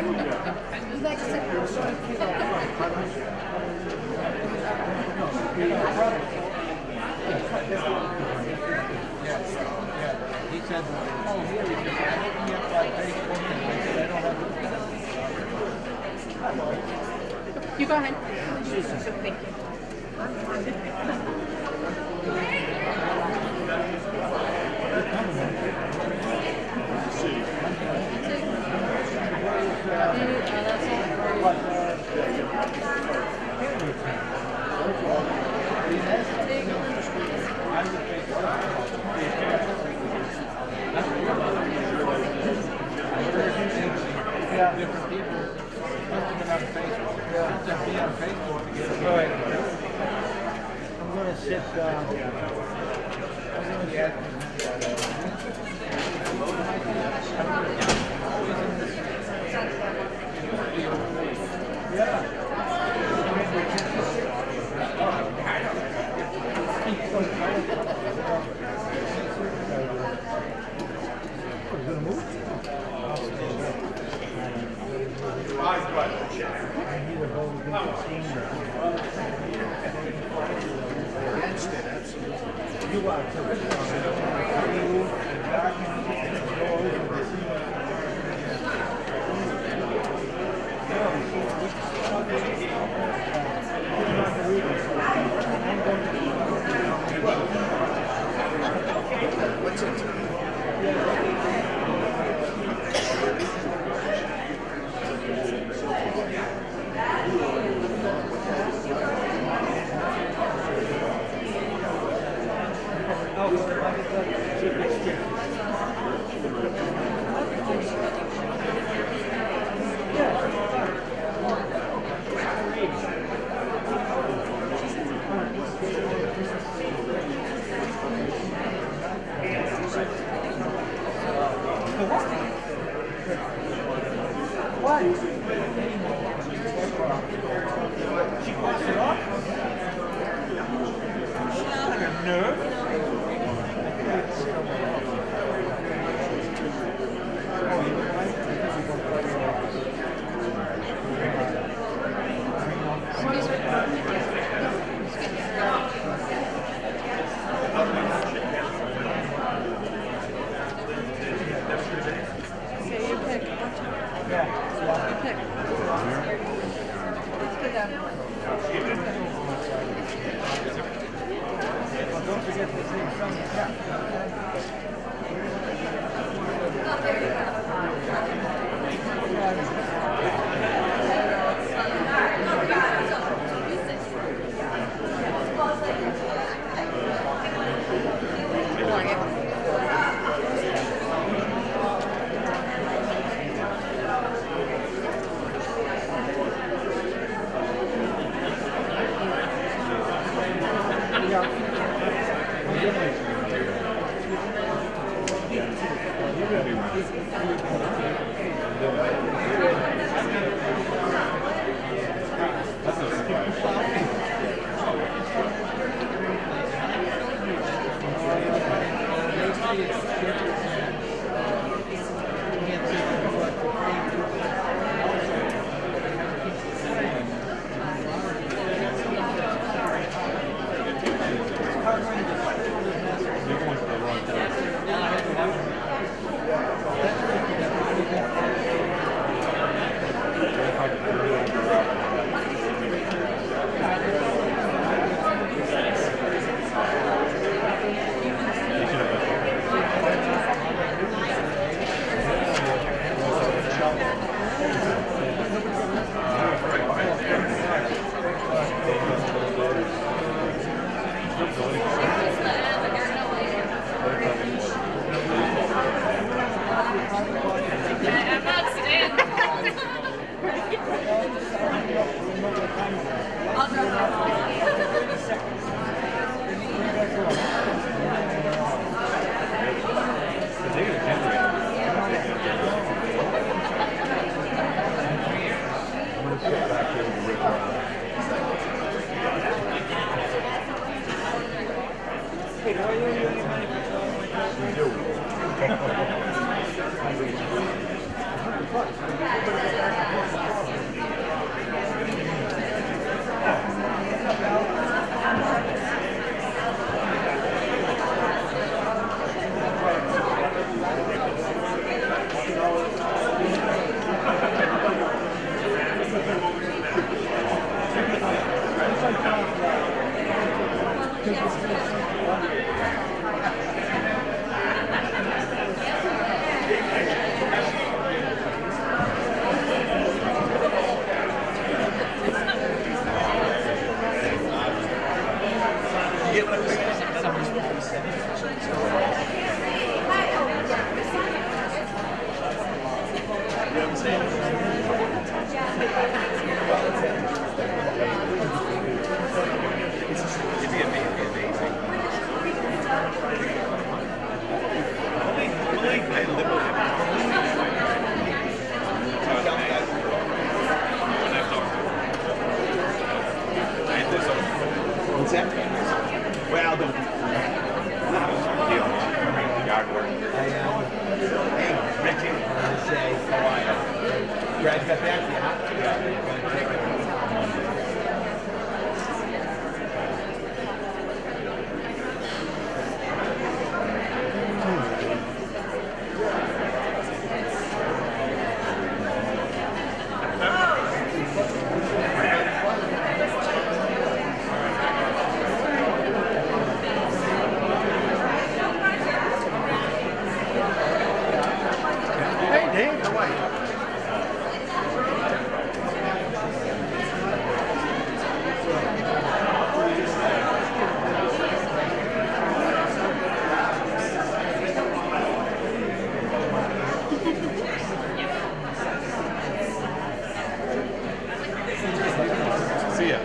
You like to sit He said, oh, here he said, I hit me up by Facebook and I said, I don't have You go ahead. Thank you. different people posting it on Facebook. Just be on Facebook to get it. All right. I'm going to sit down. You are What's it? What? She passed it off? She's like a nerve. Don't forget to sing some. I'm not standing. I'll drop it We do. Brad got back to you, huh? Hey, Dave, how are you? See ya.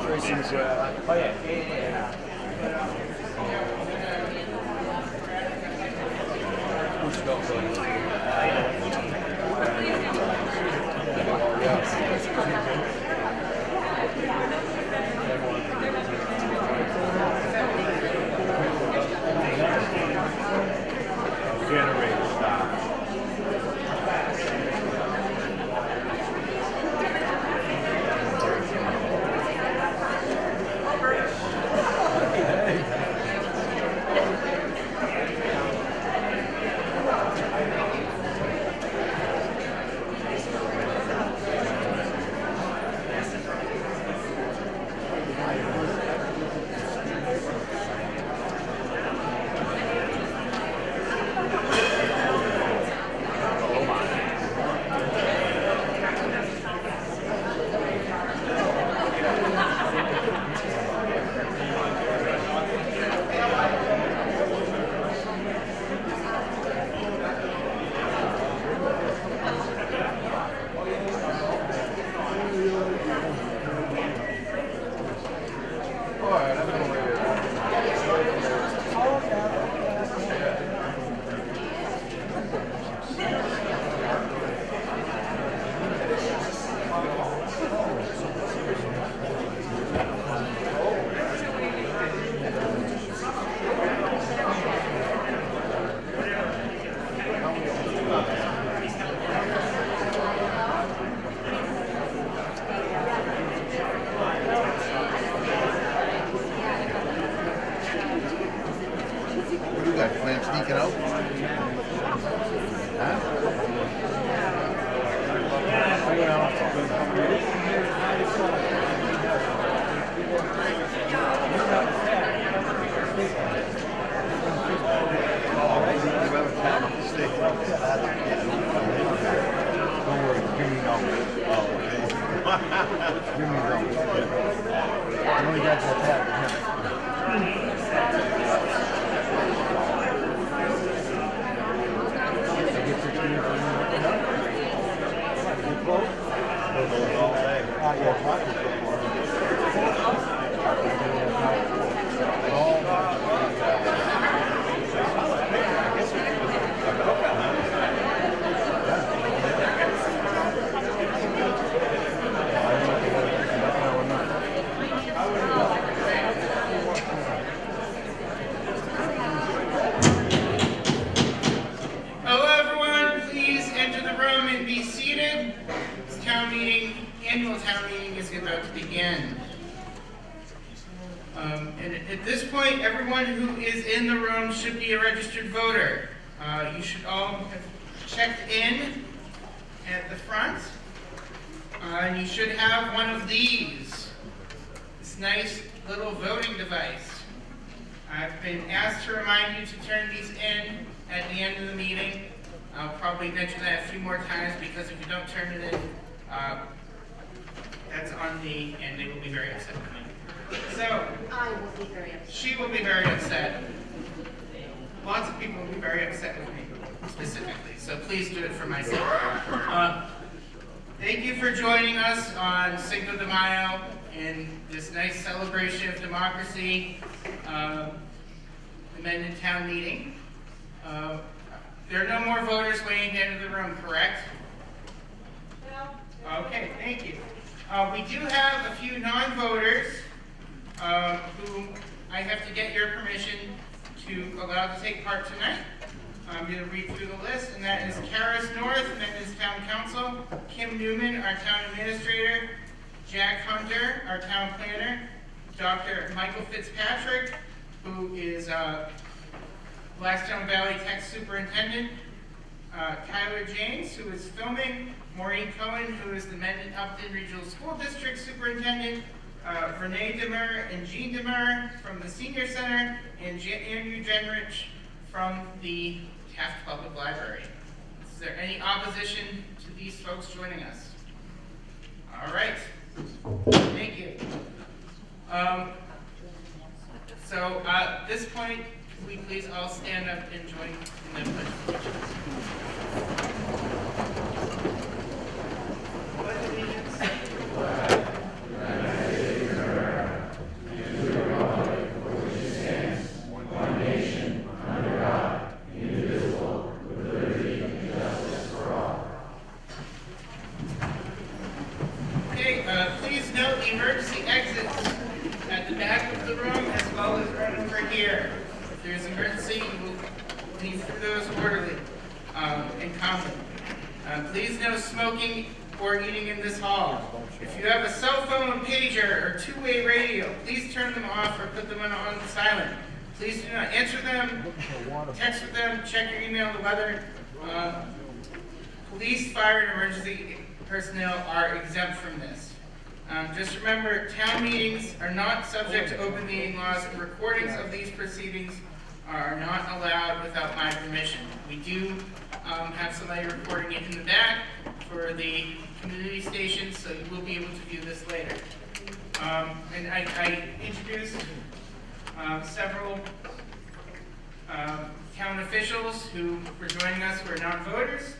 Tracy's, Oh, yeah. Generator stop. What do you got? Plan sneaking out? Huh? No, you guys have that. Hello everyone, please enter the room and be seated. This annual town meeting is about to begin. And at this point, everyone who is in the room should be a registered voter. You should all have checked in at the front. And you should have one of these. This nice little voting device. I've been asked to remind you to turn these in at the end of the meeting. I'll probably mention that a few more times because if you don't turn it in, that's on me and they will be very upset with me. So, I will be very upset. she will be very upset. Lots of people will be very upset with me, specifically, so please do it for my sake. Thank you for joining us on Cinco de Mayo in this nice celebration of democracy, the Mendon Town Meeting. There are no more voters waiting to enter the room, correct? No. Okay, thank you. We do have a few non-voters who I have to get your permission to allow to take part tonight. I'm going to read through the list, and that is Karis North, Mendon's Town Council, Kim Newman, our Town Administrator, Jack Hunter, our Town Planner, Dr. Michael Fitzpatrick, who is Blackstone Valley Tech Superintendent, Tyler James, who is filming, Maureen Cohen, who is the Mendon Upton Regional School District Superintendent, Renee Demur and Jean Demur from the Senior Center, and Andrew Genrich from the Taft Public Library. Is there any opposition to these folks joining us? All right, thank you. So at this point, can we please all stand up and join in the pledge of allegiance? Pledge allegiance. Please note the emergency exits at the back of the room as well as right over here. If there's an emergency, you will leave through those orderly and common. Please no smoking or eating in this hall. If you have a cell phone, pager, or two-way radio, please turn them off or put them on silent. Please do not answer them, text with them, check your email, the weather. Police, fire, and emergency personnel are exempt from this. Just remember, town meetings are not subject to open meeting laws, and recordings of these proceedings are not allowed without my permission. We do have somebody recording it in the back for the community stations, so you will be able to view this later. And I introduced several town officials who were joining us who are non-voters.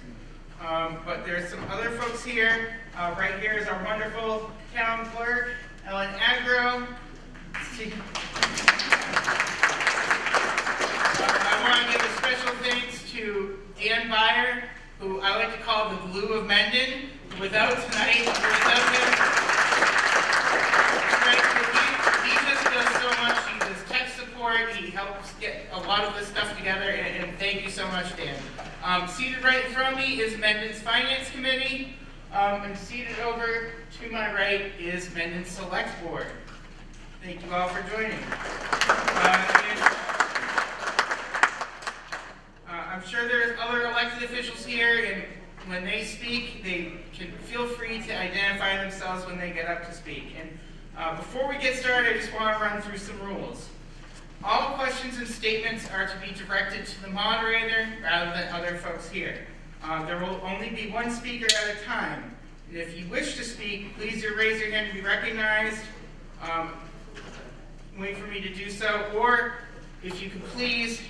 But there's some other folks here. Right here is our wonderful town clerk, Ellen Agro. I want to give a special thanks to Dan Byer, who I like to call the glue of Mendon. Without tonight, without him, he just does so much. He does tech support. He helps get a lot of this stuff together, and thank you so much, Dan. Seated right in front of me is Mendon's Finance Committee, and seated over to my right is Mendon's Select Board. Thank you all for joining. I'm sure there's other elected officials here, and when they speak, they can feel free to identify themselves when they get up to speak. And before we get started, I just want to run through some rules. All questions and statements are to be directed to the moderator rather than other folks here. There will only be one speaker at a time. And if you wish to speak, please raise your hand to be recognized. wait for me to do so, or if you could please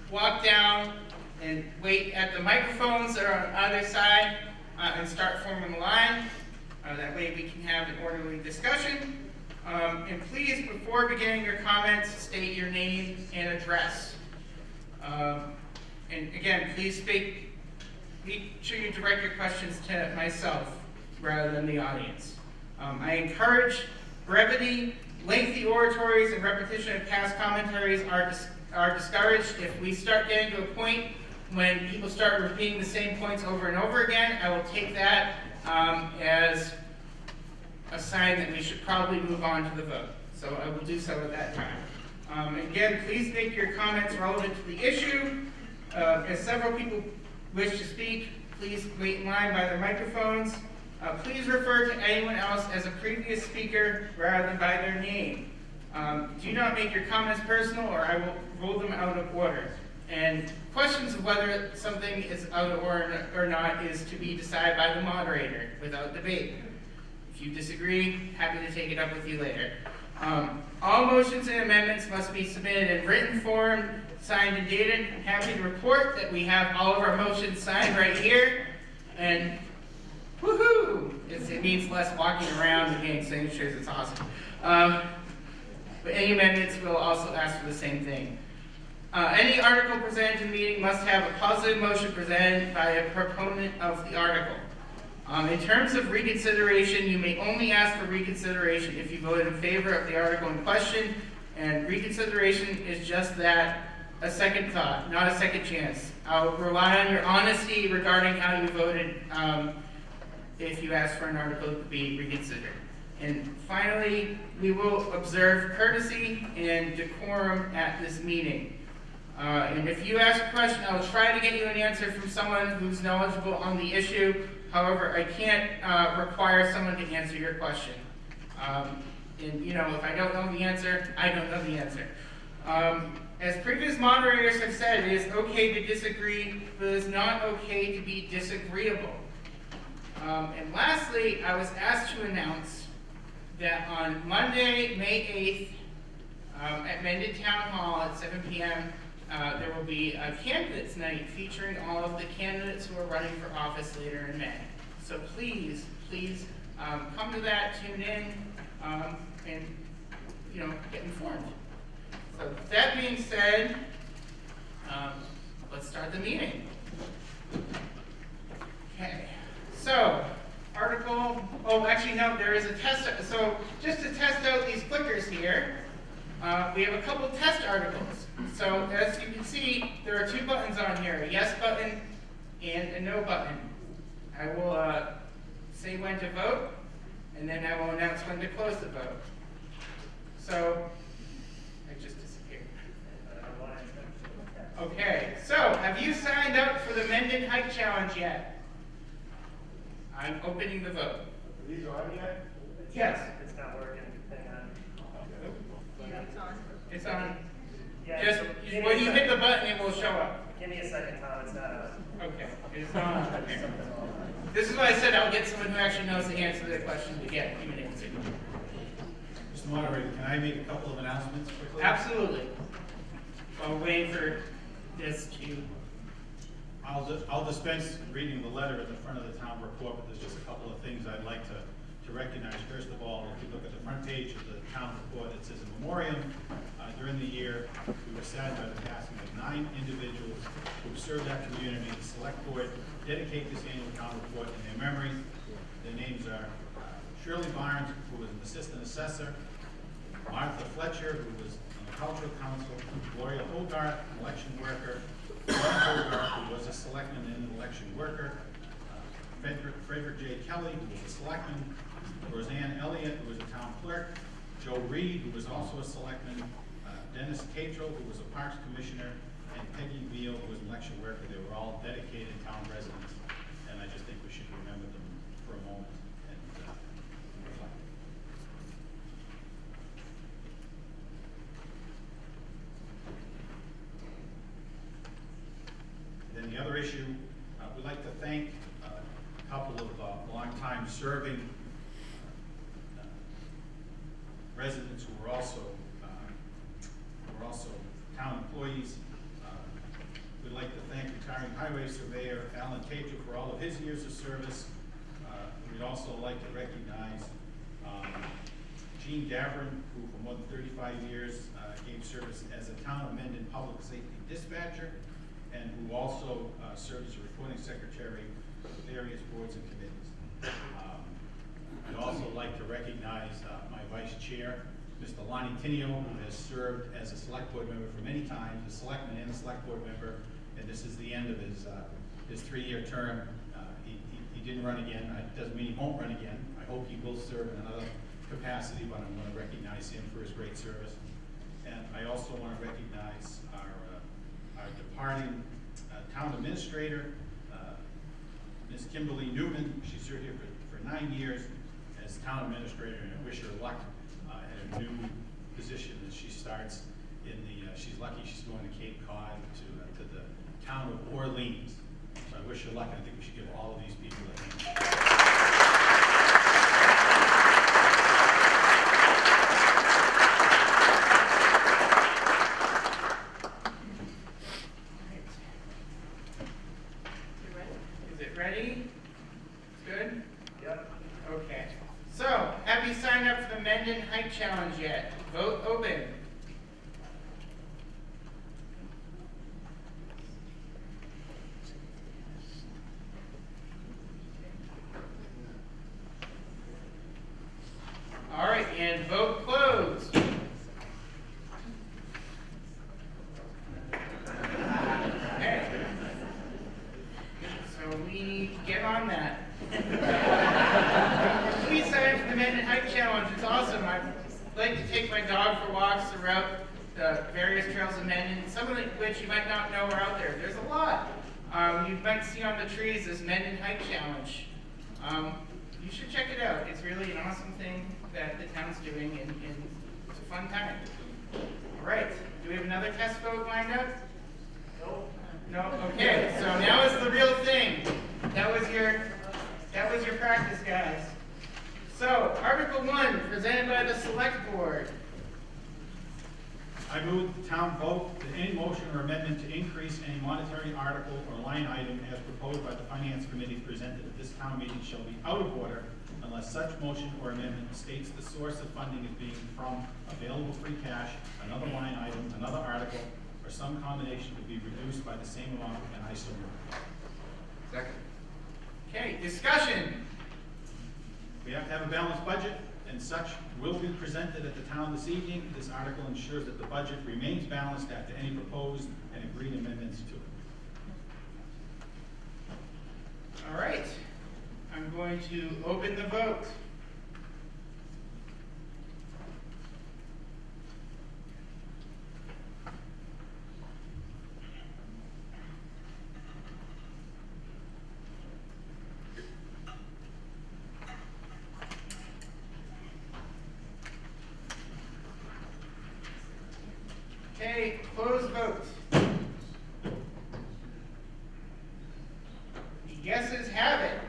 walk down and wait at the microphones that are on either side and start forming a line. That way we can have an orderly discussion. And please, before beginning your comments, state your name and address. And again, please make sure you direct your questions to myself rather than the audience. I encourage brevity. Lengthy oratories and repetition of past commentaries are discouraged. If we start getting to a point when people start repeating the same points over and over again, I will take that as a sign that we should probably move on to the vote. So I will do so at that time. Again, please make your comments relevant to the issue. As several people wish to speak, please wait in line by their microphones. Please refer to anyone else as a previous speaker rather than by their name. Do not make your comments personal or I will rule them out of order. And questions of whether something is out of order or not is to be decided by the moderator without debate. If you disagree, happy to take it up with you later. All motions and amendments must be submitted in written form, signed and dated. I'm happy to report that we have all of our motions signed right here. And woohoo! It means less walking around and getting signatures. It's awesome. But any amendments will also ask for the same thing. Any article presented in the meeting must have a positive motion presented by a proponent of the article. In terms of reconsideration, you may only ask for reconsideration if you voted in favor of the article in question, and reconsideration is just that, a second thought, not a second chance. I'll rely on your honesty regarding how you voted if you ask for an article to be reconsidered. And finally, we will observe courtesy and decorum at this meeting. And if you ask a question, I'll try to get you an answer from someone who's knowledgeable on the issue. However, I can't require someone to answer your question. And if I don't know the answer, I don't know the answer. As previous moderators have said, it is okay to disagree, but it is not okay to be disagreeable. And lastly, I was asked to announce that on Monday, May 8th, at Mendon Town Hall at 7 p.m., there will be a candidates night featuring all of the candidates who are running for office later in May. So please come to that, tune in, and get informed. So that being said, let's start the meeting. Okay. So there is a test. So just to test out these clickers here, we have a couple test articles. So as you can see, there are two buttons on here, a yes button and a no button. I will say when to vote, and then I will announce when to close the vote. So, I just disappeared. Okay, so have you signed up for the Mendon Hike Challenge yet? I'm opening the vote. Are these on yet? Yes. It's not working. Hang on. It's on. Yeah, Just give me when a you second. hit the button, it will show up. Give me a second, Tom. It's not on. Okay, it's on. This is why I said I'll get someone who actually knows the answer to the question to get you an answer. Mr. Moderator, can I make a couple of announcements quickly? Absolutely. While waiting for this to. I'll dispense reading the letter at the front of the town report, but there's just a couple of things I'd like to recognize. First of all, if you look at the front page of the town report, it says a memoriam. During the year, we were saddened by the passing of 9 individuals who served our community. The select board dedicate this annual town report in their memory. Their names are Shirley Barnes, who was an assistant assessor, Martha Fletcher, who was on the cultural council, Gloria Hogarth, an election worker, John Hogarth, who was a selectman and an election worker, Frederick J. Kelly, who was a selectman, Roseanne Elliott, who was a town clerk, Joe Reed, who was also a selectman, Dennis Catro, who was a parks commissioner, and Peggy Veal, who was an election worker. They were all dedicated town residents, and I just think we should remember them for a moment and reflect. Then the other issue, we'd like to thank a couple of long-time serving residents who were also his years of service. We'd also like to recognize Gene Davern, who for more than 35 years gave service as a town of Mendon public safety dispatcher, and who also served as a recording secretary for various boards and committees. I'd also like to recognize my vice chair, Mr. Lonnie Tinio, who has served as a select board member for many times, a selectman and a select board member, and this is the end of his 3-year term. He didn't run again. It doesn't mean he won't run again. I hope he will serve in another capacity, but I'm going to recognize him for his great service. And I also want to recognize our departing town administrator, Ms. Kimberly Newman. She served here for 9 years as town administrator, and I wish her luck at a new position as she starts in the, she's lucky she's going to Cape Cod to the town of Orleans. So I wish her luck, and I think we should give all of these people a hand. Is it ready? Good? Yep. Okay. So, have you signed up for the Mendon Hike Challenge yet? Vote open. All right, and vote closed. Okay. So we need to get on that. Please sign up for the Mendon Hike Challenge. It's awesome. I like to take my dog for walks throughout the various trails of Mendon, some of which you might not know are out there. There's a lot. You might see on the trees this Mendon Hike Challenge. You should check it out. It's really an awesome thing that the town's doing, and it's a fun time. All right. Do we have another test vote lined up? Nope. No? Okay. So now is the real thing. That was your practice, guys. So, Article 1, presented by the Select Board. I move the town vote that any motion or amendment to increase any monetary article or line item as proposed by the Finance Committee presented at this town meeting shall be out of order unless such motion or amendment states the source of funding is being from available free cash, another line item, another article, or some combination to be reduced by the same amount, and I so move. Second. Okay, discussion. We have to have a balanced budget, and such will be presented at the town this evening. This article ensures that the budget remains balanced after any proposed and agreed amendments to it. All right. I'm going to open the vote. Okay, close vote. The yeses have it.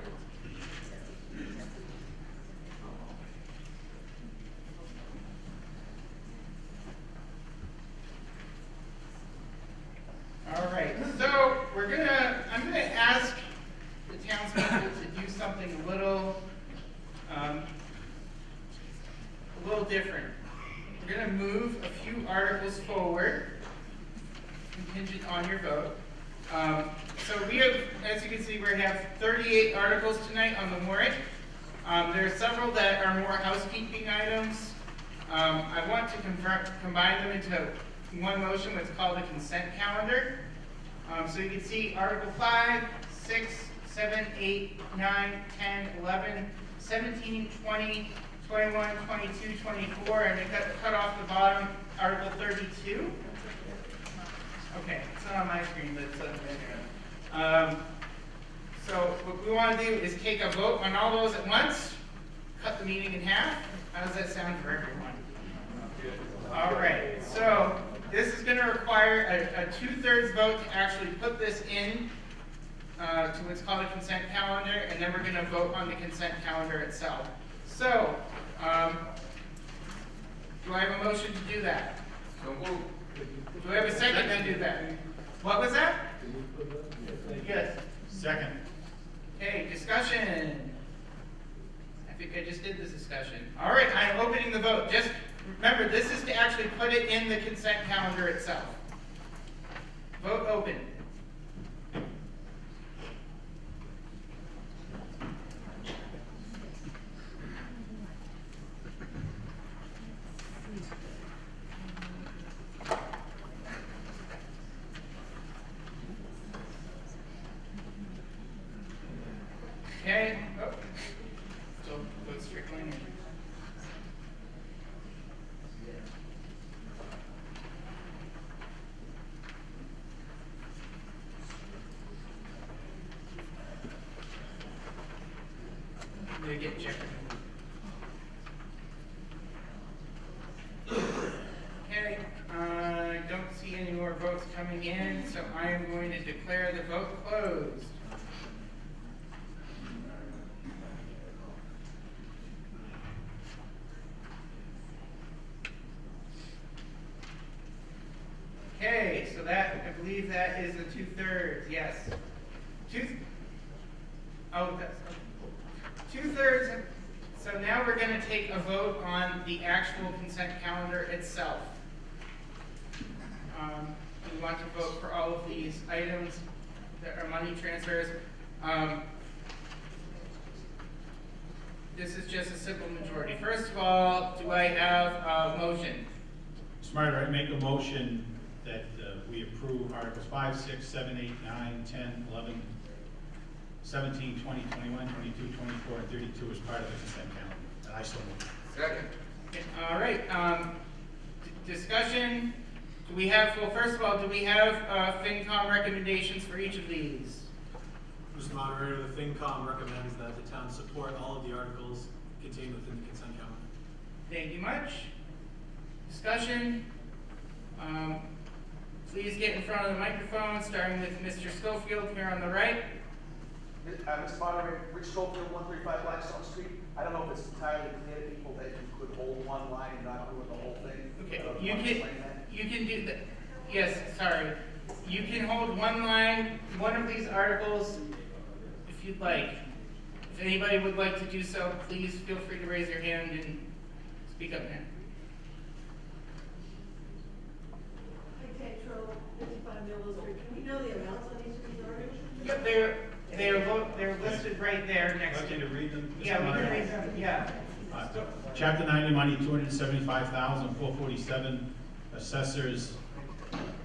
All right, so I'm gonna ask the townspeople to do something a little different. We're gonna move a few articles forward, contingent on your vote. So we have, as you can see, we have 38 articles tonight on the warrant. There are several that are more housekeeping items. I want to combine them into one motion, what's called a consent calendar. So you can see Article 5, 6, 7, 8, 9, 10, 11, 17, 20, 21, 22, 24, and they cut off the bottom, Article 32. Okay, it's not on my screen, but it's on the So what we want to do is take a vote on all those at once, cut the meeting in half. How does that sound for everyone? All right, so this is going to require a 2/3 vote to actually put this in to what's called a consent calendar, and then we're going to vote on the consent calendar itself. So, do I have a motion to do that? So move. Do I have a second to do that? What was that? Yes. Second. Okay, discussion. I think I just did this discussion. All right, I'm opening the vote. Just remember, this is to actually put it in the consent calendar itself. Vote open. Okay. Oh. Still votes trickling in. They get checked. Okay, I don't see any more votes coming in, so I am going to declare the vote closed. Okay, so that, I believe that is a 2/3, yes. That's 2/3. So now we're going to take a vote on the actual consent calendar itself. We want to vote for all of these items that are money transfers. This is just a simple majority. First of all, do I have a motion? Smarter, I make a motion that we approve Articles 5, 6, 7, 8, 9, 10, 11, 17, 20, 21, 22, 24, and 32 as part of the consent calendar. And I so move. Second. Okay, all right, discussion. Do we have, well, first of all, do we have FinCom recommendations for each of these? Mr. Moderator, the FinCom recommends that the town support all of the articles contained within the consent calendar. Thank you much. Discussion. Please get in front of the microphone, starting with Mr. Schofield here on the right. Mr. Moderator, Rich Schofield, 135 Blackstone Street. I don't know if it's entirely clear to people that you could hold one line and not do the whole thing. Okay, you can do that. Yes, sorry. You can hold one line, one of these articles, if you'd like. If anybody would like to do so, please feel free to raise your hand and speak up now. Architectural, 55 Millville Street. Can we know the amounts on each of these articles? Yep, they're listed right there next I'd like you to. to read them. Mr. Yeah, we can Moderator. read them, yeah. Chapter 90 money, $275,447. Assessors,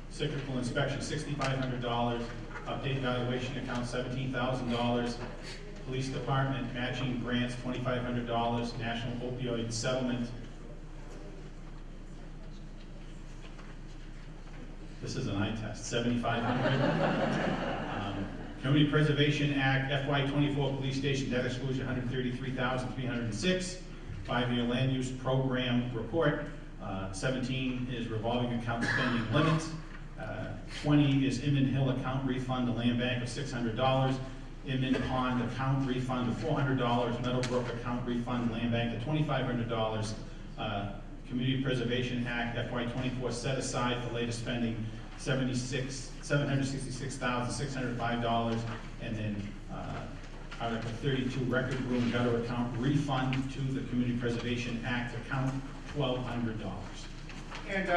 cyclical inspection, $6,500. Update valuation account, $17,000. Police department matching grants, $2,500. National opioid settlement. This is an eye test, $7,500. Community Preservation Act, FY24 Police Station Debt Exclusion, $133,306. 5-year land use program report. 17 is revolving account spending limits. 20 is Inman Hill account refund to Land Bank of $600. Inman Pond account refund of $400. Meadowbrook account refund Land Bank of $2,500. Community Preservation Act FY24 set aside for latest spending $766,605, and then Article 32 record room gutter account refund to the Community Preservation Act account $1,200. And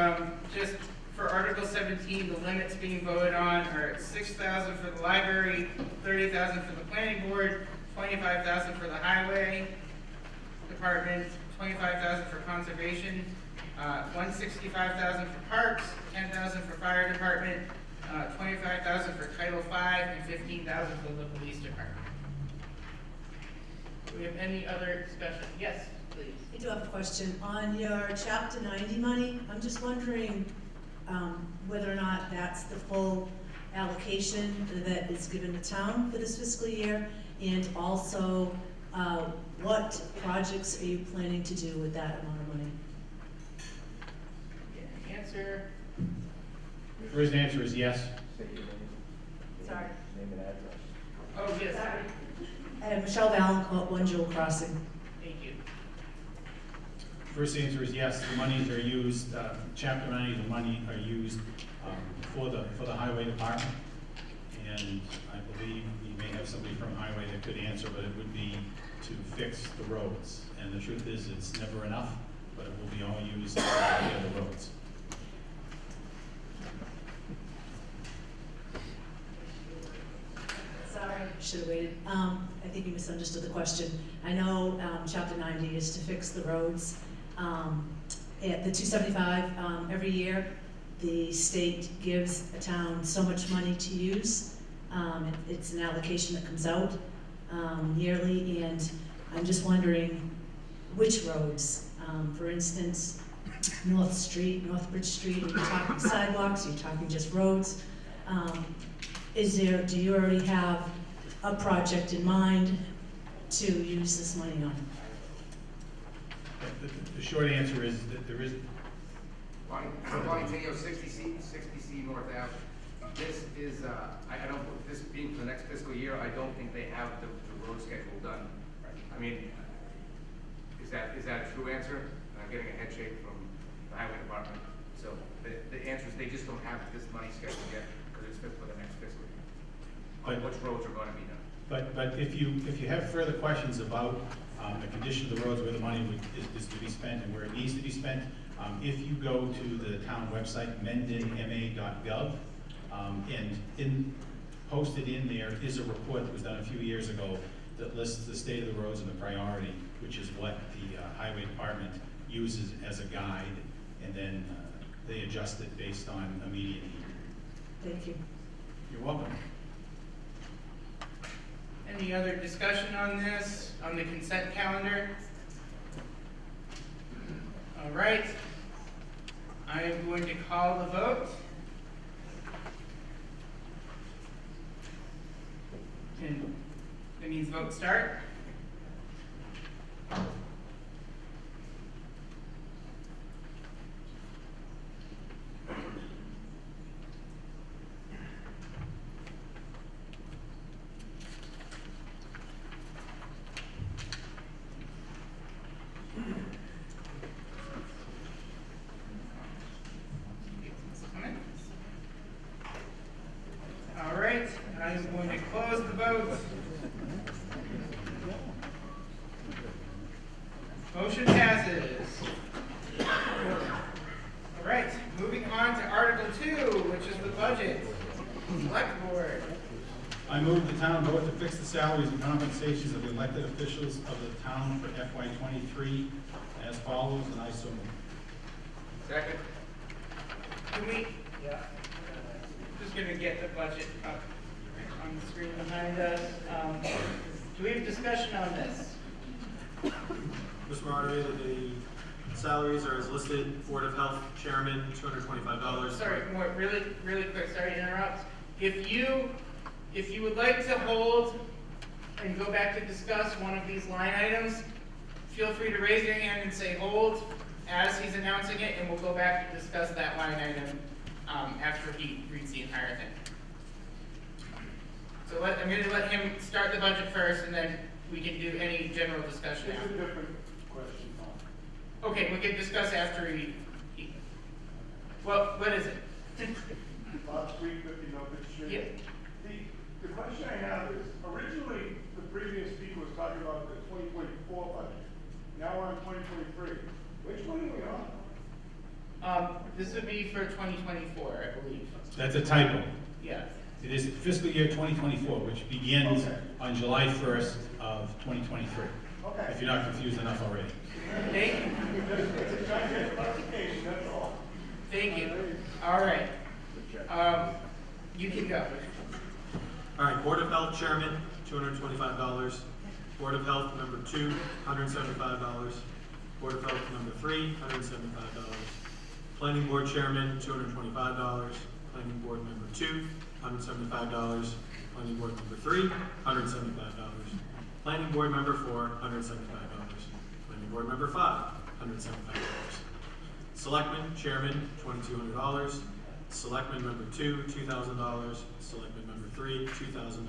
just for Article 17, the limits being voted on are $6,000 for the library, $30,000 for the planning board, $25,000 for the highway department, $25,000 for conservation, $165,000 for parks, $10,000 for fire department, $25,000 for Title V, and $15,000 for the police department. Do we have any other discussion? Yes, please. I do have a question. On your Chapter 90 money, I'm just wondering whether or not that's the full allocation that is given the town for this fiscal year, and also what projects are you planning to do with that amount of money? Yeah, answer. First answer is yes. Sorry. Oh, yes. Sorry. Michelle Valencourt, One Jewel Crossing. Thank you. First answer is yes. The monies are used, Chapter 90, the money are used for the highway department. And I believe we may have have somebody from highway that could answer, but it would be to fix the roads. And the truth is, it's never enough, but it will be all used to repair the roads. Sorry, should have waited. I think you misunderstood the question. I know Chapter 90 is to fix the roads. At the 275, every year, the state gives a town so much money to use. It's an allocation that comes out yearly, and I'm just wondering which roads. For instance, North Street, Northbridge Street, are you talking sidewalks, are you talking just roads? Do you already have a project in mind to use this money on? The short answer is that there is. Bonnie Tenio, 60C North Ave. This is, I don't, this being for the next fiscal year, I don't think they have the road schedule done. I mean, is that a true answer? And I'm getting a head shake from the highway department. So the answer is they just don't have this money scheduled yet because it's for the next fiscal year. On which roads are going to be done. But if you have further questions about the condition of the roads, where the money is to be spent and where it needs to be spent, if you go to the town website, mendonma.gov, and posted in there is a report that was done a few years ago that lists the state of the roads and the priority, which is what the highway department uses as a guide, and then they adjust it based on immediate need. Thank you. You're welcome. Any other discussion on this, on the consent calendar? All right. I am going to call the vote. And that means vote start. All right, I am going to close the vote. Motion passes. All right, moving on to Article 2, which is the budget. Select Board. I move the town vote to fix the salaries and compensations of the elected officials of the town for FY23 as follows, and I so move. Second. Can we? Yeah. Just gonna get the budget up on the screen behind us. Do we have discussion on this? Mr. Moderator, the salaries are as listed. Board of Health Chairman, $225. Sorry, more really quick. Sorry to interrupt. If you would like to hold and go back to discuss one of these line items, feel free to raise your hand and say hold as he's announcing it, and we'll go back and discuss that line item after he reads the entire thing. So I'm going to let him start the budget first, and then we can do any general discussion It's after. a different question, Tom. Okay, we can discuss after he well, what is it? Lot 350 Northbridge Street. Yeah. The question I have is, originally, the previous speaker was talking about the 2024 budget. Now we're on 2023. Which one are we on? This would be for 2024, I believe. That's a typo. Yeah. It is fiscal year 2024, which begins Okay. on July 1st of 2023. Okay. If you're not confused enough already. Thank you. It's a giant clarification, that's all. Thank you. All right. You can go. All right, Board of Health Chairman, $225. Board of Health Member 2, $175. Board of Health Member 3, $175. Planning Board Chairman, $225. Planning Board Member 2, $175. Planning Board Member 3, $175. Planning Board Member 4, $175. Planning Board Member 5, $175. Selectman Chairman, $2,200. Selectman Member 2, $2,000. Selectman Member 3, $2,000.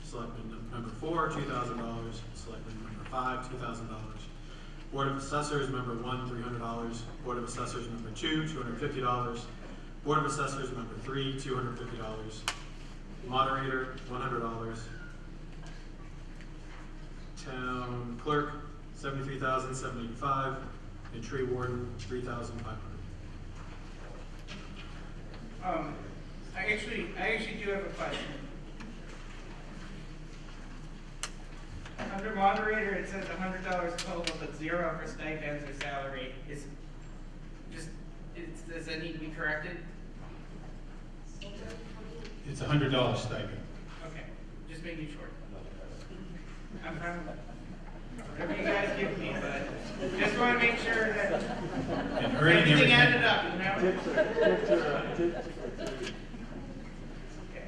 Selectman Member 4, $2,000. Selectman Member 5, $2,000. Board of Assessors Member 1, $300. Board of Assessors Member 2, $250. Board of Assessors Member 3, $250. Moderator, $100. Town clerk, $73,785, and tree warden, $3,500. I actually do have a question. Under moderator, it says $100 total, but zero for stipends or salary. Does that need to be corrected? It's a $100 stipend. Okay, just making sure. I'm fine with that. Whatever you guys give me, but just want to make sure that And earning everything everything. added up, you know? Okay.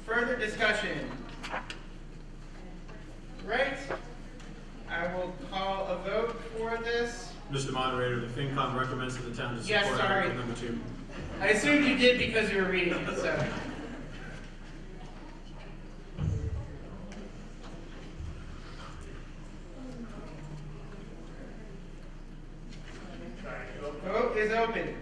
Further discussion. Right. I will call a vote for this. Mr. Moderator, the FinCom recommends that the town to Yes, support sorry. Article number 2. I assumed you did because you were reading it, so. Vote is open.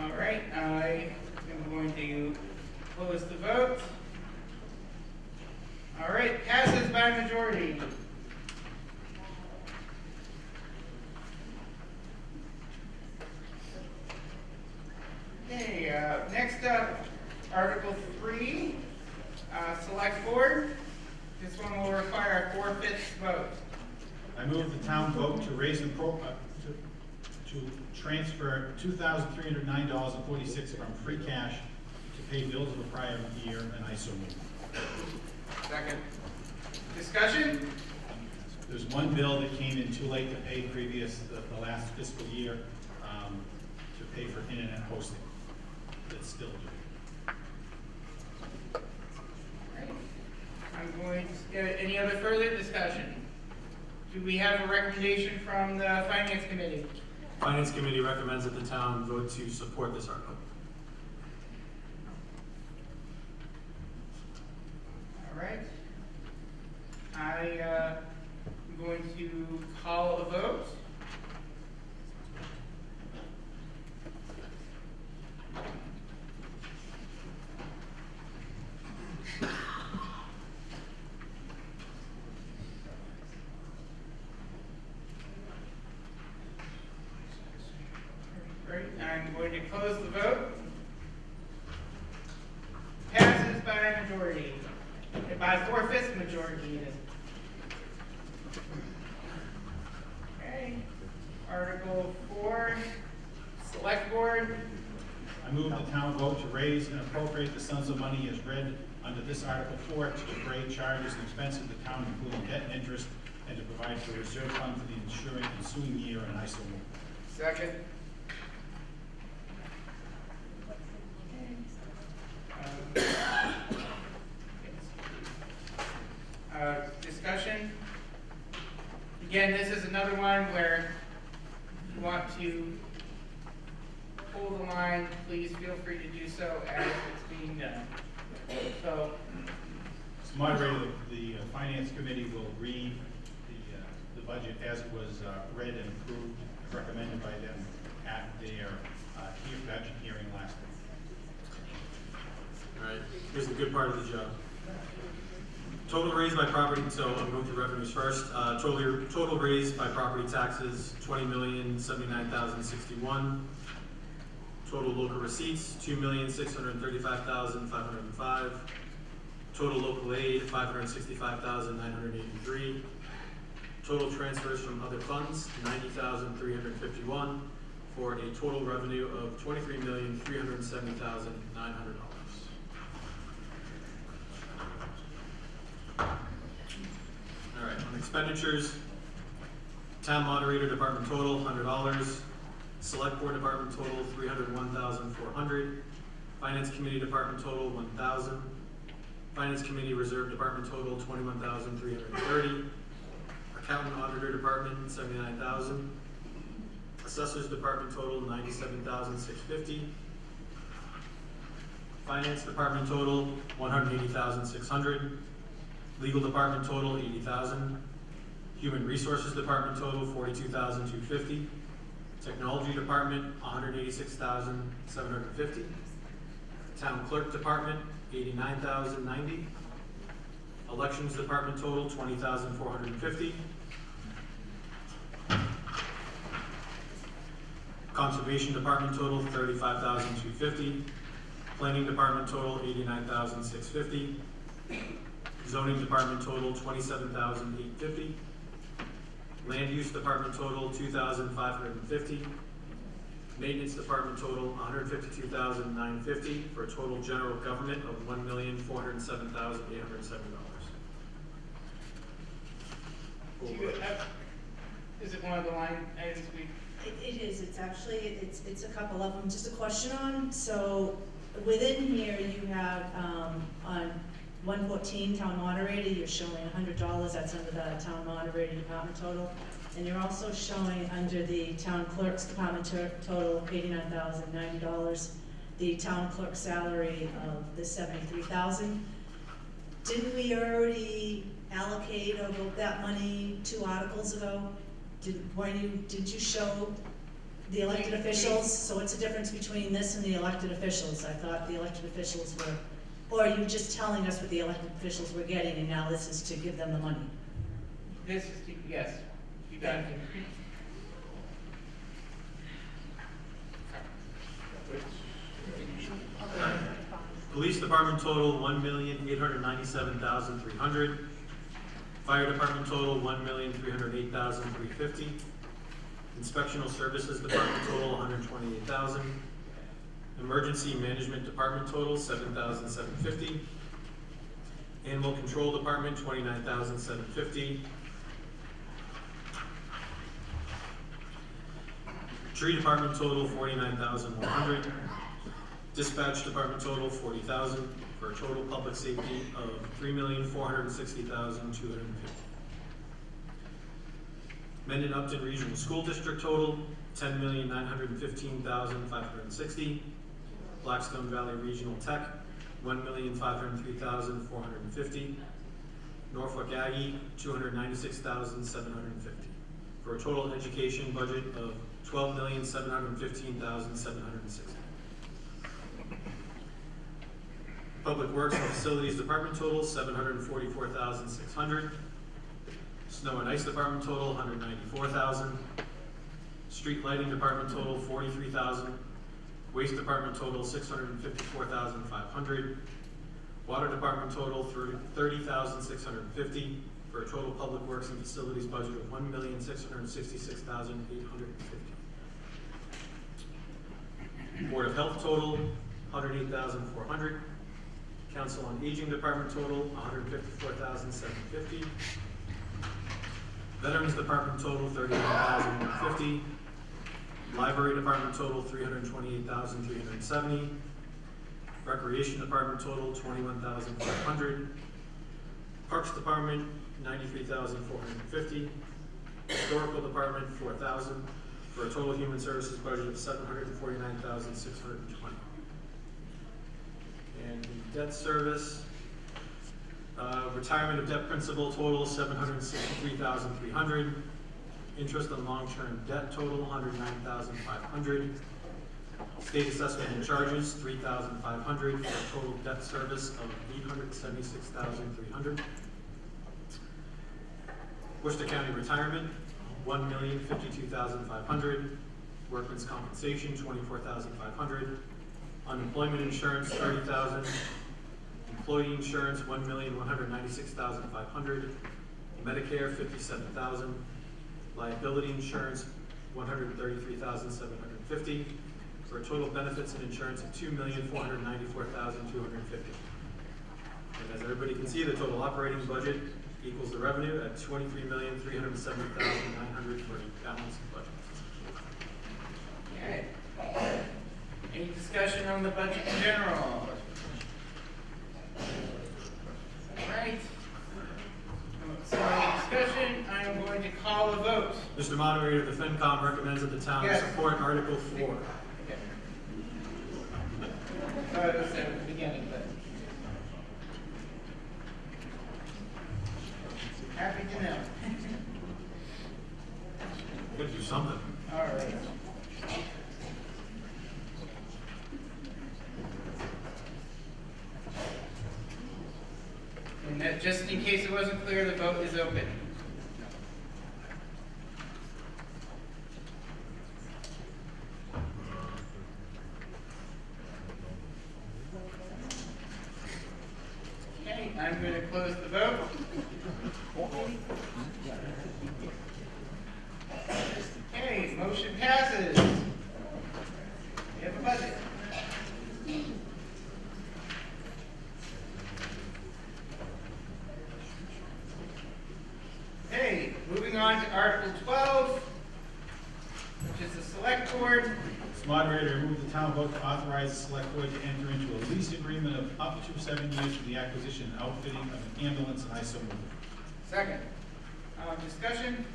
All right, I am going to close the vote. All right, passes by majority. Okay, next up, Article 3, Select Board. This one will require a 4/5 vote. I move the town vote to raise and to transfer $2,309.46 from free cash to pay bills of the prior year, and I so move. Second. Discussion? There's one bill that came in too late to pay the last fiscal year, to pay for internet hosting. That's still due. Right. I'm going to, any other further discussion? Do we have a recommendation from the Finance Committee? Finance Committee recommends that the town vote to support this article. All right. I'm going to call a vote. Great, I'm going to close the vote. Passes by majority, by 4/5 majority even. Okay, Article 4, Select Board. I move the town vote to raise and appropriate the sums of money as read under this Article 4 to defray charges and expenses of the town, including debt and interest, and to provide for a reserve fund for the ensuing year, and I so move. Second. Discussion. Again, this is another one where if you want to pull the line, please feel free to do so as it's being done. So, Mr. Moderator, the Finance Committee will read the budget as it was read and approved, recommended by them at their budget hearing last week. All right, here's the good part of the job. Total raised by property, so I'll go through revenues first. Total raised by property taxes, $20,079,061. Total local receipts, $2,635,505. Total local aid, $565,983. Total transfers from other funds, $90,351, for a total revenue of $23,370,900. All right, on expenditures, town moderator department total, $100. Select board department total, $301,400. Finance committee department total, $1,000. Finance committee reserve department total, $21,330. Accountant auditor department, $79,000. Assessors Department total, $97,650. Finance Department total, $180,600. Legal Department total, $80,000. Human Resources Department total, $42,250. Technology Department, $186,750. Town Clerk Department, $89,090. Elections Department total, $20,450. Conservation Department total, $35,250. Planning Department total, $89,650. Zoning Department total, $27,850. Land Use Department total, $2,550. Maintenance Department total, $152,950, for a total general government of $1,407,807. Is it one of the line items we? It is, it's actually, it's a couple of them, just a question on, so within here you have, on 114 town moderator, you're showing $100, that's under the town moderator department total. And you're also showing under the town clerk's department total, $89,090, the town clerk salary of the $73,000. Didn't we already allocate or vote that money 2 articles ago? Did you show the elected officials? So what's the difference between this and the elected officials? I thought the elected officials were, or are you just telling us what the elected officials were getting and now this is to give them the money? This is, yes, you got it. Police Department total, $1,897,300. Fire Department total, $1,308,350. Inspectional Services Department total, $128,000. Emergency Management Department total, $7,750. Animal Control Department, $29,750. Tree Department total, $49,100. Dispatch Department total, $40,000, for a total public safety of $3,460,250. Mendon Upton Regional School District total, $10,915,560. Blackstone Valley Regional Tech, $1,503,450. Norfolk Aggie, $296,750, for a total education budget of $12,715,760. Public Works and Facilities Department total, $744,600. Snow and Ice Department total, $194,000. Street Lighting Department total, $43,000. Waste Department total, $654,500. Water Department total, $30,650, for a total Public Works and Facilities budget of $1,666,850. Board of Health total, $108,400. Council on Aging Department total, $154,750. Veterans Department total, $39,150. Library Department total, $328,370. Recreation Department total, $21,500. Parks Department, $93,450. Historical Department, $4,000, for a total Human Services budget of $749,620. And the debt service, retirement of debt principal total, $763,300. Interest on long-term debt total, $109,500. State assessment and charges, $3,500, for a total debt service of $876,300. Worcester County retirement, $1,052,500. Workman's compensation, $24,500. Unemployment insurance, $30,000. Employee insurance, $1,196,500. Medicare, $57,000. Liability insurance, $133,750, for a total benefits and insurance of $2,494,250. And as everybody can see, the total operating budget equals the revenue at $23,370,900 for a balanced budget. Okay. Any discussion on the budget in general? All right. So any discussion, I'm going to call a vote. Mr. Moderator, the FinCom recommends that the town Yes. support Article 4. It was at the beginning, but. Happy to know. Could do something. All right. And that, just in case it wasn't clear, the vote is open. Okay, I'm going to close the vote. Okay, motion passes. We have a budget. Okay, moving on to Article 12, which is the Select Board. Mr. Moderator, I move the town vote to authorize the select board to enter into a lease agreement of up to 7 years for the acquisition and outfitting of an ambulance, and I so move. Second. Discussion?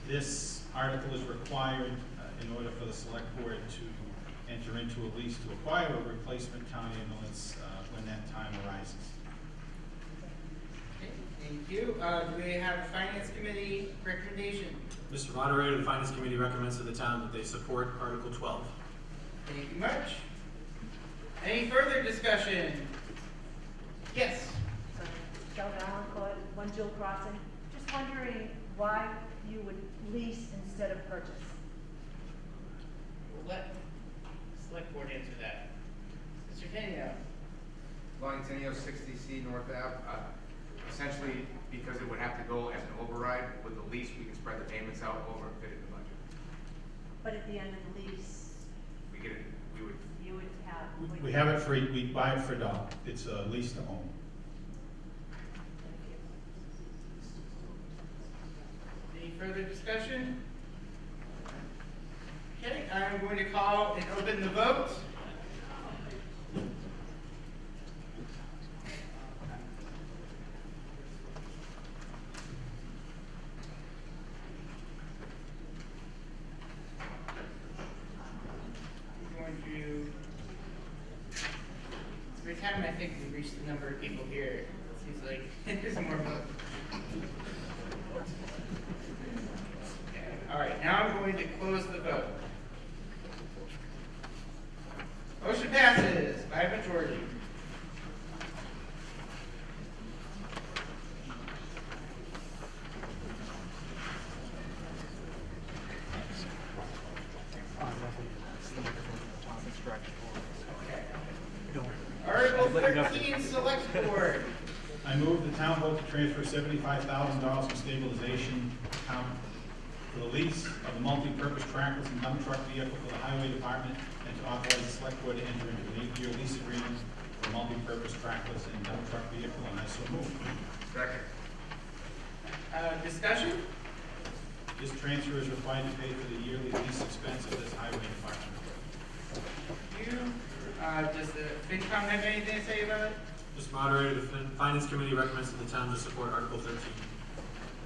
This article is required in order for the select board to enter into a lease to acquire a replacement town ambulance when that time arises. Okay, thank you. Do we have a Finance Committee recommendation? Mr. Moderator, the Finance Committee recommends to the town that they support Article 12. Thank you much. Any further discussion? Yes. Sheldon Allen Court, 1 Jewel Crossing. Just wondering why you would lease instead of purchase. We'll let the Select Board answer that. Mr. Tenio. Line 60C North Ave, essentially because it would have to go as an override. With the lease, we can spread the payments out over and fit it in the budget. But at the end of the lease, We get it, we would, you would have. We have it for, we buy it for $1. It's a lease to own. Any further discussion? Okay, I'm going to call and open the vote. Every time I think we reach the number of people here, it seems like there's more votes. Okay. All right, now I'm going to close the vote. Motion passes by a majority. Article 13, Select Board. I move the town vote to transfer $75,000 from stabilization account for the lease of the multi-purpose trackless and dump truck vehicle for the highway department, and to authorize the select board to enter into an 8-year lease agreement for multi-purpose trackless and dump truck vehicle, and I so move. second. Discussion? This transfer is required to pay for the yearly lease expense of this highway department. Does the FinCom have anything to say about it? Mr. Moderator, the Finance Committee recommends to the town to support Article 13.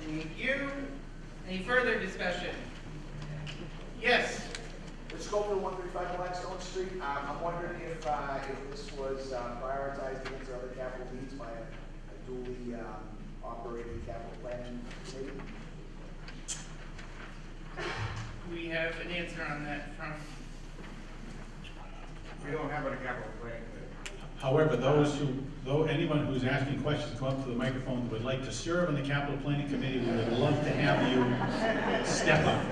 Thank you. Any further discussion? Yes. Rich Schofield, 135 Blackstone Street. I'm wondering if this was prioritized against other capital needs by a duly operating capital planning committee. We have an answer on that from. We don't have a capital planning committee. However, anyone who's asking questions, come up to the microphone, would like to serve on the capital planning committee, we would love to have you step up,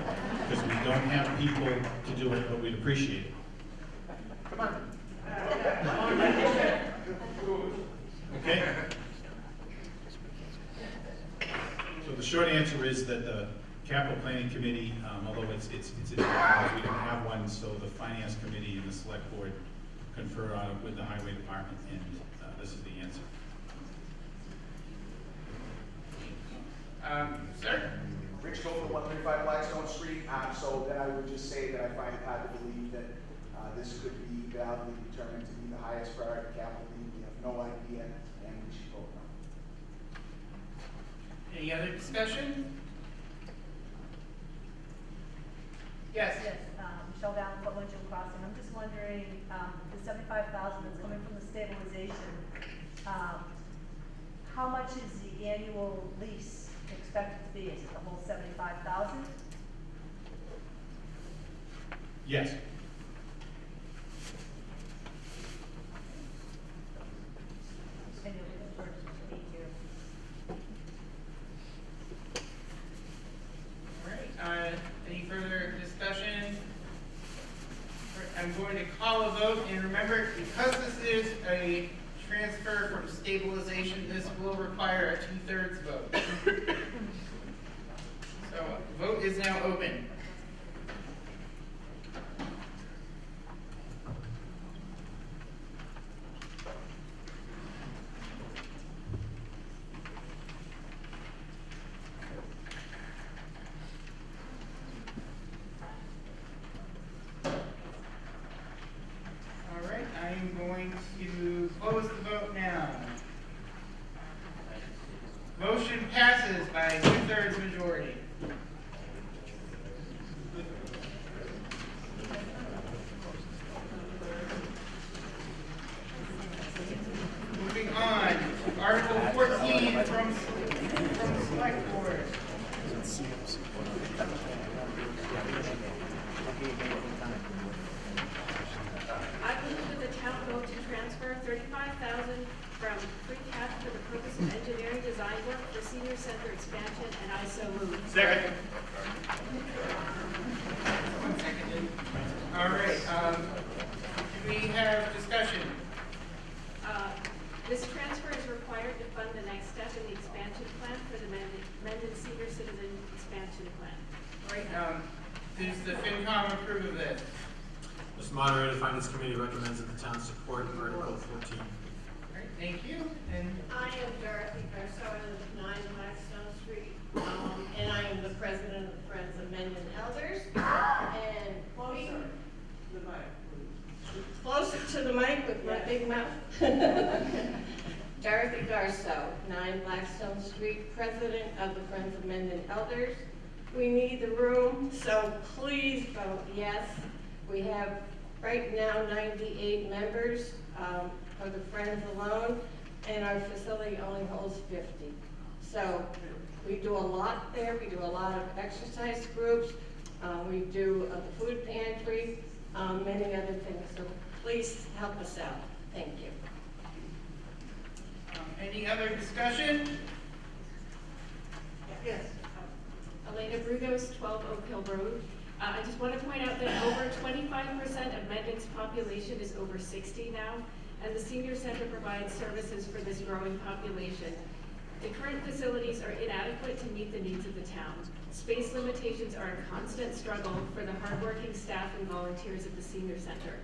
because we don't have people to do it, but we'd appreciate it. Come on. Okay? So the short answer is that the capital planning committee, although it's in the bylaws, we don't have one, so the finance committee and the select board confer on it with the highway department, and this is the answer. Sir? Rich Schofield, 135 Blackstone Street. So then I would just say that I find it hard to believe that this could be validly determined to be the highest priority capital need. We have no idea, and we should vote no. Any other discussion? Yes. Yes, Michelle Valencourt, One Jill Crossing. I'm just wondering, the 75,000 that's coming from the stabilization, how much is the annual lease expected to be? Is it the whole 75,000? Yes. And you're looking for 8 years? All right, any further discussion? I'm going to call a vote, and remember, because this is a transfer from stabilization, this will require a 2/3 vote. So, vote is now open. All right, I'm going to close the vote now. Motion passes by 2/3 majority. Moving on, to Article 14 from Select Board. I move that the town vote to transfer $35,000 from free cash for the purpose of engineering design work for senior center expansion, and I so move. Second. One second. All right, do we have discussion? This transfer is required to fund the next step in the expansion plan for the Mendon Senior Citizen Expansion Plan. All right, does the FinCom approve of this? Mr. Moderator, the Finance Committee recommends that the town support Article 14. All right, thank you, and I am Dorothy Verso, I live at 9 Blackstone Street, and I am the president of the Friends of Mendon Elders. And closer to the mic with my big mouth. Dorothy Garso, 9 Blackstone Street, president of the Friends of Mendon Elders. We need the room, so please vote yes. We have right now 98 members for the Friends alone, and our facility only holds 50. So we do a lot there. We do a lot of exercise groups. We do the food pantry, many other things. So please help us out. Thank you. any other discussion? Yes. Elena Brugos, 12 Oak Hill Road. I just want to point out that over 25% of Mendon's population is over 60 now, and the senior center provides services for this growing population. The current facilities are inadequate to meet the needs of the town. Space limitations are a constant struggle for the hardworking staff and volunteers at the senior center.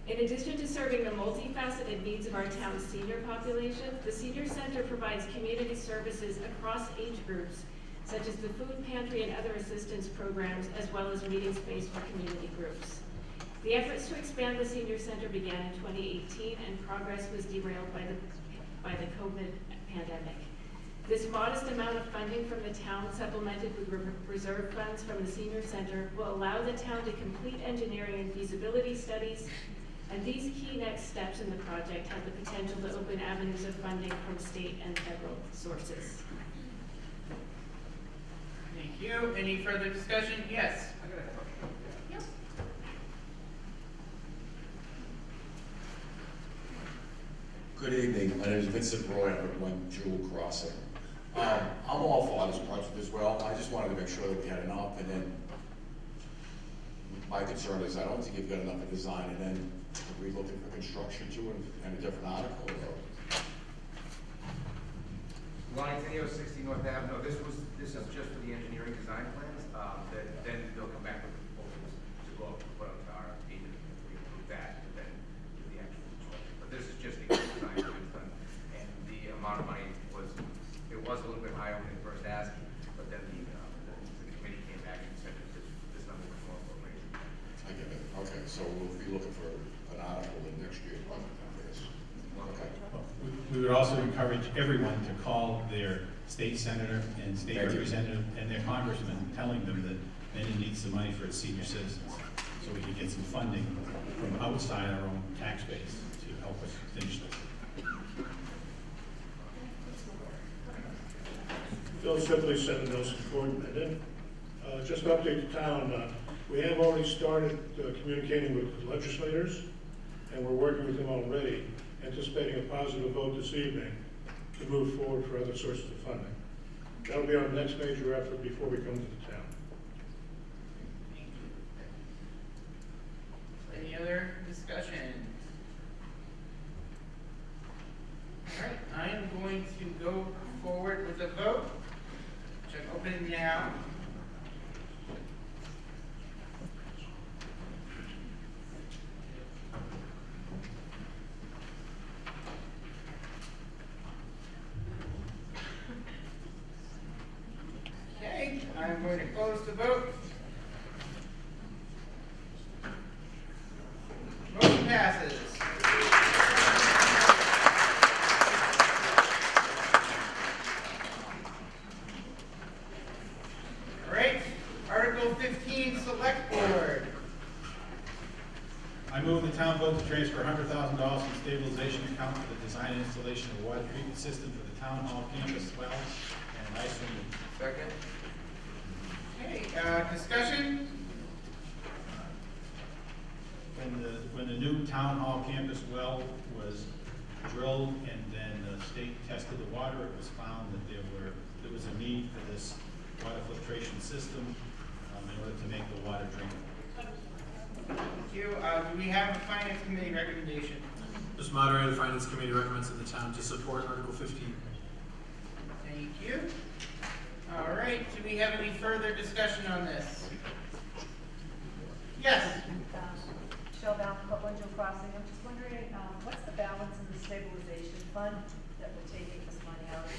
In addition to serving the multifaceted needs of our town's senior population, the senior center provides community services across age groups, such as the food pantry and other assistance programs, as well as meeting space for community groups. The efforts to expand the senior center began in 2018, and progress was derailed by the COVID pandemic. This modest amount of funding from the town, supplemented with reserve funds from the senior center, will allow the town to complete engineering and feasibility studies, and these key next steps in the project have the potential to open avenues of funding from state and federal sources. Thank you. Any further discussion? Yes. Yep. Good evening. My name is Vincent Roy. I'm at 1 Jewel Crossing. I'm all for this project as well. I just wanted to make sure that we had enough, and then my concern is I don't think you've got enough of design, and then are we looking for construction too and a different article? Or? Lonnie Tenio, 60 North Ave. No, this is just for the engineering design plans. Then they'll come back with proposals to go up and put up to our agent if we approve that, and then do the actual construction. But this is just the design plans done, and the amount of money was a little bit higher than the first ask, but then the committee came back and said that this number was more appropriate. I get it. Okay, so we'll be looking for an article in next year's budget for this. Okay. We would also encourage everyone to call their state senator and state representative and their congressman, telling them that Mendon needs the money for its senior citizens, so we can get some funding from outside our own tax base to help us finish this. Bill Shipley, 7 Nelson Court, Mendon. Just to update the town, we have already started communicating with legislators, and we're working with them already, anticipating a positive vote this evening to move forward for other sources of funding. That'll be our next major effort before we come to the town. Any other discussion? All right, I am going to go forward with a vote, which I'm opening now. Okay, I'm going to close the vote. Motion passes. All right, Article 15, Select Board. I move the town vote to transfer $100,000 from stabilization account for the design and installation of a water treatment system for the town hall campus wells and ice cream. Second? Okay, discussion? When the new town hall campus well was drilled and then the state tested the water, it was found that there was a need for this water filtration system in order to make the water drinkable. Thank you. Do we have a Finance Committee recommendation? Mr. Moderator, the Finance Committee recommends that the town to support Article 15. Thank you. All right, do we have any further discussion on this? Yes? Michelle Valencourt, One Jill Crossing. I'm just wondering, what's the balance in the stabilization fund that we're taking this money out of?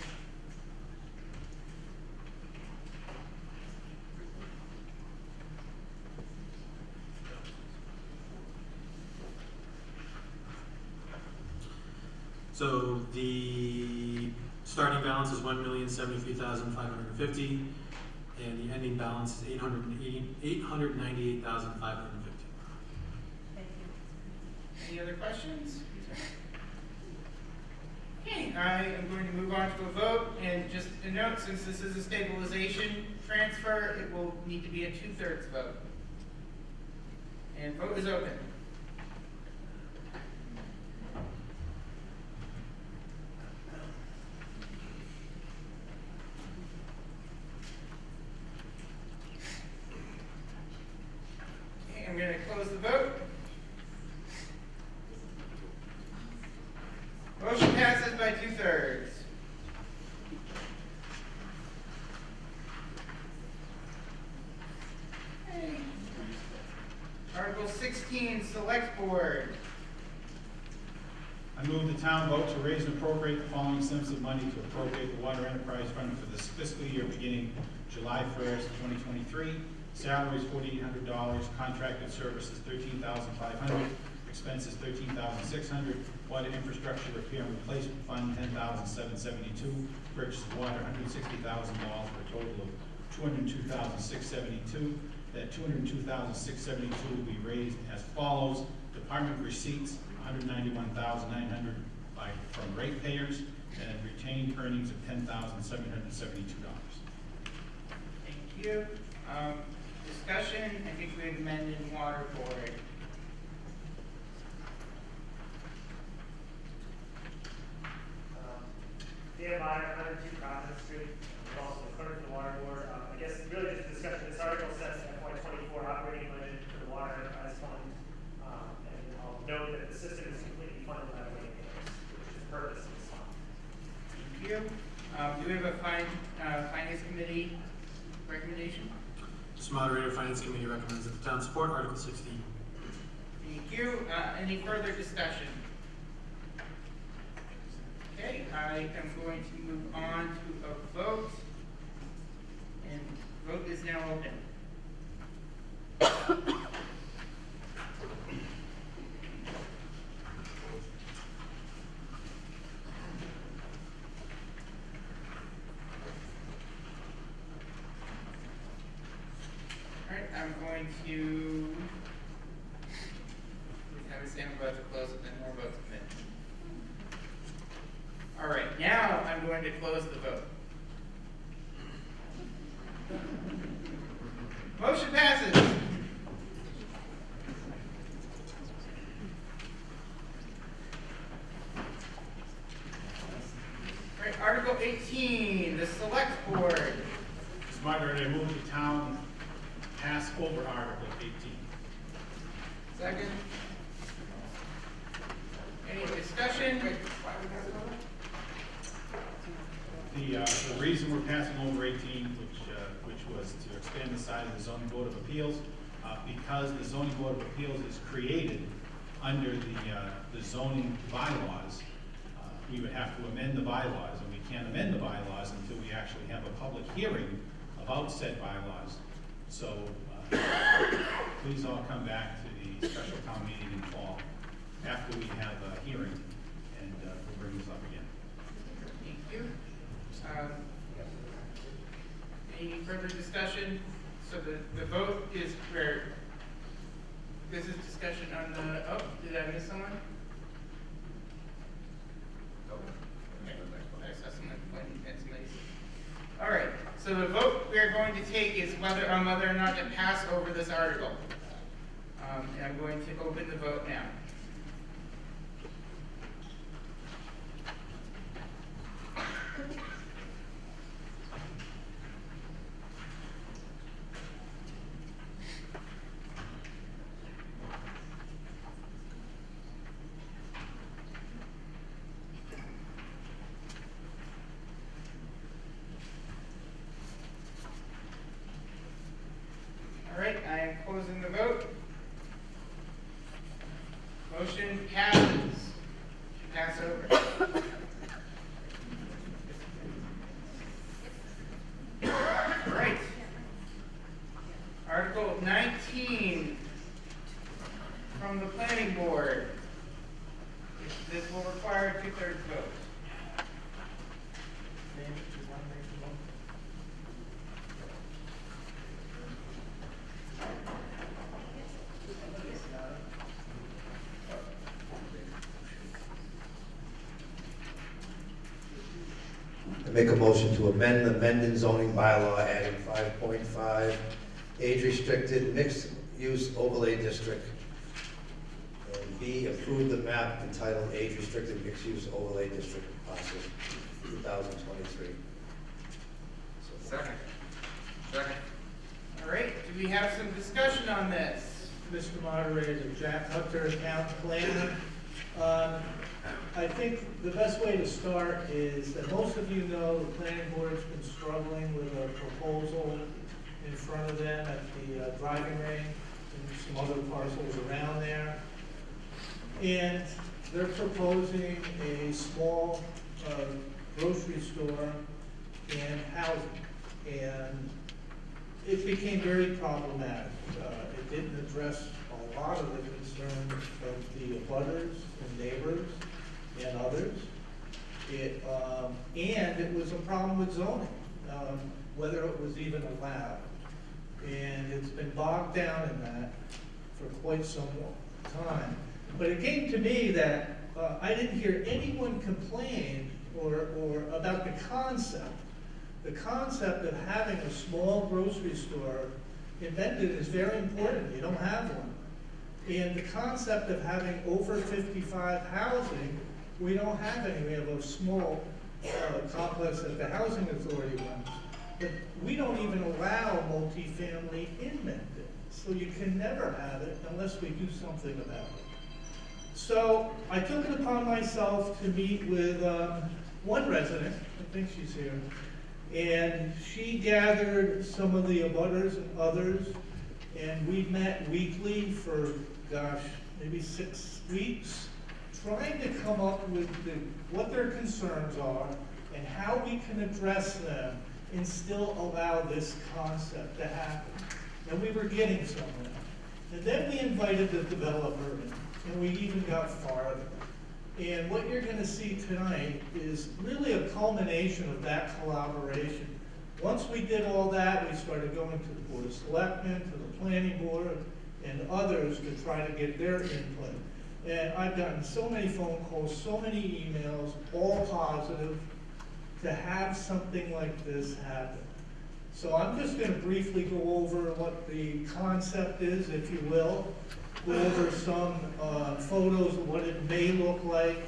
So the starting balance is $1,073,550, and the ending balance is $898,550. Thank you. Any other questions? Okay, I am going to move on to a vote, and just a note, since this is a stabilization transfer, it will need to be a 2/3 vote. And vote is open. Okay, I'm going to close the vote. Motion passes by 2/3. Okay. Article 16, Select Board. I move the town vote to raise and appropriate the following sums of money to appropriate the water enterprise fund for this fiscal year beginning July 1st, 2023. Salaries $4,800, contracted services $13,500, expenses $13,600, water infrastructure repair and replacement fund $10,772, purchase of water $160,000 for a total of $202,672. That $202,672 will be raised as follows: department receipts $191,900 from ratepayers, and retained earnings of $10,772. Thank you. Discussion, I think we have amended water board. Dan Meyer, 102 Providence Street, I'm also the clerk of the water board. I guess really just discussion, this article sets the FY24 operating budget for the water enterprise fund. And I'll note that the system is completely funded by the ratepayers, which is the purpose of this fund. Thank you. Do we have a Finance Committee recommendation? Mr. Moderator, Finance Committee recommends that the town support Article 16. Thank you. Any further discussion? Okay, I am going to move on to a vote. And vote is now open. I'm going to, I was saying I'm about to close it, then more votes come in. All right, now I'm going to close the vote. Motion passes. All right, Article 18, the Select Board. Mr. Moderator, I move the town pass over Article 18. Second? Any discussion? The reason we're passing over 18, which was to expand the size of the zoning board of appeals, because the zoning board of appeals is created under the zoning bylaws, we would have to amend the bylaws, and we can't amend the bylaws until we actually have a public hearing about said bylaws. So please all come back to the special town meeting in fall after we have a hearing, and we'll bring this up again. Thank you. Any further discussion? So the vote is where, this is discussion on the, oh, did I miss someone? Okay. I saw someone pointing at somebody. All right, so the vote we are going to take is whether or not to pass over this article. And I'm going to open the vote now. All right, I am closing the vote. Motion passes to pass over. All right. Article 19 from the planning board. This will require a 2/3 vote. Make a motion to amend the Mendon zoning bylaw, adding 5.5 age-restricted mixed-use overlay district. And B, approve the map entitled age-restricted mixed-use overlay district parcel 2023. Second. Second. All right, do we have some discussion on this? Mr. Moderator, Jack Hunter, Town Planner. I think the best way to start is that most of you know the planning board's been struggling with a proposal in front of them at the driving range and some other parcels around there. And they're proposing a small grocery store and housing. And it became very problematic. It didn't address a lot of the concerns of the abutters and neighbors and others. And it was a problem with zoning, whether it was even allowed. And it's been bogged down in that for quite some time. But it came to me that I didn't hear anyone complain or about the concept. The concept of having a small grocery store in Mendon is very important. You don't have one. And the concept of having over 55 housing, we don't have any. We have a small complex that the Housing Authority runs. But we don't even allow multifamily in Mendon. So you can never have it unless we do something about it. So I took it upon myself to meet with one resident, I think she's here, and she gathered some of the abutters and others, and we met weekly for, gosh, maybe 6 weeks, trying to come up with what their concerns are and how we can address them and still allow this concept to happen. And we were getting somewhere. And then we invited the developer in, and we even got farther. And what you're going to see tonight is really a culmination of that collaboration. Once we did all that, we started going to the Board of Selectmen, to the Planning Board, and others to try to get their input. And I've gotten so many phone calls, so many emails, all positive, to have something like this happen. So I'm just gonna briefly go over what the concept is, if you will. Go over some photos of what it may look like.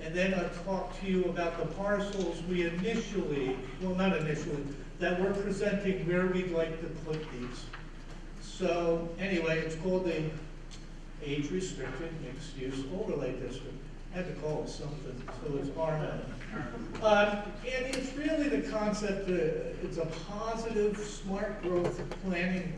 And then I'll talk to you about the parcels we initially, well, not initially, that we're presenting where we'd like to put these. So anyway, it's called the Age-Restricted Mixed-Use Overlay District. I had to call it something, so it's RML. And it's really the concept, it's a positive, smart growth planning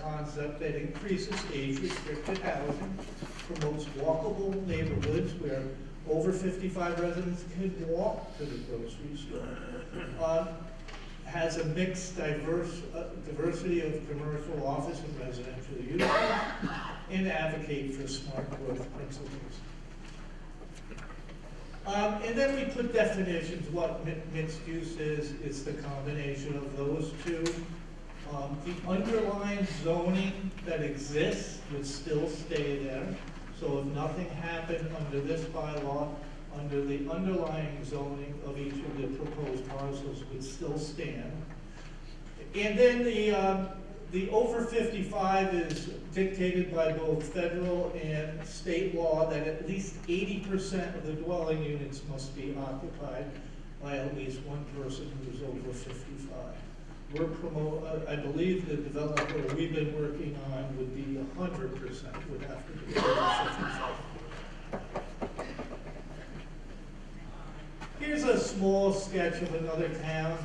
concept that increases age-restricted housing, promotes walkable neighborhoods where over 55 residents can walk to the grocery store, has a mixed diversity of commercial, office, and residential uses, and advocate for smart growth principles. And then we put definitions, what mixed use is. It's the combination of those two. The underlying zoning that exists would still stay there. So if nothing happened under this bylaw, under the underlying zoning of each of the proposed parcels would still stand. And then the over 55 is dictated by both federal and state law that at least 80% of the dwelling units must be occupied by at least one person who is over 55. I believe the developer we've been working on would be 100%, would have to be over 55. Here's a small sketch of another town,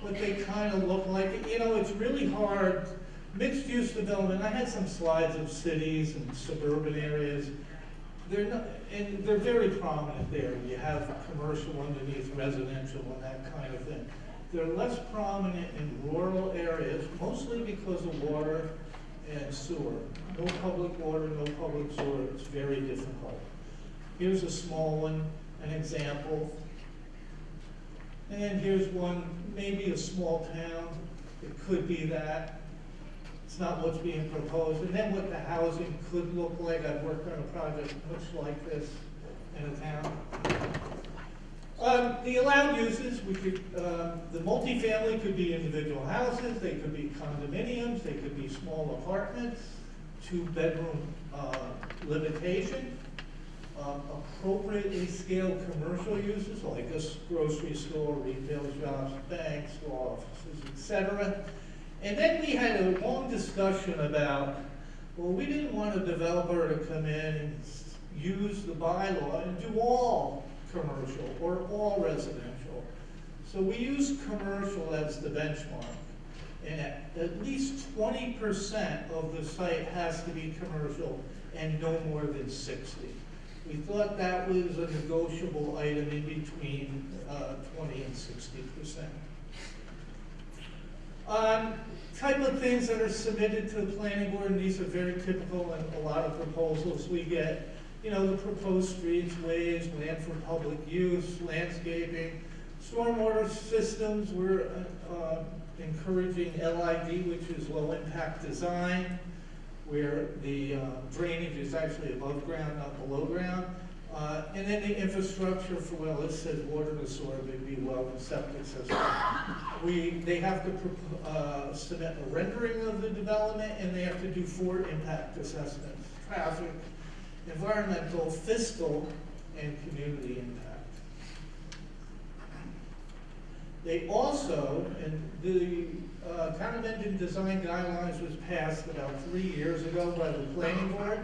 what they kind of look like. You know, it's really hard. Mixed-use development, I had some slides of cities and suburban areas. They're not, and they're very prominent there. You have commercial underneath residential and that kind of thing. They're less prominent in rural areas, mostly because of water and sewer. No public water, no public sewer, it's very difficult. Here's a small one, an example. And here's one, maybe a small town. It could be that. It's not what's being proposed. And then what the housing could look like. I've worked on a project much like this in a town. The allowed uses, we could, the multifamily could be individual houses, they could be condominiums, they could be small apartments, 2-bedroom limitation, appropriately scaled commercial uses like a grocery store, retail shops, banks, law offices, etc. And then we had a long discussion about, well, we didn't want a developer to come in and use the bylaw and do all commercial or all residential. So we use commercial as the benchmark. And at least 20% of the site has to be commercial and no more than 60. We thought that was a negotiable item in between 20 and 60%. Type of things that are submitted to the planning board, and these are very typical in a lot of proposals we get. You know, the proposed streets, ways, land for public use, landscaping, stormwater systems. We're encouraging LID, which is low impact design, where the drainage is actually above ground, not below ground. And then the infrastructure for, well, it says water to sewer, maybe well and septic system. They have to submit a rendering of the development, and they have to do 4 impact assessments: traffic, environmental, fiscal, and community impact. They also, and the Town of Mendon Design Guidelines was passed about 3 years ago by the planning board,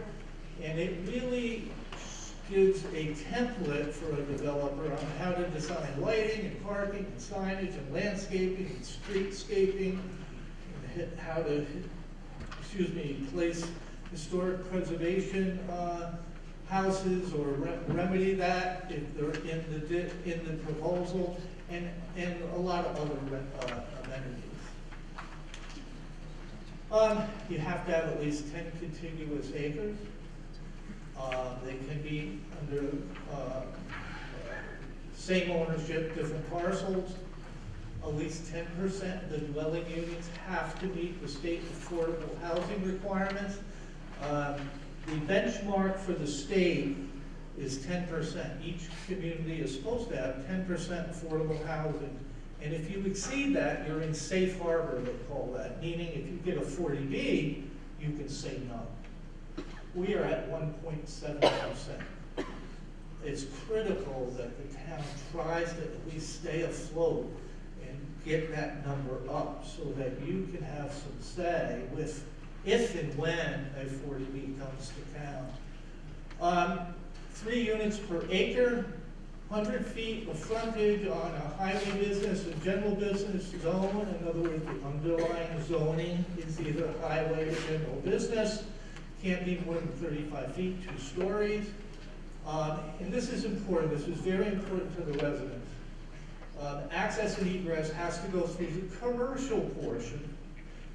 and it really gives a template for a developer on how to design lighting and parking and signage and landscaping and streetscaping, and how to, place historic preservation houses or remedy that if they're in the proposal, and a lot of other amenities. You have to have at least 10 contiguous acres. They can be under same ownership, different parcels. at least 10% of the dwelling units have to meet the state affordable housing requirements. The benchmark for the state is 10%. Each community is supposed to have 10% affordable housing. And if you exceed that, you're in safe harbor, they call that, meaning if you get a 40B, you can say no. We are at 1.7%. It's critical that the town tries to at least stay afloat and get that number up so that you can have some say with if and when a 40B comes to town. 3 units per acre, 100 feet of frontage on a highway business and general business zone. In other words, the underlying zoning is either highway or general business. Can't be more than 35 feet, 2 stories. And this is important, this is very important to the residents. Access and egress has to go through the commercial portion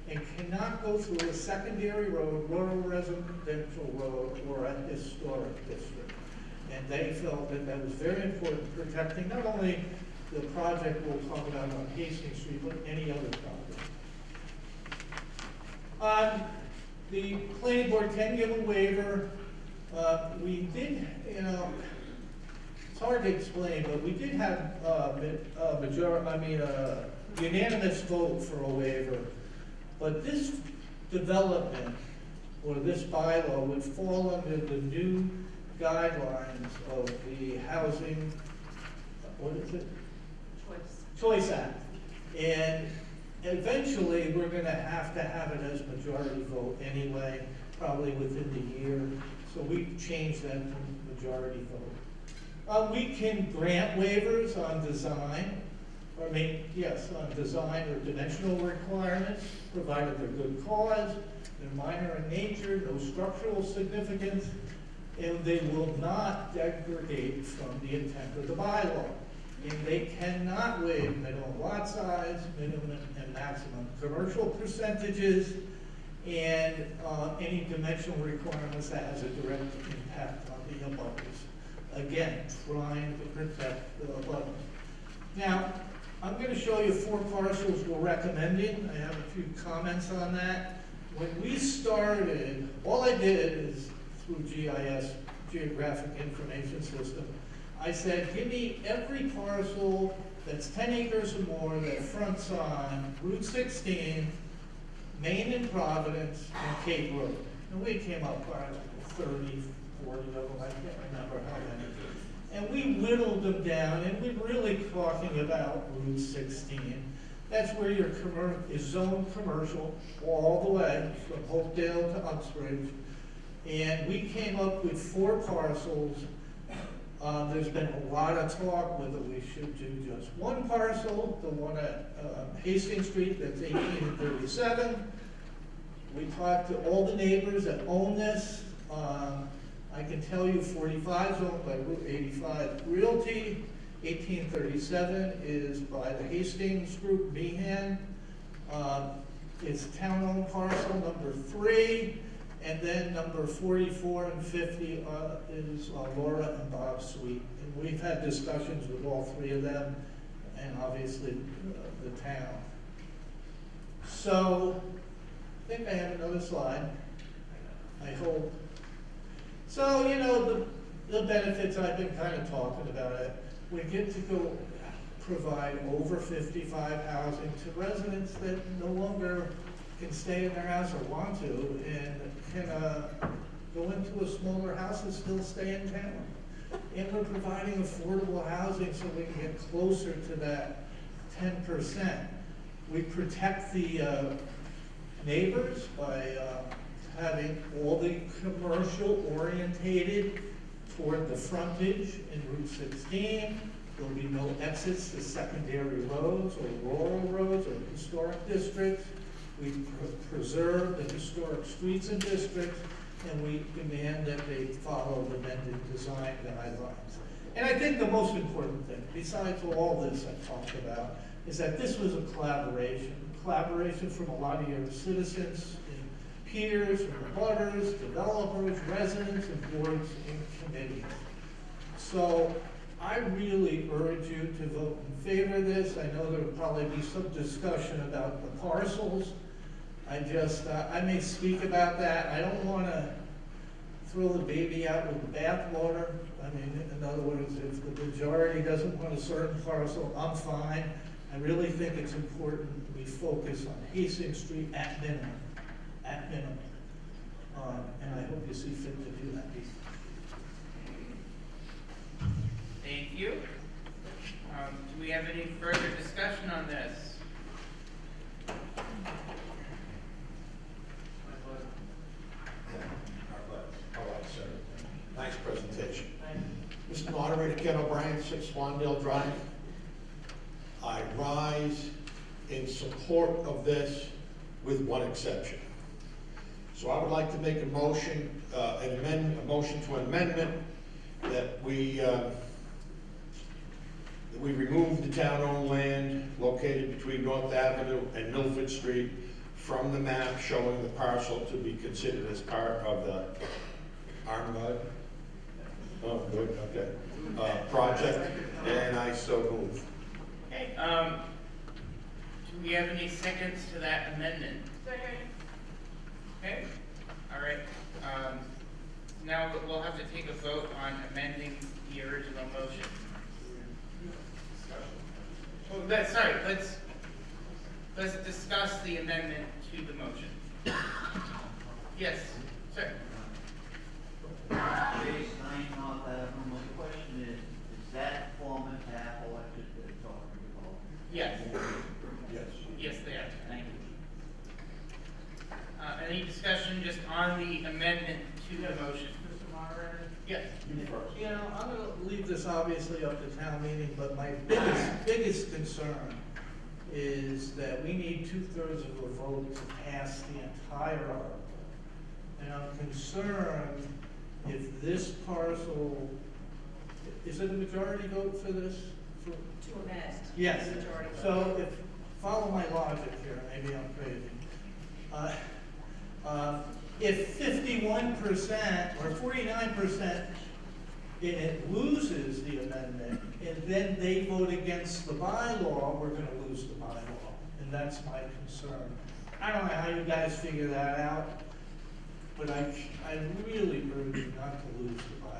and cannot go through a secondary road, rural residential road, or a historic district. And they felt that that was very important, protecting not only the project we'll talk about on Hastings Street, but any other project. The planning board can give a waiver. We did, it's hard to explain, but we did have unanimous vote for a waiver. But this development, or this bylaw, would fall under the new guidelines of the housing, what is it? Choice Act. And eventually, we're gonna have to have it as majority vote anyway, probably within the year. So we changed that to majority vote. We can grant waivers on design, on design or dimensional requirements, provided they're good cause, they're minor in nature, no structural significance, and they will not degrade from the intent of the bylaw. And they cannot waive minimum lot size, minimum and maximum commercial percentages, and any dimensional requirements that has a direct impact on the abutters. Again, trying to protect the abutters. Now, I'm going to show you 4 parcels we're recommending. I have a few comments on that. When we started, all I did is through GIS, Geographic Information System, I said, give me every parcel that's 10 acres or more that fronts on Route 16, Maine and Providence, and Cape Road. And we came up with 30, 40 of them, I can't remember how many. And we whittled them down, and we're really talking about Route 16. That's where your is zoned commercial all the way from Hopedale to Uxbridge. And we came up with 4 parcels. There's been a lot of talk whether we should do just 1 parcel, the one at Hastings Street, that's 1837. We talked to all the neighbors that own this. I can tell you 45 is owned by Route 85 Realty. 1837 is by the Hastings Group, Meehan. It's town-owned parcel number 3. And then number 44 and 50 is Laura and Bob Sweet. And we've had discussions with all 3 of them, and obviously the town. So, I think I have another slide, I hope. So, the benefits, I've been kind of talking about it. We get to go provide over 55 housing to residents that no longer can stay in their house or want to, and can go into a smaller house and still stay in town. And we're providing affordable housing so we can get closer to that 10%. We protect the neighbors by having all the commercial orientated toward the frontage in Route 16. There'll be no exits to secondary roads or rural roads or historic districts. We preserve the historic streets and districts, and we demand that they follow the amended design guidelines. And I think the most important thing, besides all this I've talked about, is that this was a collaboration from a lot of your citizens, and peers, and abutters, developers, residents, and boards and committees. So I really urge you to vote in favor of this. I know there'll probably be some discussion about the parcels. I may speak about that. I don't wanna throw the baby out with the bathwater. I mean, in other words, if the majority doesn't want a certain parcel, I'm fine. I really think it's important we focus on Hastings Street at minimum, and I hope you see fit to do that. Thank you. Do we have any further discussion on this? All right, sir. Nice presentation. Mr. Moderator, Ken O'Brien, 6 Swandale Drive. I rise in support of this with one exception. So I would like to make a motion, a motion to amendment that we remove the town-owned land located between North Avenue and Milford Street from the map showing the parcel to be considered as part of the Armagh. Oh, good, okay. Project, and I so move. Okay, do we have any seconds to that amendment? Okay, all right. Now we'll have to take a vote on amending the original motion. Oh, sorry, let's discuss the amendment to the motion. Yes, sir. Page 9 North Avenue, my question is that former tap electric that they're talking about? Yes. Yes. Yes, they are. Thank you. Any discussion just on the amendment to the motion? Mr. Moderator? Yes. You first. You know, I'm gonna leave this obviously up to town meeting, but my biggest concern is that we need 2/3 of a vote to pass the entire article. And I'm concerned if this parcel, is it a majority vote for this? To amend. Yes, Majority vote. so follow my logic here, maybe I'm crazy. If 51% or 49% in it loses the amendment, and then they vote against the bylaw, we're gonna lose the bylaw, and that's my concern. I don't know how you guys figure that out, but I really urge you not to lose the bylaw.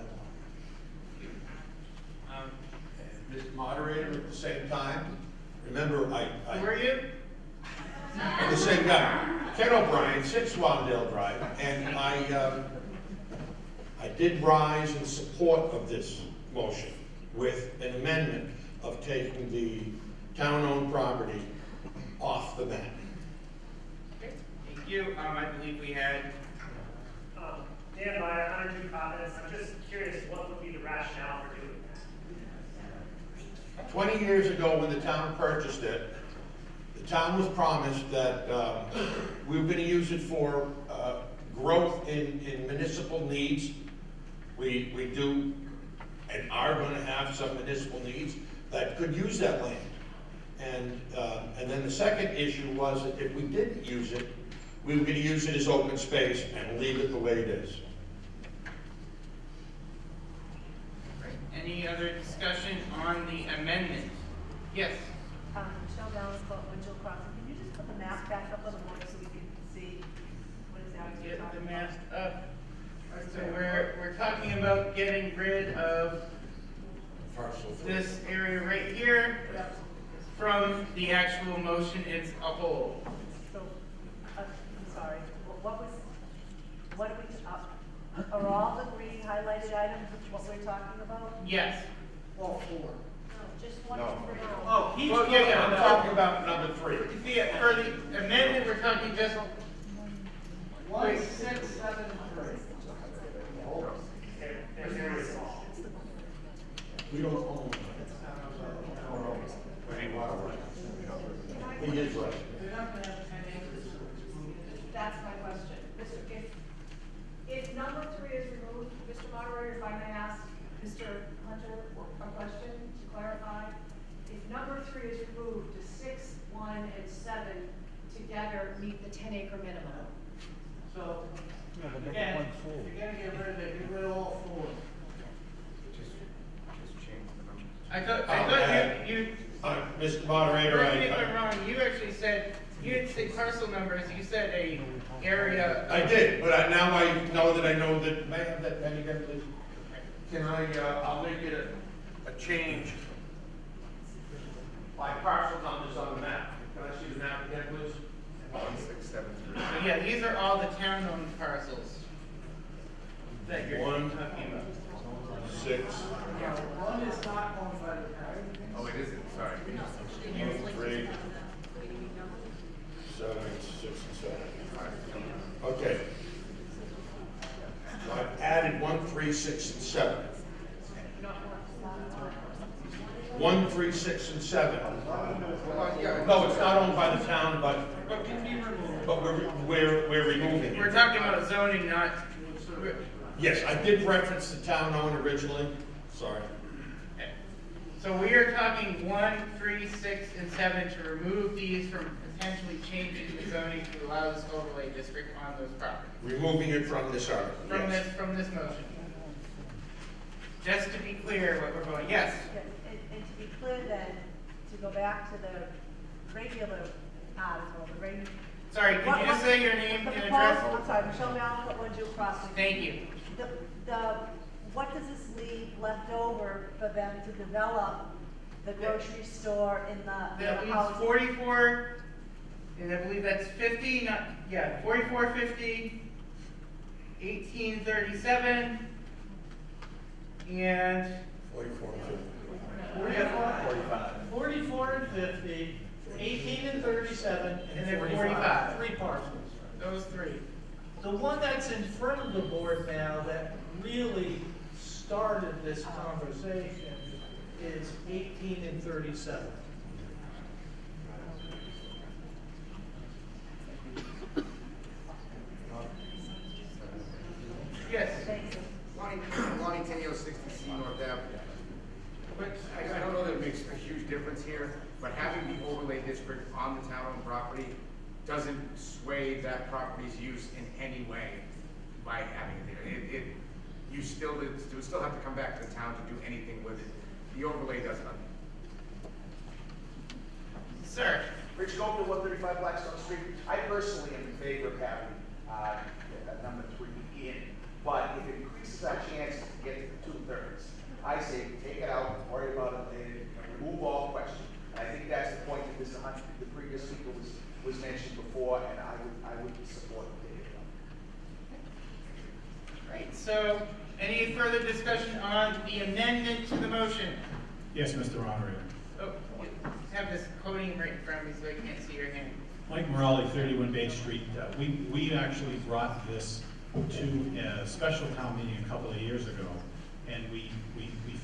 Mr. Moderator, at the same time, remember, Who are you? I'm the same guy, Ken O'Brien, 6 Swandale Drive, and I did rise in support of this motion with an amendment of taking the town-owned property off the map. Okay, thank you. I believe we had. Dan Meyer, 102 Providence. I'm just curious, what would be the rationale for doing that? 20 years ago, when the town purchased it, the town was promised that we were going to use it for growth in municipal needs. We do and are going to have some municipal needs that could use that land. And then the second issue was that if we didn't use it, we were going to use it as open space and leave it the way it is. Any other discussion on the amendment? Yes. Michelle Dallas, Winchell Crossing. Can you just put the map back up a little more so we can see what exactly you're Get talking the about? map up. So we're talking about getting rid of this area right here from the actual motion as a whole. So, I'm sorry, what are we, are all the green highlighted items what we're talking about? Yes. All 4. No, just one No. and three. Oh, he's Well, yeah, I'm talking about number 3. For the amendment, we're talking just 1, 6, 7, 3. They're very small. We don't own it. He is right. That's my question. If number 3 is removed, Mr. Moderator, if I may ask Mr. Hunter a question to clarify. If number 3 is removed, does 6, 1, and 7 together meet the 10-acre minimum? So, again, if you're gonna get rid of it, get rid of all 4. I thought you, Mr. Moderator, correct me if I'm wrong, you actually said, you didn't say parcel numbers, you said a area. I did, but now I know that may I have that pen again, please? Can I'll make it a change by parcel numbers on the map. Can I see the map again, please? 1673. So yeah, these are all the town-owned parcels that you're One. talking about. 6, One is not owned by the town. Oh, it isn't, sorry. 3, 7, 6, and 7. Okay. So I've added 1, 3, 6, and 7. 1, 3, 6, and 7. No, it's not owned by the town, but we're removing it. We're talking about zoning, not. Yes, I did reference the town owned originally. Sorry. Okay. So we are talking 1, 3, 6, and 7 to remove these from potentially changing the zoning to allow this overlay district on those properties. Removing it from this article. Yes. From this motion. Just to be clear what we're going, yes? And to be clear then, to go back to the regular article, the regular. Sorry, could you just say your name and address? I'm sorry, Michelle Mallon, One Jewel Crossing. Thank you. What does this leave left over for them to develop the grocery store in the That leaves housing? 44, and I believe that's 50, 4450, 1837, and 44 and 50. 44 and 50, 18 and 37, And then 45. 45. 3 parcels. those three. The one that's in front of the board now that really started this conversation is 18 and 37. Yes. Lonnie Tenio, 60C North Ave. But I don't know that it makes a huge difference here, but having the overlay district on the town-owned property doesn't sway that property's use in any way by having it there. You still have to come back to the town to do anything with it. The overlay does nothing. Sir. Rich Goldman, 135 Blackstone Street. I personally am in favor of having number 3 in, but if it increases our chances to get to the 2/3, I say take it out, worry about it later, and remove all question. And I think that's the point that Mr. Hunt, the previous speaker, was mentioned before, and I would support it. Right, so any further discussion on the amendment to the motion? Yes, Mr. Moderator. Oh, have this coding right in front of me so I can't see your hand. Mike Morelli, 31 Bay Street. We actually brought this to a special town meeting a couple of years ago, and we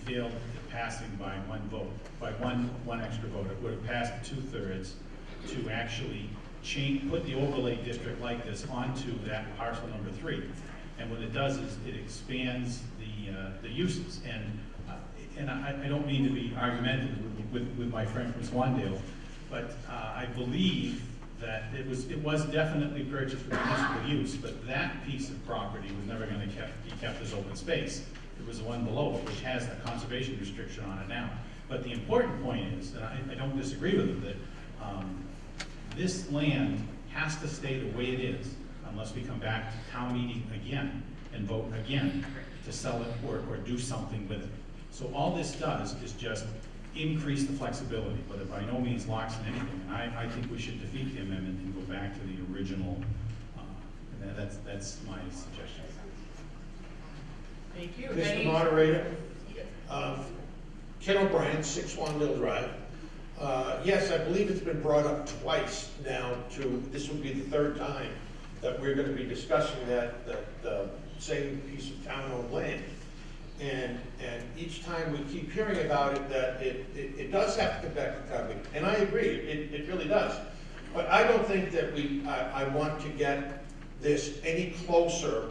failed at passing by one vote, by one extra vote. It would have passed 2/3 to actually put the overlay district like this onto that parcel number 3. And what it does is it expands the uses. And I don't mean to be argumentative with my friend from Swandale, but I believe that it was definitely purchased for municipal use, but that piece of property was never going to be kept as open space. It was the one below it, which has a conservation restriction on it now. But the important point is, and I don't disagree with it, that this land has to stay the way it is unless we come back to town meeting again and vote again to sell it or do something with it. So all this does is just increase the flexibility, but it by no means locks in anything. And I think we should defeat the amendment and go back to the original. That's my suggestion. Thank you. Mr. Moderator, Ken O'Brien, 6 Swandale Drive. Yes, I believe it's been brought up twice now this will be the 3rd time that we're going to be discussing that same piece of town-owned land. And each time we keep hearing about it, that it does have to come back to town meeting. And I agree, it really does. But I don't think that I want to get this any closer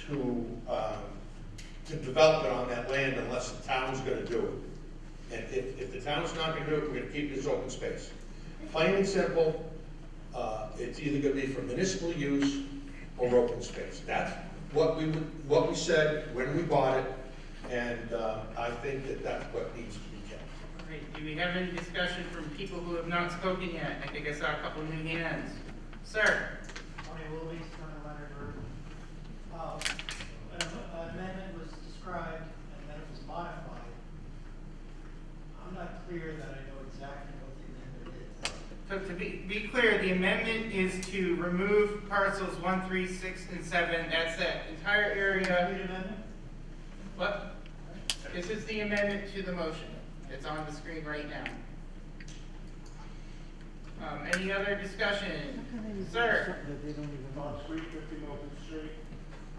to develop it on that land unless the town's gonna do it. And if the town's not gonna do it, we're gonna keep this open space. Plain and simple, it's either gonna be for municipal use or open space. That's what we said when we bought it, and I think that that's what needs to be kept. Great. Do we have any discussion from people who have not spoken yet? I think I saw a couple new hands. Sir? Tony Willoughby, Turner Leonard Road. An amendment was described and then it was modified. I'm not clear that I know exactly what the amendment is. So to be clear, the amendment is to remove parcels 1, 3, 6, and 7. That's that entire area. Read amendment? What? This is the amendment to the motion. It's on the screen right now. Any other discussion? Sir? On Street 15 Open Street.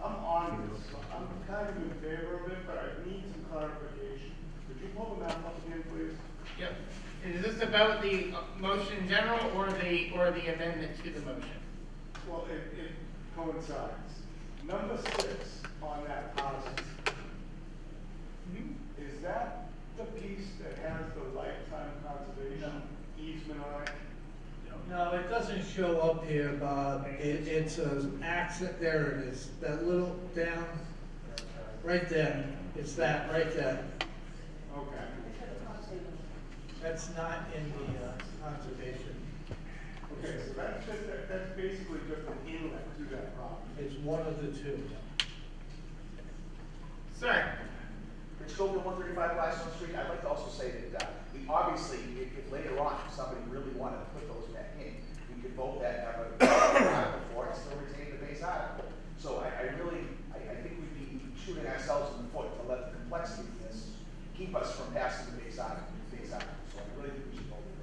I'm on this, I'm kind of in favor of it, but I need some clarification. Could you pull the map up again, please? Yep. Is this about the motion in general or the amendment to the motion? Well, it coincides. Number 6 on that parcel. Is that the piece that has the lifetime conservation easement on it? No, it doesn't show up here, Bob. It's an accent, there it is, that little down, right there. It's that, right there. Okay. That's not in the conservation. Okay, so that's basically just an inlet to that property. It's one of the two. Sir? Rich Goldman, 135 Blackstone Street. I'd like to also say that we obviously, if later on, if somebody really wanted to put those back in, we could vote that, have a article for it, and still retain the base article. So I think we'd be shooting ourselves in the foot to let the complexity of this keep us from passing the base article. So I really think we should vote for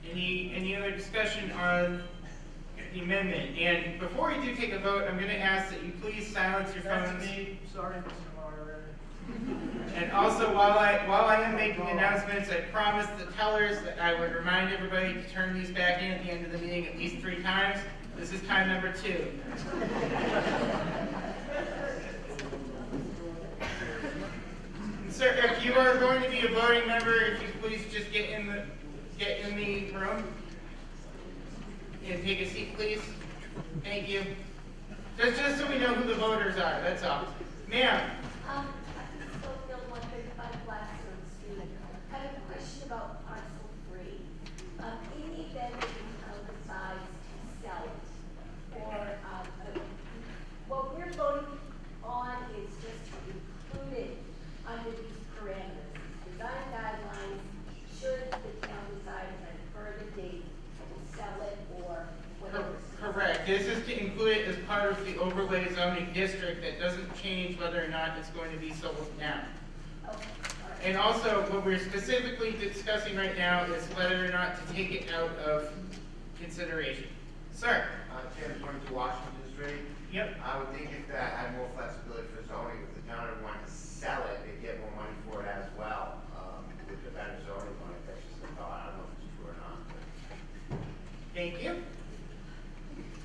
this. Any other discussion on the amendment? And before you do take a vote, I'm going to ask that you please silence your phones. That's me, sorry, Mr. Moderator. And also, while I am making announcements, I promised the tellers that I would remind everybody to turn these back in at the end of the meeting at least 3 times. This is time number 2. Sir, if you are going to be a voting member, if you please just get in the room and take a seat, please. Thank you. Just so we know who the voters are. That's all, ma'am. Schofield, 135 Blackstone Street. I have a question about parcel 3. In the event that the town decides to sell it, or what we're voting on is just to include it under these parameters. Design guidelines, should the town decide at a further date to sell it or whatever. Correct. This is to include it as part of the overlay zoning district. That doesn't change whether or not it's going to be sold now. And also, what we're specifically discussing right now is whether or not to take it out of consideration. Sir? Tim, 22 Washington Street. Yep. I would think if that had more flexibility for zoning, if the town ever wanted to sell it, they'd get more money for it as well, with the better zoning on it. That's just a thought. I don't know if it's true or not. Thank you.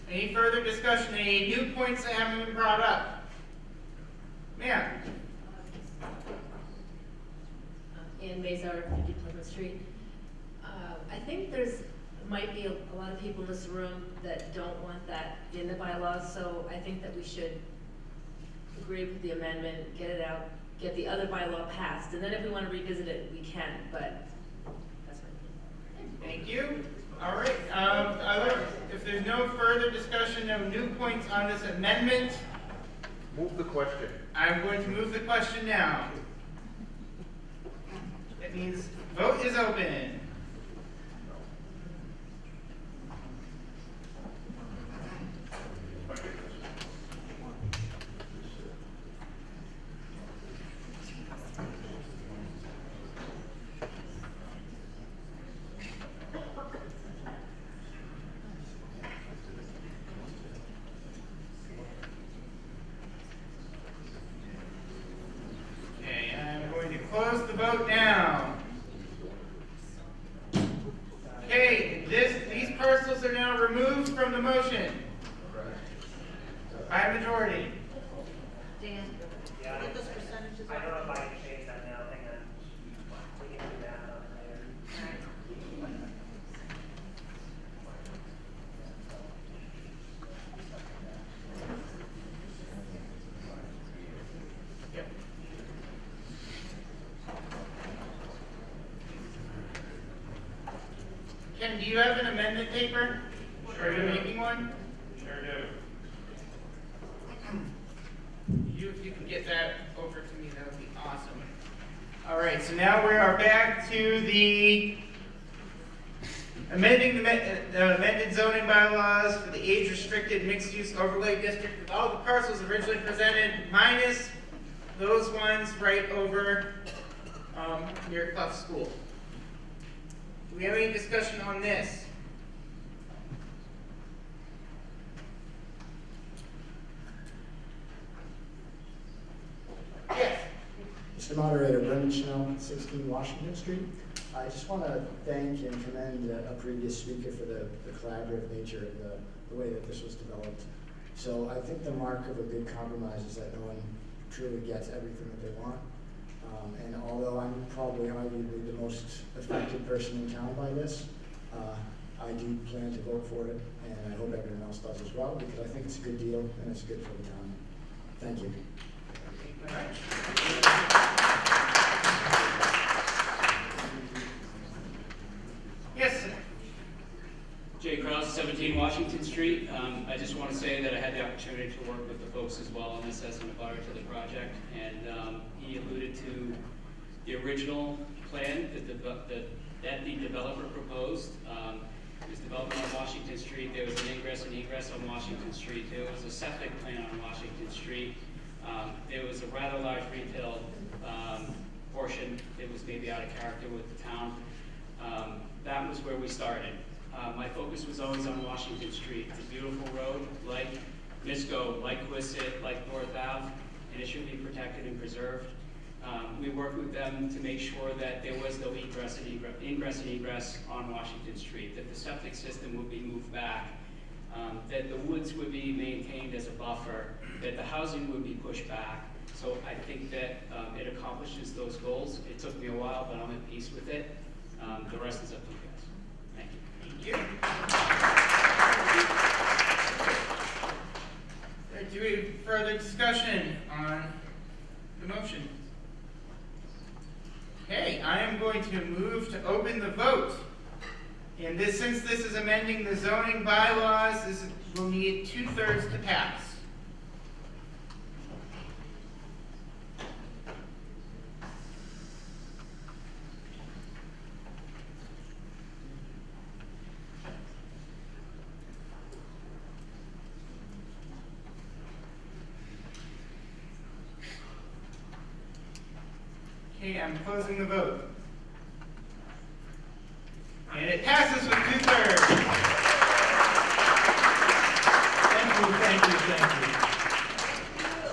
Any further discussion? Any new points that haven't been brought up? Ma'am? Ann Mazar, 50 Plymouth Street. I think might be a lot of people in this room that don't want that in the bylaws, so I think that we should agree with the amendment, get it out, get the other bylaw passed, and then if we want to revisit it, we can, but that's my opinion. Thank you. All right. If there's no further discussion, no new points on this amendment, Move the question. I'm going to move the question now. That means vote is open. Okay, I'm going to close the vote now. Okay, these parcels are now removed from the motion by majority. Dan, Yeah, get those percentages. I don't know if I can change that now, hang on. We can do that later. Yep. Ken, do you have an amendment paper? Or are you making one? Sure do. If you can get that over to me, that would be awesome. All right, so now we are back to the amending the amended zoning bylaws for the age-restricted mixed-use overlay district with all the parcels originally presented, minus those ones right over near Clough School. Do we have any discussion on this? Yes. Mr. Moderator, Brendan Schnell, 16 Washington Street. I just want to thank and commend a previous speaker for the collaborative nature and the way that this was developed. So I think the mark of a good compromise is that no one truly gets everything that they want. And although I'm probably arguably the most affected person in town by this, I do plan to vote for it, and I hope everyone else does as well, because I think it's a good deal and it's good for the town. Thank you. Yes, sir. Jay Krause, 17 Washington Street. I just want to say that I had the opportunity to work with the folks as well on this as an abutter to the project, and he alluded to the original plan that the developer proposed. It was development on Washington Street. There was an ingress and egress on Washington Street. There was a septic plan on Washington Street. There was a rather large retail portion that was maybe out of character with the town. That was where we started. My focus was always on Washington Street. It's a beautiful road, like Misco, like Quistit, like North Ave, and it should be protected and preserved. We worked with them to make sure that there was no ingress and egress on Washington Street, that the septic system would be moved back, that the woods would be maintained as a buffer, that the housing would be pushed back. So I think that it accomplishes those goals. It took me a while, but I'm at peace with it. The rest is up to you guys. Thank you. Thank you. Do we have further discussion on the motion? Okay, I am going to move to open the vote. And since this is amending the zoning bylaws, this will need 2/3 to pass. Okay, I'm closing the vote. And it passes with 2/3. Thank you.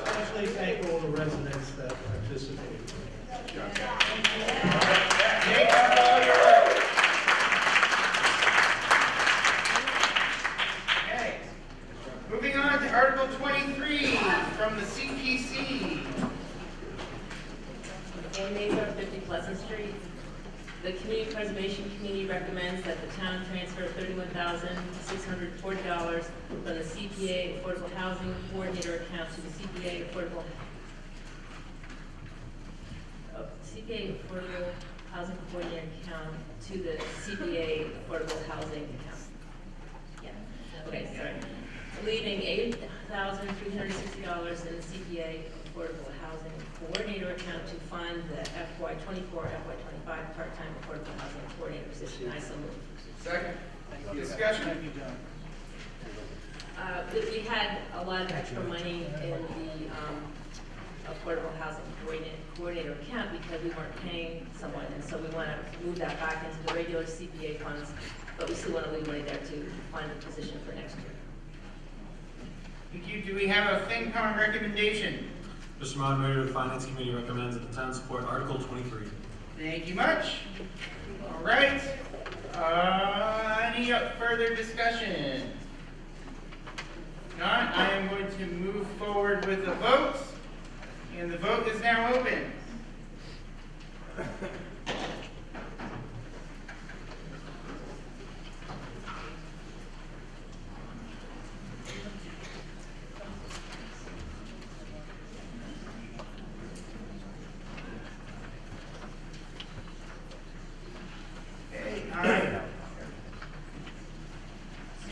Especially thank all the residents that participated. Thank you for all your work. Okay. Moving on to Article 23 from the CPC. In Mason 50 Pleasant Street, the Community Preservation Committee recommends that the town transfer $31,640 from the CPA Affordable Housing Coordinator account to the CPA Affordable Housing Coordinator account to the CPA Affordable Housing account. Yeah. Okay, sorry. Leaving $8,360 in the CPA Affordable Housing Coordinator account to fund the FY24, FY25 part-time affordable housing coordinator position. I so move. Second. Discussion. We had a lot of extra money in the affordable housing coordinator account because we weren't paying someone, and so we want to move that back into the regular CPA funds, but we still want to leave money there to fund the position for next year. Thank you. Do we have a FinCom recommendation? Mr. Moderator, the Finance Committee recommends that the town support Article 23. Thank you much. All right. Any further discussion? If not, I am going to move forward with a vote, and the vote is now open.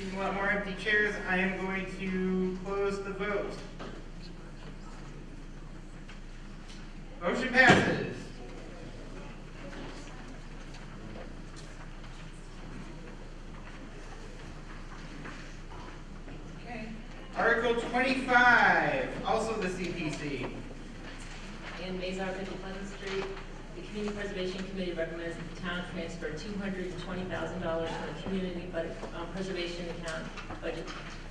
Seeing a lot more empty chairs, I am going to close the vote. Motion passes. Okay. Article 25, also the CPC. In Mazar, 50 Pleasant Street, the Community Preservation Committee recommends that the town transfer $220,000 from the Community Preservation Account,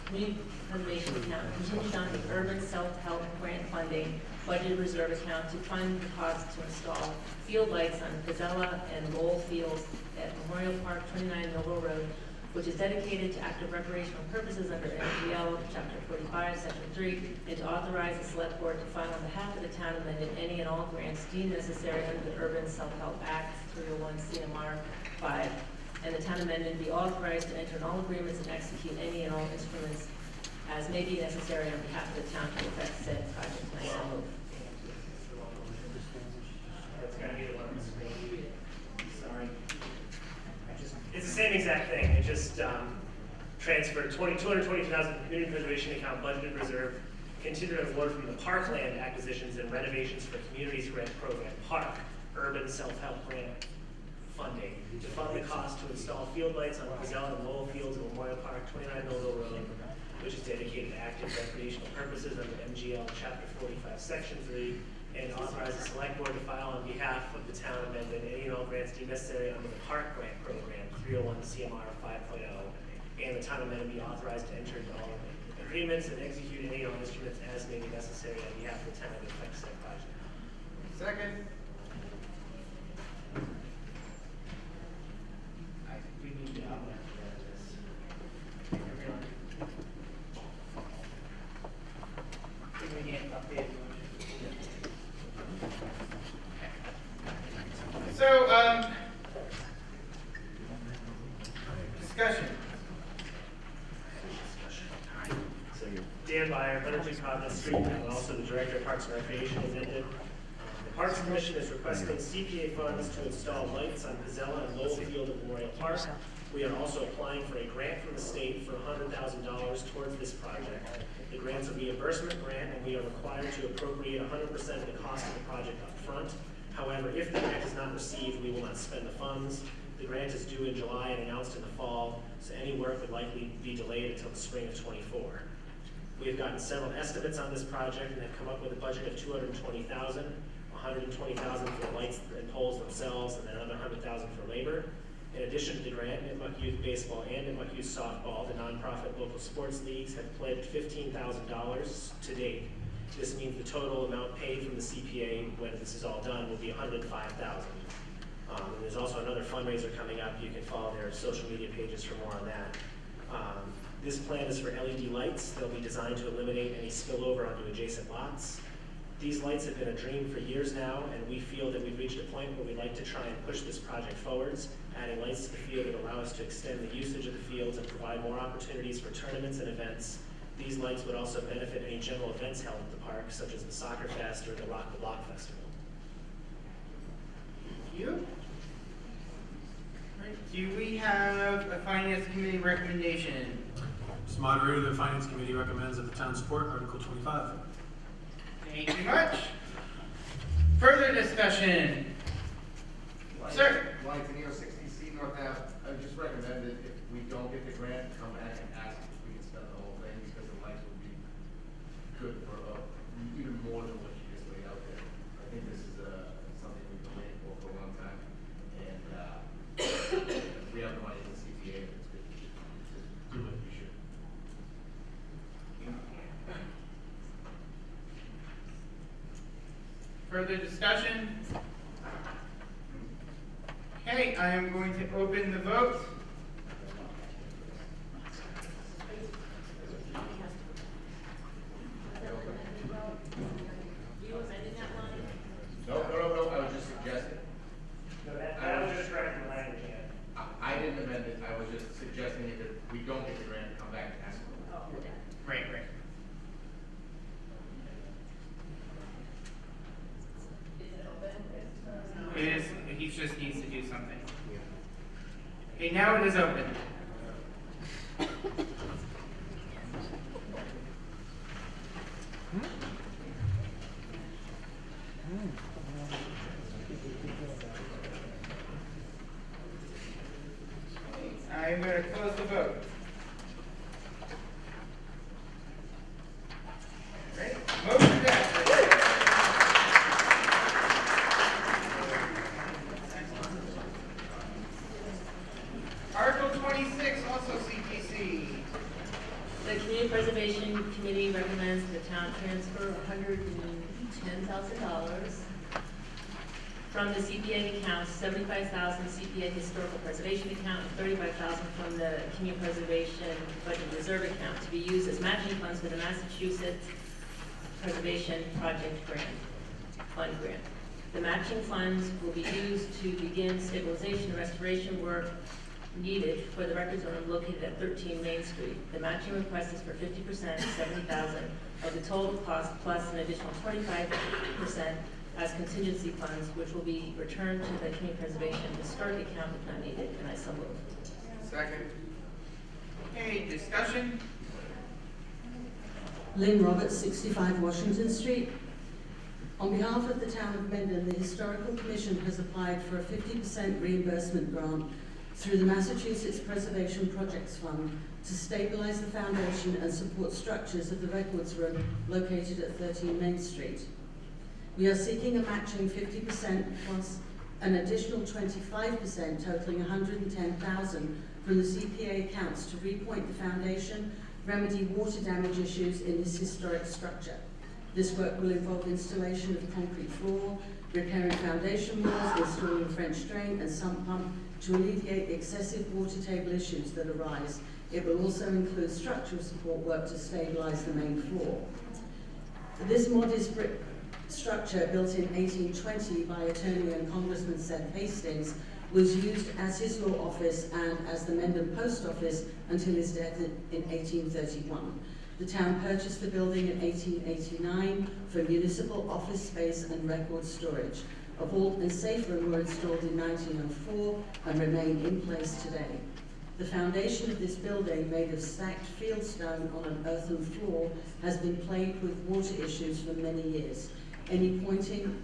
Community Preservation Account, contingent on the Urban Self-Help Grant Funding Budget Reserve Account to fund the cost to install field lights on Gazella and Lowell Fields at Memorial Park, 29 Millville Road, which is dedicated to active recreational purposes under MGL Chapter 45, Section 3, and to authorize the Select Board to file on behalf of the town amended any and all grants deemed necessary under the Urban Self-Help Act 301 CMR 5, and the town amended be authorized to enter in all agreements and execute any and all instruments as may be necessary on behalf of the town to effect said project. And I so move. That's gonna be the one that's sorry. It's the same exact thing, it just transferred $220,000 from Community Preservation Account Budgeted Reserve, contingent award from the Parkland Acquisitions and Renovations for Communities Grant Program, Park, Urban Self-Help Grant Funding, to fund the cost to install field lights on Gazella and Lowell Fields at Memorial Park, 29 Millville Road, which is dedicated to active recreational purposes under MGL Chapter 45, Section 3, and authorize the Select Board to file on behalf of the town amendment any and all grants deemed necessary under the Park Grant Program, 301 CMR 5.0, and the town amendment be authorized to enter into all agreements and execute any and all instruments as may be necessary on behalf of the town to effect said project. Second. I think we need to this. We need to update the motion. So, discussion. Dan Byer, 102 Providence Street, and also the Director of Parks and Recreation amended. The Parks Commission is requesting CPA funds to install lights on Gazella and Lowell Field at Memorial Park. We are also applying for a grant from the state for $100,000 towards this project. The grant's a reimbursement grant, and we are required to appropriate 100% of the cost of the project up front. However, if the grant is not received, we will not spend the funds. The grant is due in July and announced in the fall, so any work would likely be delayed until the spring of '24. We have gotten several estimates on this project and have come up with a budget of $220,000, $120,000 for the lights and poles themselves, and then another $100,000 for labor. In addition to the grant, Nipmuc Youth Baseball and Nipmuc Youth Softball, the nonprofit local sports leagues, have pledged $15,000 to date. This means the total amount paid from the CPA when this is all done will be $105,000. And there's also another fundraiser coming up. You can follow their social media pages for more on that. This plan is for LED lights. They'll be designed to eliminate any spillover onto adjacent lots. These lights have been a dream for years now, and we feel that we've reached a point where we'd like to try and push this project forwards. Adding lights to the field would allow us to extend the usage of the fields and provide more opportunities for tournaments and events. These lights would also benefit any general events held at the park, such as the Soccer Fest or the Rock the Block Festival. Thank you. All right, do we have a Finance Committee recommendation? Mr. Moderator, the Finance Committee recommends that the town support Article 25. Thank you much. Further discussion? Sir? Lighting 60C North Ave, I just recommend that if we don't get the grant, come back and ask if we can spend the whole thing, because the lights would be good for even more than what you just laid out there. I think this is something we've been waiting for a long time, and we have the money in the CPA, it's good to just do what we should. Further discussion? Okay, I am going to open the vote. No, I was just suggesting. No, that was just correcting the language again. I didn't amend it, I was just suggesting if we don't get the grant, come back and ask for it. Right. It is, he just needs to do something. Okay, now it is open. The Community Preservation Committee recommends the town transfer $110,000 from the CPA account, $75,000 CPA Historical Preservation account, and $35,000 from the Community Preservation Budget Reserve account to be used as matching funds for the Massachusetts Preservation Project Fund grant. The matching funds will be used to begin stabilization and restoration work needed for the records room located at 13 Main Street. The matching request is for 50%, $70,000 of the total cost, plus an additional 25% as contingency funds, which will be returned to the Community Preservation Historic account if not needed, and I so move. Second. Okay, discussion? Lynn Roberts, 65 Washington Street. On behalf of the Town of Mendon, the Historical Commission has applied for a 50% reimbursement grant through the Massachusetts Preservation Projects Fund to stabilize the foundation and support structures of the Records Room located at 13 Main Street. We are seeking a matching 50% plus an additional 25% totaling $110,000 from the CPA accounts to repoint the foundation, remedy water damage issues in this historic structure. This work will involve installation of concrete floor, repairing foundation walls, installing French drain and sump pump to alleviate the excessive water table issues that arise. It will also include structural support work to stabilize the main floor. This modest brick structure, built in 1820 by attorney and Congressman Seth Hastings, was used as his law office and as the Mendon Post Office until his death in 1831. The town purchased the building in 1889 for municipal office space and record storage. A vault and safe room were installed in 1904 and remain in place today. The foundation of this building, made of stacked fieldstone on an earthen floor, has been plagued with water issues for many years. Any pointing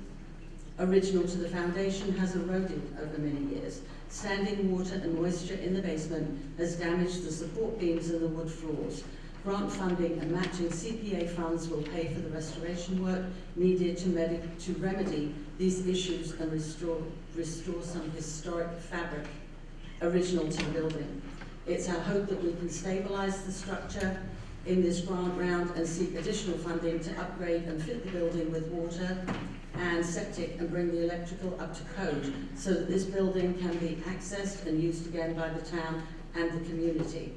original to the foundation has eroded over many years. Standing water and moisture in the basement has damaged the support beams and the wood floors. Grant funding and matching CPA funds will pay for the restoration work needed to remedy these issues and restore some historic fabric original to the building. It's our hope that we can stabilize the structure in this grant round and seek additional funding to upgrade and fit the building with water and septic and bring the electrical up to code so that this building can be accessed and used again by the town and the community.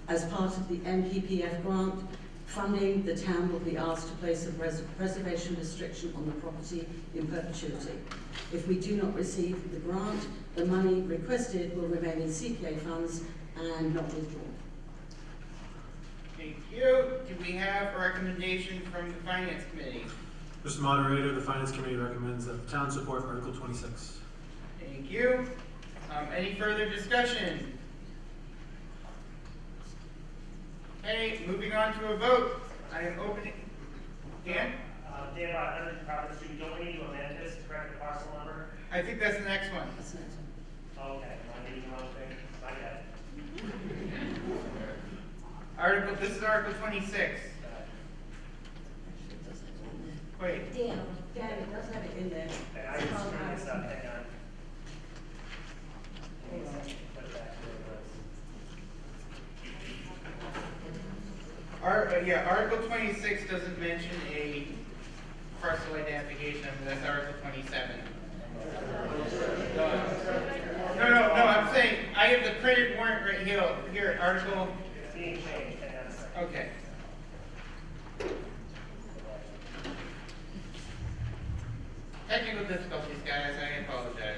As part of the MPPF grant funding, the town will be asked to place a preservation restriction on the property in perpetuity. If we do not receive the grant, the money requested will remain in CPA funds and not withdrawn. Thank you. Do we have a recommendation from the Finance Committee? Mr. Moderator, the Finance Committee recommends that the town support Article 26. Thank you. Any further discussion? Okay, moving on to a vote. I am opening. Dan? Dan, about 100 Providence Street, don't we need to amend this to correct the parcel number? I think that's the next one. Okay, am I reading the wrong thing? Not yet. This is Article 26. Wait. Dan, it does have it in there. And I just screwed this up, hang on. Put it back to where it was. Article 26 doesn't mention a parcel identification number, that's Article 27. No, I'm saying, I have the printed warrant right here, Article. It's being changed, hang on a second. Okay. Technical difficulties, guys, I apologize.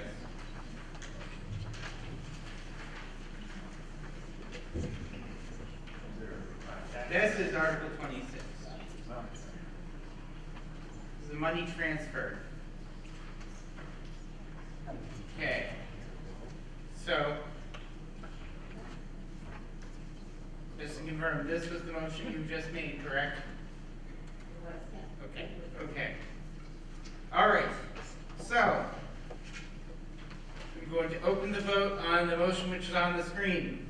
This is Article 26. This is the money transfer. Okay. So, just to confirm, this was the motion you just made, correct? Okay. Okay. All right. So, I'm going to open the vote on the motion which is on the screen.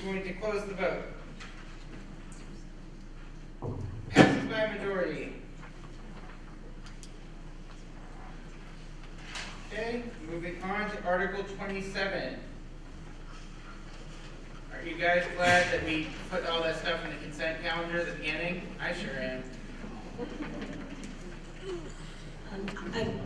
going to close the vote. Passes by a majority. Okay, moving on to Article 27. Are you guys glad that we put all that stuff in the consent calendar at the beginning? I sure am.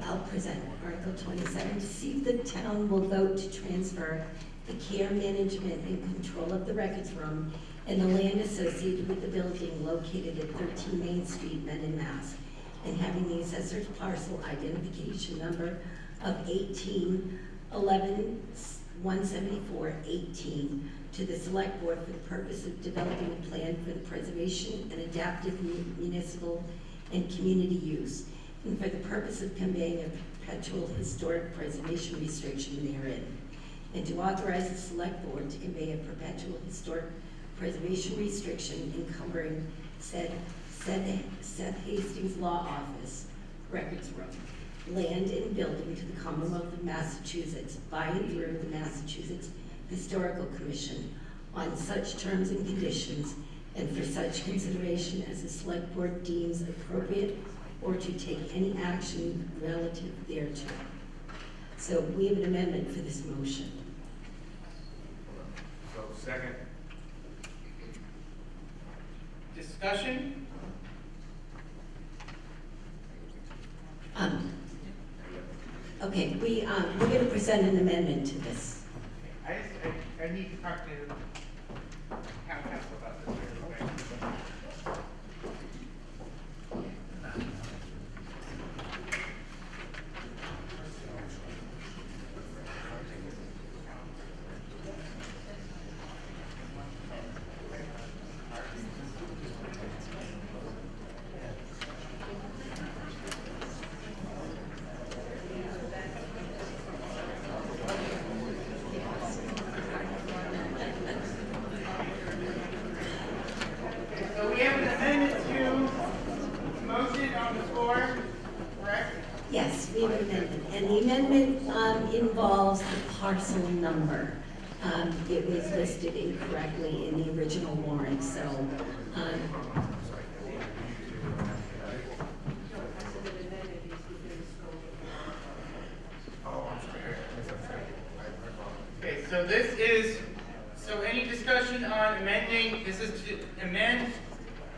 I'll present Article 27 to see if the town will vote to transfer the care, management, and control of the records room and the land associated with the building located at 13 Main Street, Mendon, Mass, and having the assessor's parcel identification number of 18-11-174-18 to the select board for the purpose of developing a plan for the preservation and adaptive municipal and community use, and for the purpose of conveying a perpetual historic preservation restriction therein, and to authorize the select board to convey a perpetual historic preservation restriction encumbering said Seth Hastings Law Office records room, land and building to the Commonwealth of Massachusetts by and through the Massachusetts Historical Commission on such terms and conditions and for such consideration as the select board deems appropriate or to take any action relative thereto. So we have an amendment for this motion. So, second. Discussion? Okay, we're going to present an amendment to this. I need to talk to town council about this really quick. So we have an amendment to the motion on the floor, correct? Yes, we have an amendment, and the amendment involves the parcel number. It was listed incorrectly in the original warrant, so Okay, so any discussion on amending, this is to amend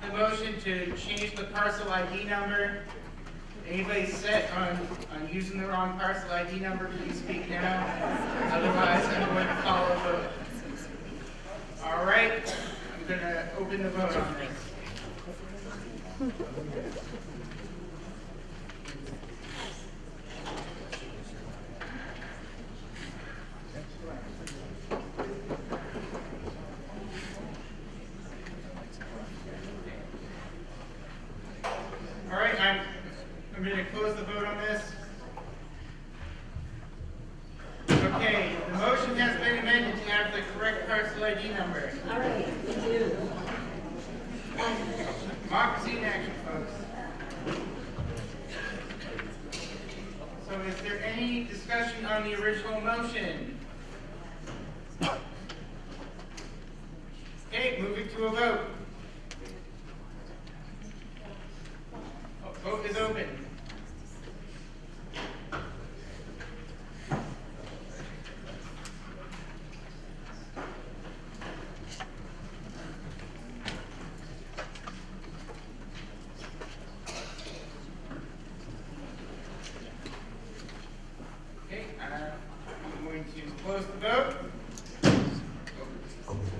the motion to change the parcel ID number. Anybody set on using the wrong parcel ID number, please speak now. Otherwise, I'm going to call a vote. All right, I'm going to open the vote on this. All right, I'm going to close the vote on this. Okay, the motion has been amended to have the correct parcel ID number. all right, we do. Democracy in action, folks. So is there any discussion on the original motion? Okay, moving to a vote. Vote is open. Okay, I'm going to close the vote.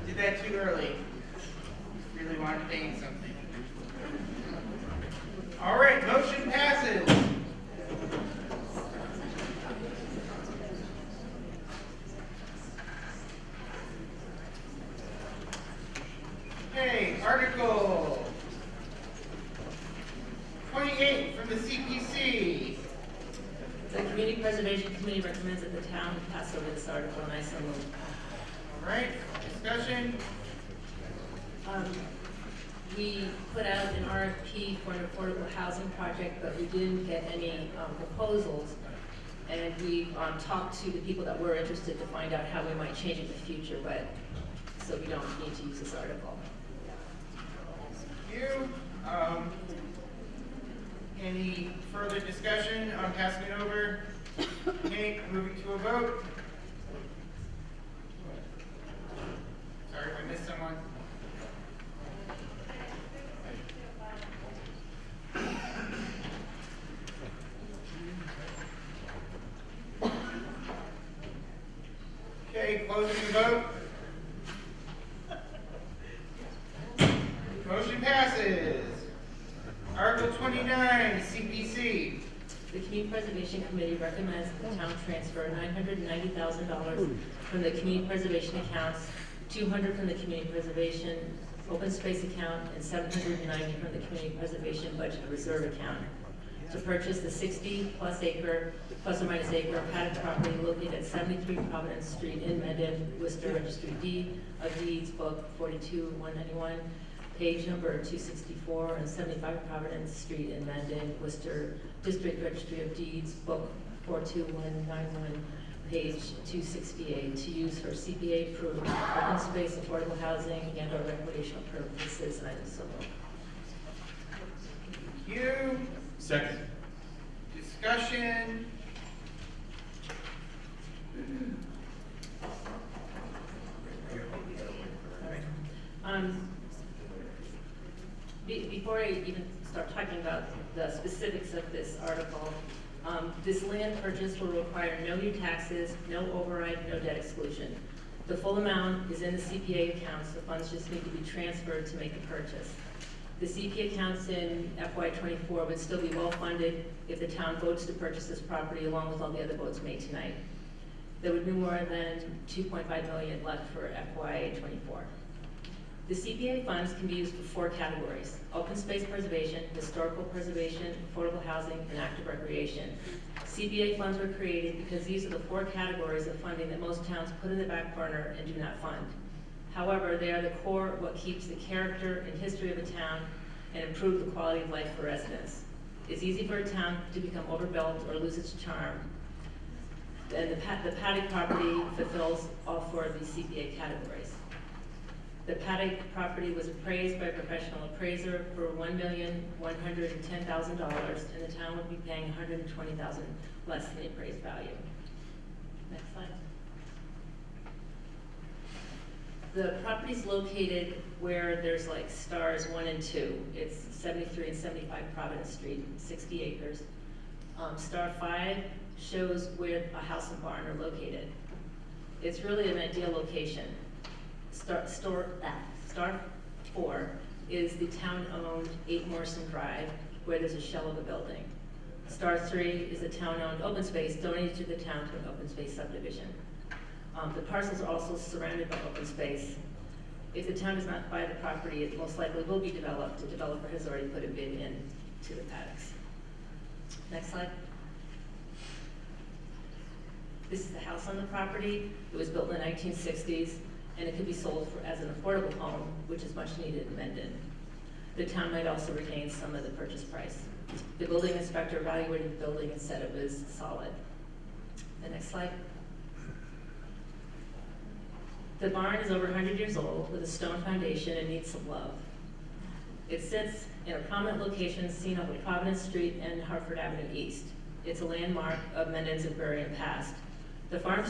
Did that too early. Really want to gain something. All right, motion passes. Okay, Article 28 from the CPC. The Community Preservation Committee recommends that the town pass over this article, and I so move. All right, discussion. We put out an RFP for an affordable housing project, but we didn't get any proposals. And we talked to the people that were interested to find out how we might change it in the future, but so we don't need to use this article. Thank you. Any further discussion on passing it over? Okay, moving to a vote. Sorry if I missed someone. Okay, closing the vote. Motion passes. Article 29, CPC. The Community Preservation Committee recommends that the town transfer $990,000 from the community preservation accounts, $200 from the community preservation open space account, and $790 from the community preservation budget reserve account to purchase the 60-plus acre, plus or minus acre paddock property located at 73 Providence Street in Mendon, Worcester Registry Deed of Deeds, Book 42-191, page number 264, and 75 Providence Street in Mendon, Worcester District Registry of Deeds, Book 42191, page 268, to use for CPA-approved open space, affordable housing, and/or recreational purposes, and I just so moved. Thank you. Second. Discussion. Before I even start talking about the specifics of this article, this land purchase will require no new taxes, no override, no debt exclusion. The full amount is in the CPA accounts. The funds just need to be transferred to make the purchase. The CPA accounts in FY24 would still be well funded if the town votes to purchase this property along with all the other votes made tonight. There would be more than $2.5 million left for FY24. The CPA funds can be used for 4 categories: open space preservation, historical preservation, affordable housing, and active recreation. CPA funds were created because these are the 4 categories of funding that most towns put in the back burner and do not fund. However, they are the core of what keeps the character and history of a town and improve the quality of life for residents. It's easy for a town to become overbuilt or lose its charm, and the paddock property fulfills all 4 of these CPA categories. The paddock property was appraised by a professional appraiser for $1,110,000, and the town would be paying $120,000 less than the appraised value. Next slide. The property's located where there's like stars 1 and 2. It's 73 and 75 Providence Street, 60 acres. Star 5 shows where a house and barn are located. It's really an ideal location. Star 4 is the town-owned 8 Morrison Drive, where there's a shell of a building. Star 3 is a town-owned open space donated to the town to an open space subdivision. The parcels are also surrounded by open space. If the town does not buy the property, it most likely will be developed. The developer has already put a bid in to the paddocks. Next slide. This is the house on the property. It was built in the 1960s, and it could be sold as an affordable home, which is much needed in Mendon. The town might also regain some of the purchase price. The building inspector evaluated the building and said it was solid. The next slide. The barn is over 100 years old with a stone foundation and needs some love. It sits in a prominent location seen off of Providence Street and Hartford Avenue East. It's a landmark of Mendon's agrarian past. The barn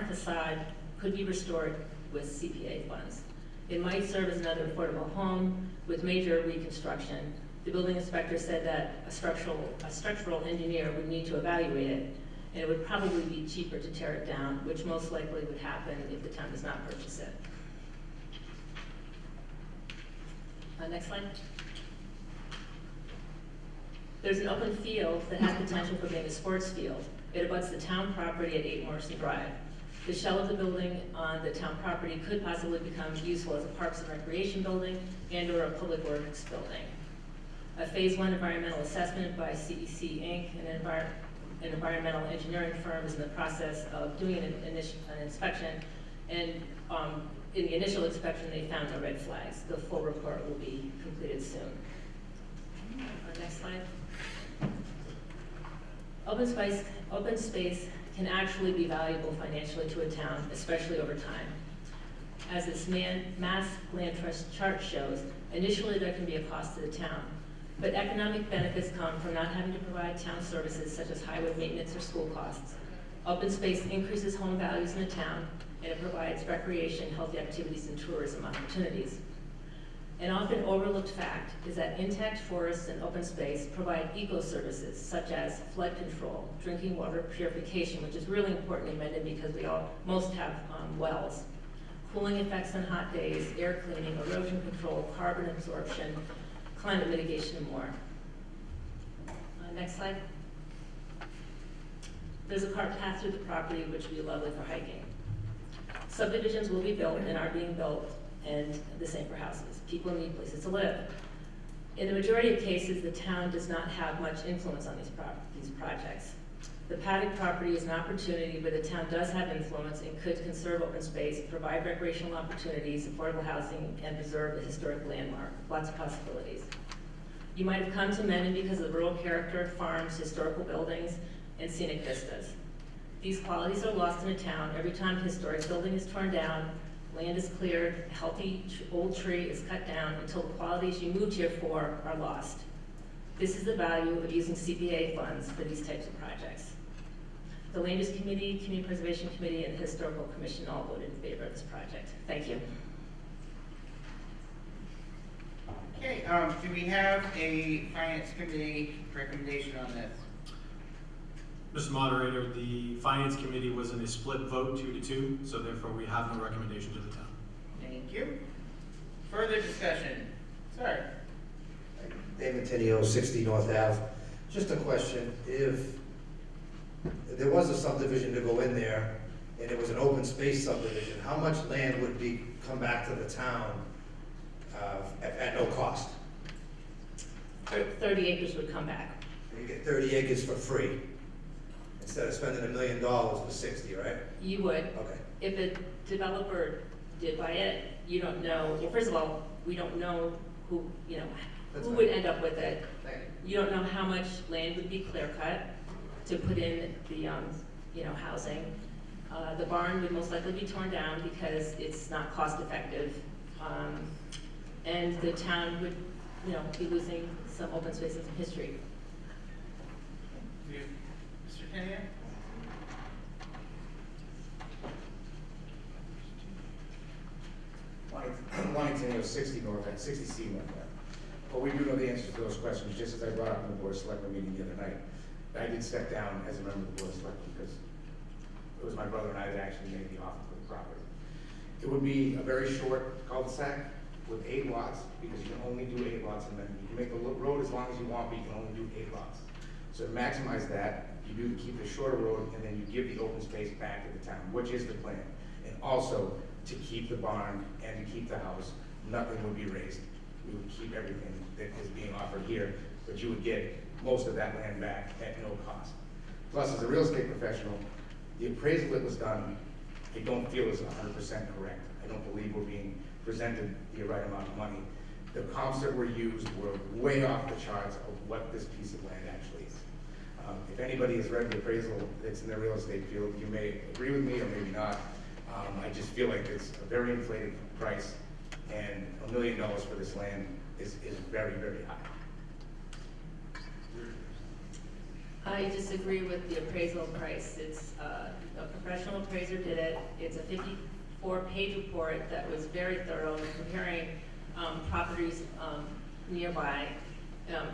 facade could be restored with CPA funds. It might serve as another affordable home with major reconstruction. The building inspector said that a structural engineer would need to evaluate it, and it would probably be cheaper to tear it down, which most likely would happen if the town does not purchase it. Next slide. There's an open field that has potential for being a sports field. It abuts the town property at 8 Morrison Drive. The shell of the building on the town property could possibly become useful as a Parks and Recreation building and/or a Public Works building. A Phase 1 environmental assessment by CEC Inc., an environmental engineering firm, is in the process of doing an inspection, and in the initial inspection they found no red flags. The full report will be completed soon. Next slide. Open space can actually be valuable financially to a town, especially over time. As this Mass Land Trust chart shows, initially there can be a cost to the town, but economic benefits come from not having to provide town services such as highway maintenance or school costs. Open space increases home values in the town, and it provides recreation, healthy activities, and tourism opportunities. An often overlooked fact is that intact forests and open space provide eco-services such as flood control, drinking water purification, which is really important in Mendon because most have wells, cooling effects on hot days, air cleaning, erosion control, carbon absorption, climate mitigation, and more. Next slide. There's a cart path through the property which would be lovely for hiking. Subdivisions will be built and are being built, and the same for houses. People need places to live. In the majority of cases, the town does not have much influence on these projects. The Paddock property is an opportunity where the town does have influence and could conserve open space, provide recreational opportunities, affordable housing, and preserve a historic landmark. Lots of possibilities. You might have come to Mendon because of the rural character, farms, historical buildings, and scenic vistas. These qualities are lost in a town every time a historic building is torn down, land is cleared, a healthy old tree is cut down until the qualities you moved here for are lost. This is the value of using CPA funds for these types of projects. The Land Use Committee, Community Preservation Committee, and the Historical Commission all voted in favor of this project. Thank you. Okay, do we have a Finance Committee recommendation on this? Mr. Moderator, the Finance Committee was in a split vote, 2-2, so therefore we have no recommendation to the town. Thank you. Further discussion? Sir? David Tenio, 60 North Ave. Just a question, if there was a subdivision to go in there and it was an open space subdivision, how much land would come back to the town at no cost? 30 acres would come back. You get 30 acres for free, instead of spending $1 million for 60, right? You would. Okay. If a developer did buy it, you don't know, well, first of all, we don't know who, who would end up with it. You don't know how much land would be clear cut to put in the, housing. The barn would most likely be torn down because it's not cost effective. And the town would, be losing some open space and some history. Mr. Tenio? Lonnie Tenio, 60 North End, 60C North End. But we do know the answers to those questions, just as I brought up in the Board of Selectmen meeting the other night. I did step down as a member of the Board of Selectmen because it was my brother and I that actually made the offer for the property. It would be a very short cul-de-sac with 8 lots, because you can only do 8 lots, and then you can make the road as long as you want, but you can only do 8 lots. So to maximize that, you do keep the shorter road, and then you give the open space back to the town, which is the plan. And also, to keep the barn and to keep the house, nothing would be raised. We would keep everything that is being offered here, but you would get most of that land back at no cost. Plus, as a real estate professional, the appraisal that was done, I don't feel is 100% correct. I don't believe we're being presented the right amount of money. The comps that were used were way off the charts of what this piece of land actually is. If anybody has read the appraisal that's in the real estate field, you may agree with me or maybe not. I just feel like it's a very inflated price, and $1 million for this land is very, very high. I disagree with the appraisal price. It's, a professional appraiser did it. It's a 54-page report that was very thorough, comparing properties nearby.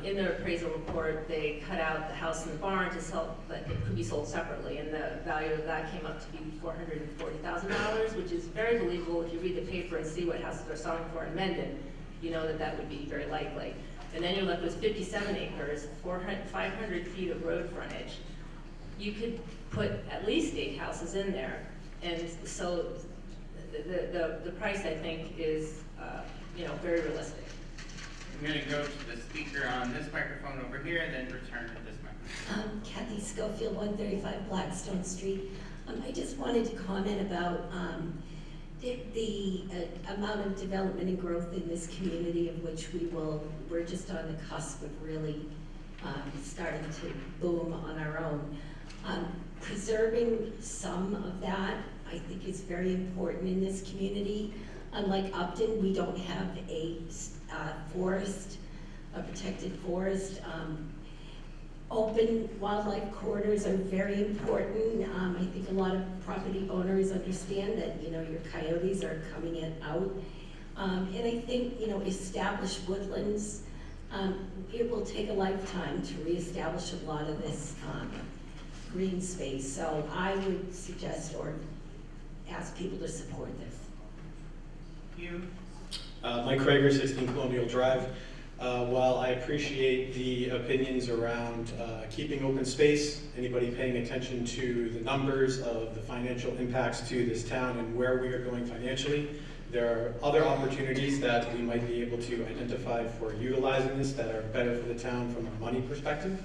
In their appraisal report, they cut out the house and the barn to sell, but it could be sold separately, and the value of that came up to be $440,000, which is very believable. If you read the paper and see what houses are selling for in Mendon, you know that that would be very likely. And then you're left with 57 acres, 500 feet of road frontage. You could put at least 8 houses in there, and so the price, I think, is very realistic. I'm going to go to the speaker on this microphone over here and then return to this microphone. Kathy Schofield, 135 Blackstone Street. I just wanted to comment about the amount of development and growth in this community, of which we're just on the cusp of really starting to boom on our own. Preserving some of that, I think, is very important in this community. Unlike Upton, we don't have a forest, a protected forest. Open wildlife corridors are very important. I think a lot of property owners understand that, you know, your coyotes are coming out. And I think, you know, established woodlands, it will take a lifetime to reestablish a lot of this green space. So I would suggest or ask people to support this. You? Mike Krager, 16 Colonial Drive. While I appreciate the opinions around keeping open space, anybody paying attention to the numbers of the financial impacts to this town and where we are going financially, there are other opportunities that we might be able to identify for utilizing this that are better for the town from a money perspective.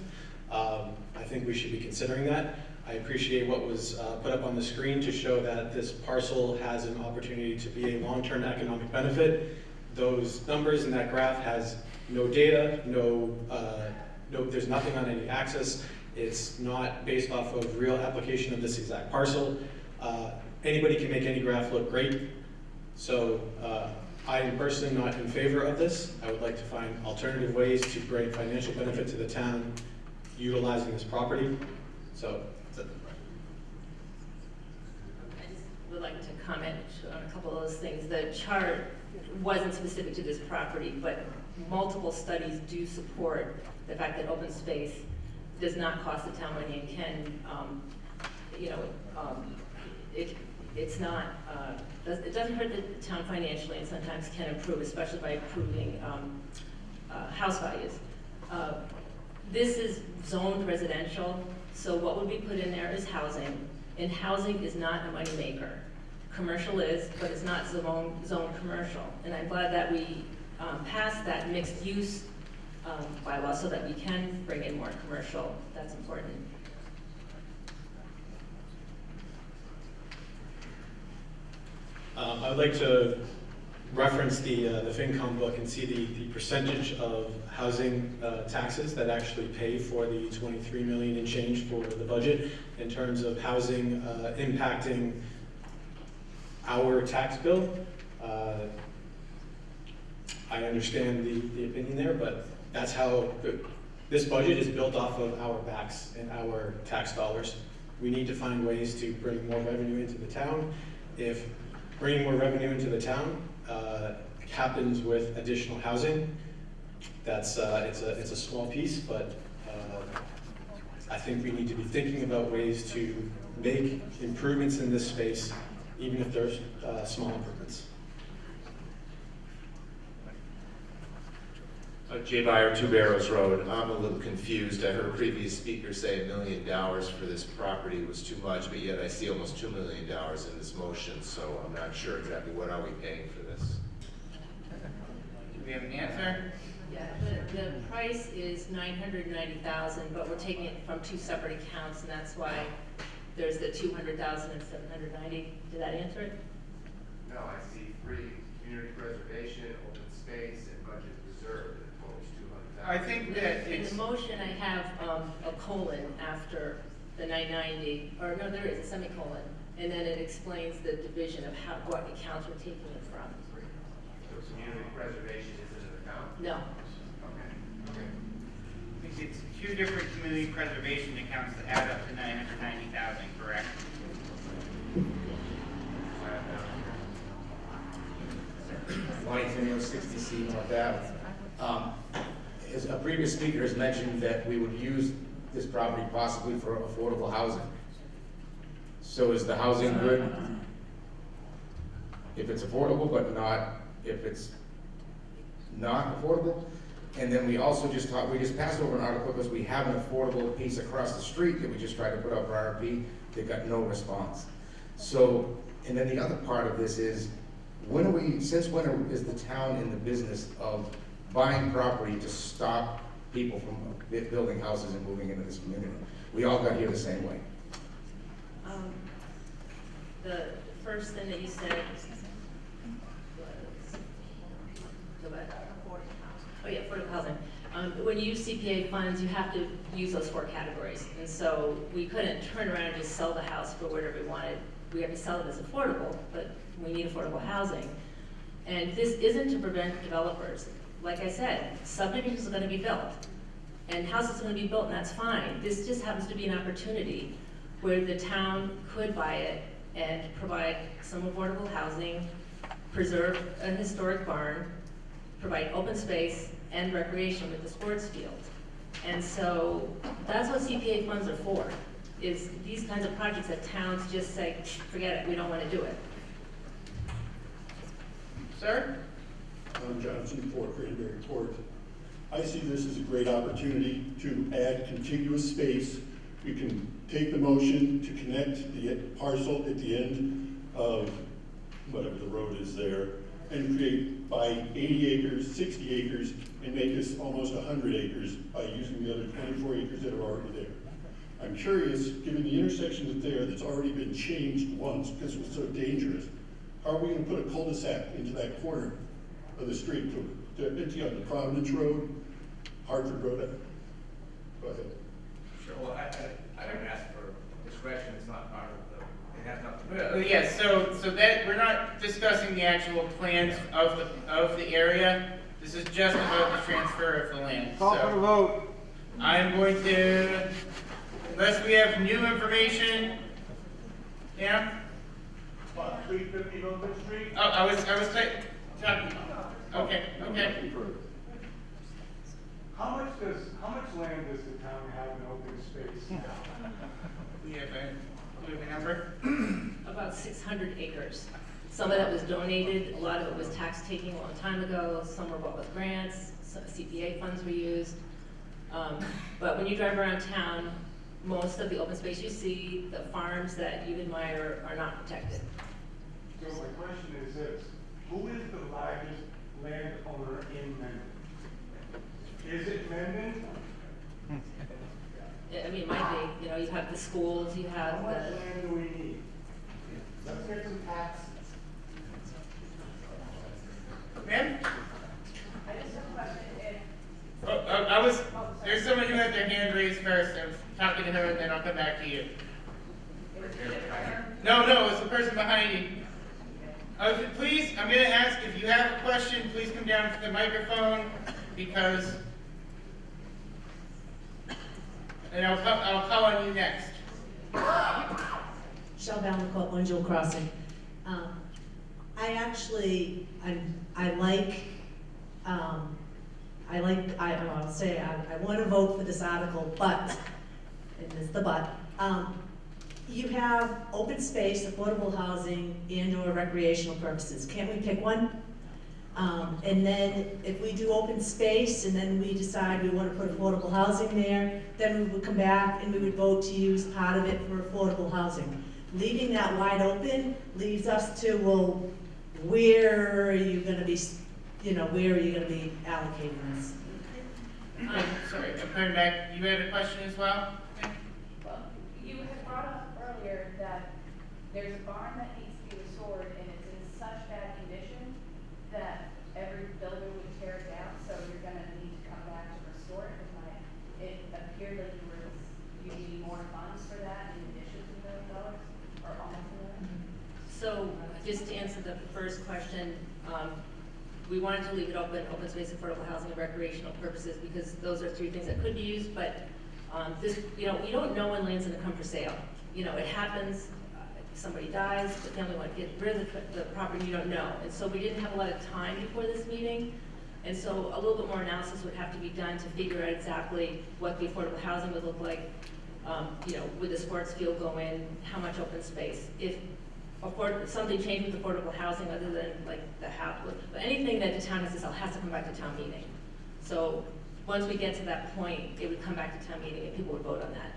I think we should be considering that. I appreciate what was put up on the screen to show that this parcel has an opportunity to be a long-term economic benefit. Those numbers in that graph has no data, there's nothing on any axis. It's not based off of real application of this exact parcel. Anybody can make any graph look great. So I am personally not in favor of this. I would like to find alternative ways to bring financial benefit to the town utilizing this property. So that's it. I just would like to comment on a couple of those things. The chart wasn't specific to this property, but multiple studies do support the fact that open space does not cost the town money and can, it's not, it doesn't hurt the town financially and sometimes can improve, especially by improving house values. This is zoned residential, so what would be put in there is housing, and housing is not a moneymaker. Commercial is, but it's not zone commercial. And I'm glad that we passed that mixed use bylaw so that we can bring in more commercial. That's important. I would like to reference the FinCom book and see the percentage of housing taxes that actually pay for the 23 million and change for the budget in terms of housing impacting our tax bill. I understand the opinion there, but that's how this budget is built off of our backs and our tax dollars. We need to find ways to bring more revenue into the town. If bringing more revenue into the town happens with additional housing, that's it's a small piece, but I think we need to be thinking about ways to make improvements in this space, even if there's small improvements. Jay Byer, Two Barrows Road. I'm a little confused. I heard a previous speaker say $1 million for this property was too much, but yet I see almost $2 million in this motion, so I'm not sure exactly what are we paying for this. Do we have an answer? Yeah, the price is $990,000, but we're taking it from two separate accounts, and that's why there's the $200,000 and $790,000. Did that answer it? No, I see free community preservation, open space, and budget reserve, and it totals 200,000. I think that In it's, the motion, I have a colon after the 990, or no, there is a semicolon, and then it explains the division of what accounts we're taking it from. So community preservation isn't an account? No. Okay. I think it's two different community preservation accounts that add up to 990,000, correct? Lonnie Tenio, 60C North Ave. As a previous speaker has mentioned that we would use this property possibly for affordable housing. So is the housing good if it's affordable, but not if it's not affordable? And then we also we just passed over an article because we have an affordable piece across the street that we just tried to put up for RFP that got no response. So, and then the other part of this is, since when is the town in the business of buying property to stop people from building houses and moving into this community? We all got here the same way. The first thing that you said was, go back. Oh yeah, affordable housing. When you use CPA funds, you have to use those 4 categories. And so we couldn't turn around and just sell the house for whatever we wanted. We have to sell it as affordable, but we need affordable housing. And this isn't to prevent developers. Like I said, subdivisions are gonna be built, and houses are gonna be built, and that's fine. This just happens to be an opportunity where the town could buy it and provide some affordable housing, preserve a historic barn, provide open space and recreation with the sports field. And so that's what CPA funds are for, is these kinds of projects that towns just say, forget it, we don't want to do it. Sir? Tom Johnson, 4 Cranberry Court. I see this as a great opportunity to add contiguous space. We can take the motion to connect the parcel at the end of whatever the road is there and create by 80 acres, 60 acres, and make this almost 100 acres by using the other 24 acres that are already there. I'm curious, given the intersection that's already been changed once because it was so dangerous, how are we going to put a cul-de-sac into that corner of the street to empty out the Providence Road, Hartford Road? Go ahead. Sure, well, I don't ask for discretion, it's not part of the, it has nothing. Yes, so that, we're not discussing the actual plans of the area. This is just about the transfer of the land. Call for the vote. I'm going to, unless we have new information, yeah? What, 350 Open Street? Oh, I was talking, okay. How much land does the town have in open space now? We have a number? About 600 acres. Some of that was donated, a lot of it was tax taking a long time ago, some were bought with grants, some CPA funds were used. But when you drive around town, most of the open space you see, the farms that you admire are not protected. So my question is this, who is the largest landowner in Mendon? Is it Mendon? I mean, it might be, you have the schools, you have How much the, land do we need? Let's get some taxes. Ma'am? I just have a question, there's someone who had their hand raised first. I was talking to her and then I'll come back to you. No, it's the person behind you. Please, I'm gonna ask, if you have a question, please come down to the microphone, because, and I'll call on you next. Michelle Balmacote, One Jewel Crossing. I want to vote for this article, but, and it's the but, you have open space, affordable housing, and/or recreational purposes. Can't we pick one? And then if we do open space and then we decide we want to put affordable housing there, then we would come back and we would vote to use part of it for affordable housing. Leaving that wide open leaves us to, well, where are you going to be, where are you going to be allocating this? Sorry, I'm coming back. You had a question as well? well, you had brought up earlier that there's a barn that needs to be restored and it's in such bad condition that every builder would tear it down, so you're gonna need to come back to restore it, it appeared like you need more funds for that in addition to $1 million, or almost $1 million. so just to answer the first question, we wanted to leave it open space, affordable housing, and recreational purposes, because those are 3 things that could be used, but this, you don't know when land's gonna come for sale. It happens, somebody dies, the family want to get rid of the property, you don't know. And so we didn't have a lot of time before this meeting, and so a little bit more analysis would have to be done to figure out exactly what the affordable housing would look like. Would the sports field go in, how much open space? If something changed with affordable housing other than like the house, but anything that the town has to sell has to come back to town meeting. So once we get to that point, it would come back to town meeting and people would vote on that.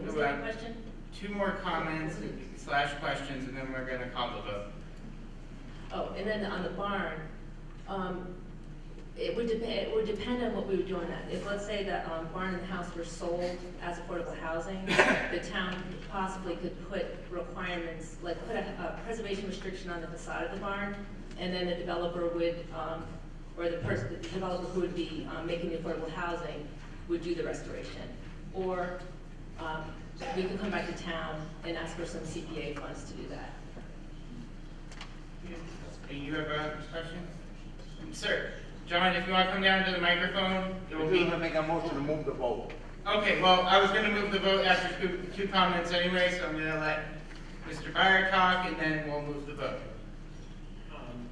Was there a question? 2 more comments / questions, and then we're gonna call the vote. Oh, and then on the barn, it would depend on what we would do on that. If, let's say, that barn and the house were sold as affordable housing, the town possibly could put requirements, like put a preservation restriction on the facade of the barn, and then the developer would or the developer who would be making the affordable housing would do the restoration. Or we could come back to town and ask for some CPA funds to do that. You have a question? Sir, John, if you want to come down to the microphone, it will be... We're gonna make a motion to move the vote. Okay, well, I was going to move the vote after two comments anyway, so I'm going to let Mr. Byer talk, and then we'll move the vote.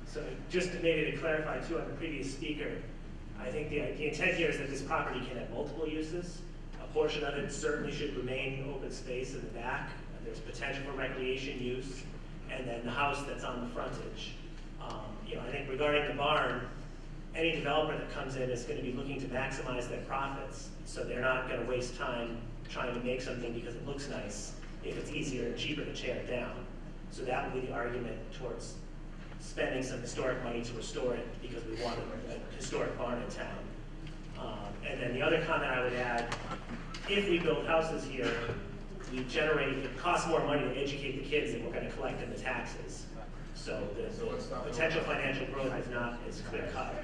So just maybe to clarify too on the previous speaker, I think the intent here is that this property can have multiple uses. A portion of it certainly should remain open space in the back. There's potential for recreation use, and then the house that's on the frontage. I think regarding the barn, any developer that comes in is going to be looking to maximize their profits, so they're not going to waste time trying to make something because it looks nice if it's easier and cheaper to tear it down. So that would be the argument towards spending some historic money to restore it because we want a historic barn in town. And then the other comment I would add, if we build houses here, it costs more money to educate the kids than we're going to collect in the taxes. So the potential financial growth is not as clear cut.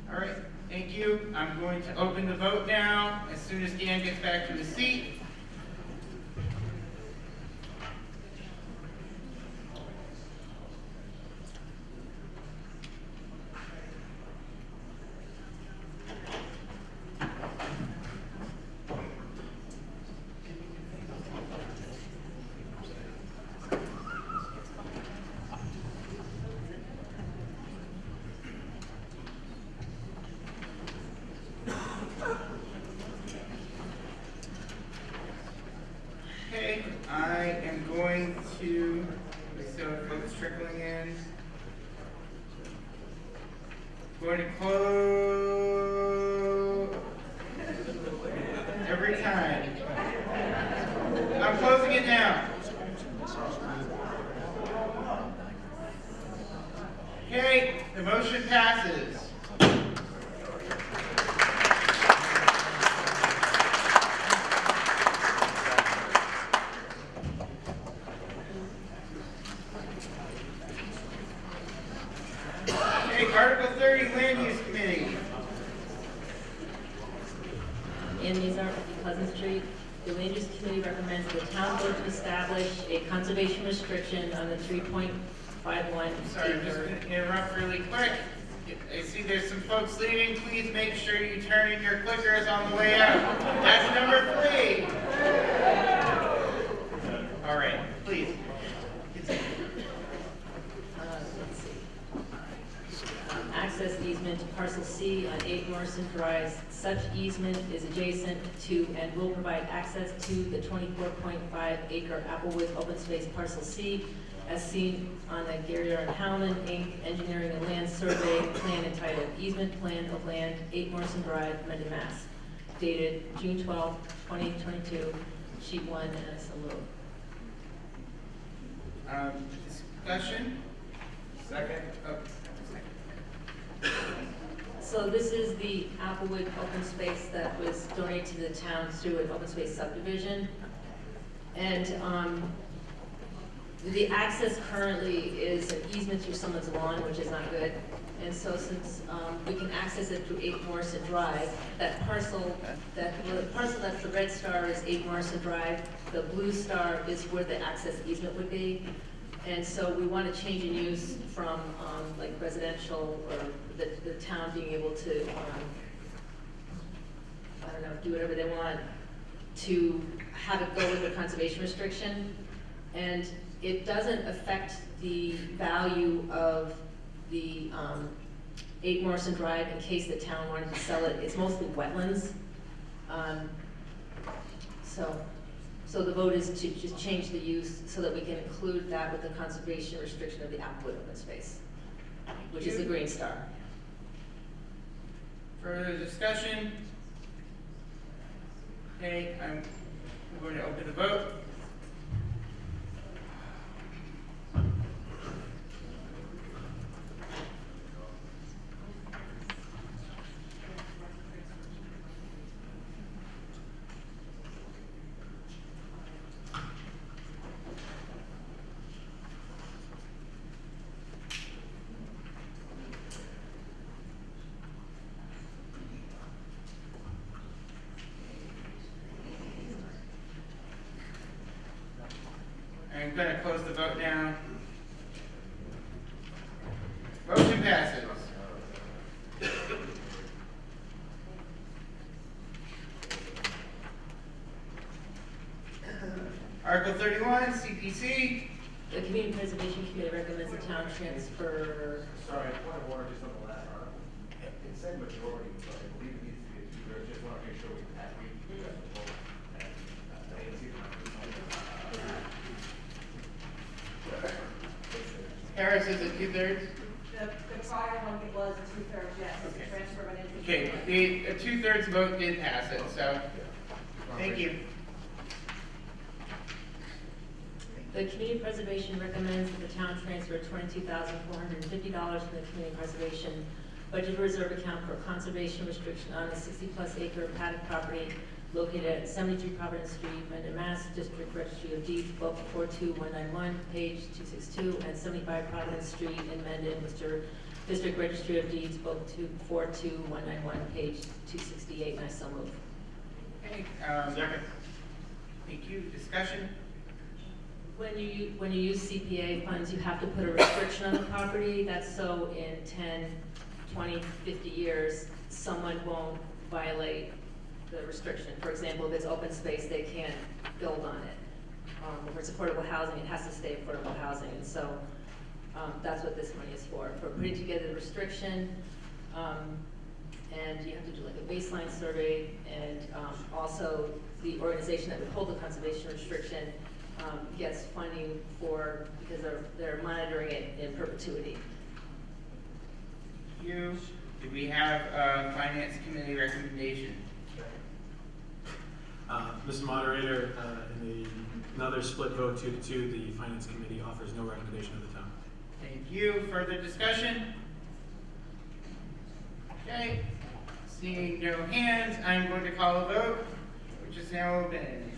All right, thank you. I'm going to open the vote now as soon as Dan gets back to his seat. Okay, I am going to, so folks trickling in. Going to close every time. I'm closing it now. Okay, the motion passes. Okay, Article 30, Land Use Committee. In Mazar, Pleasant Street, the Land Use Committee recommends the town vote to establish a conservation restriction on the 3.51 Sorry, I'm just going to interrupt really quick. I see there's some folks leaving. Please make sure you turn in your clickers on the way out. That's number 3. All right, please. Let's see. Access easement to parcel C on 8 Morrison Drive. Such easement is adjacent to and will provide access to the 24.5 acre Applewood open space parcel C as seen on the Gary R. Howland, Inc. Engineering and Land Survey Plan entitled Easement Plan of Land, 8 Morrison Drive, Mendon, Mass. Dated June 12, 2022, sheet 1, and it's a load. Discussion? Second. Oh, So this is the Applewood open space that was donated to the town through an open space subdivision. And the access currently is an easement through someone's lawn, which is not good. And so since we can access it through 8 Morrison Drive, that parcel that's the red star is 8 Morrison Drive. The blue star is where the access easement would be. And so we want to change in use from like residential or the town being able to, I don't know, do whatever they want, to have it go with the conservation restriction. And it doesn't affect the value of the 8 Morrison Drive in case the town wanted to sell it. It's mostly wetlands. So the vote is to just change the use so that we can include that with the conservation restriction of the Applewood open space, which is the green star. further discussion? Okay, I'm going to open the vote. I'm gonna close the vote now. Motion passes. Article 31, CPC. The Community Preservation Committee recommends the town transfer. Sorry, point of order just on the last article. It said majority, but I believe it needs to be a two-thirds. Just want to make sure we got the vote. And I didn't see the Harris is at 2/3. The prior one, it was a 2/3, yes, it's a transfer of an interest. Okay, the 2/3 vote did pass it, so, thank you. The Community Preservation recommends that the town transfer $22,450 from the Community Preservation Budget Reserve Account for conservation restriction on the 60-plus acre paddock property located at 73 Providence Street, Mendon, Mass. District Registry of Deeds, Book 42191, page 262, and 75 Providence Street in Mendon, Worcester. District Registry of Deeds, Book 42191, page 268, and I so move. Okay, second. Thank you. Discussion? When you use CPA funds, you have to put a restriction on the property. That's so in 10, 20, 50 years, someone won't violate the restriction. For example, if it's open space, they can't build on it. If it's affordable housing, it has to stay affordable housing. And so that's what this money is for putting together the restriction. And you have to do like a baseline survey, and also the organization that would hold the conservation restriction gets funding because they're monitoring it in perpetuity. Thank you. Do we have a Finance Committee recommendation? Mr. Moderator, in another split vote 2-2, the Finance Committee offers no recommendation of the town. Thank you. Further discussion? Okay. Seeing no hands, I'm going to call a vote, which is now open.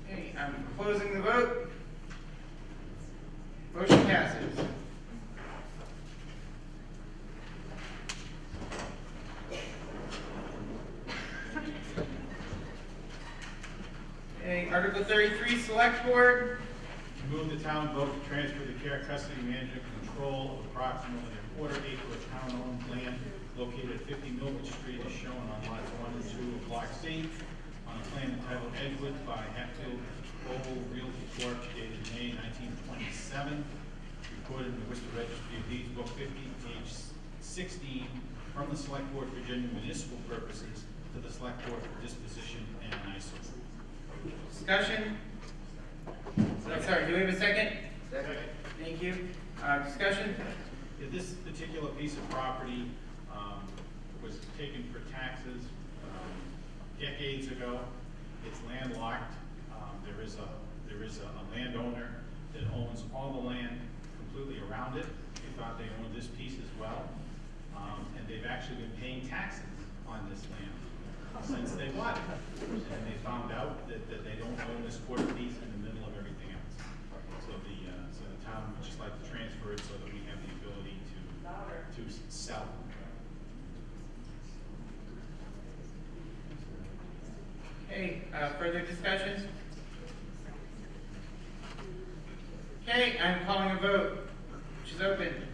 Okay, I'm closing the vote. Motion passes. Okay, Article 33, Select Board. Move the town vote to transfer the care, custody, management, control of approximately a quarter acre of town-owned land located at 50 Milford Street as shown on lots 1 and 2 of Block C on a plan entitled Edgewood by Hatfield Oval Realty Corp. Dated May 1927, recorded in the Worcester Registry of Deeds, Book 50, page 16, from the Select Board for general municipal purposes to the Select Board for disposition and ISO. Discussion? Sorry, do we have a second? Second. Thank you. Discussion? Yeah, this particular piece of property was taken for taxes decades ago. It's landlocked. There is a landowner that owns all the land completely around it. They thought they owned this piece as well, and they've actually been paying taxes on this land since they bought it. And they found out that they don't own this quarter piece in the middle of everything else. So the town would just like to transfer it so that we have the ability to sell. Okay, further discussion? Okay, I'm calling a vote, which is open.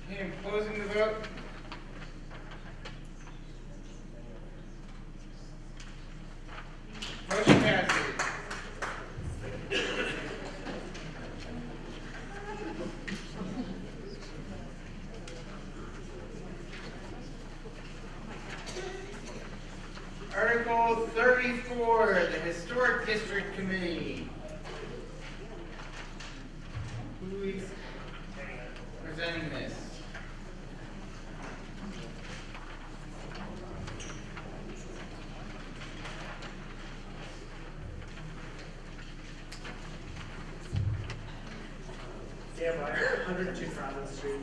Okay, I'm closing the vote. Motion passes. Article 34, the Historic District Committee. Who is presenting this? Dan Byer, 102 Providence Street.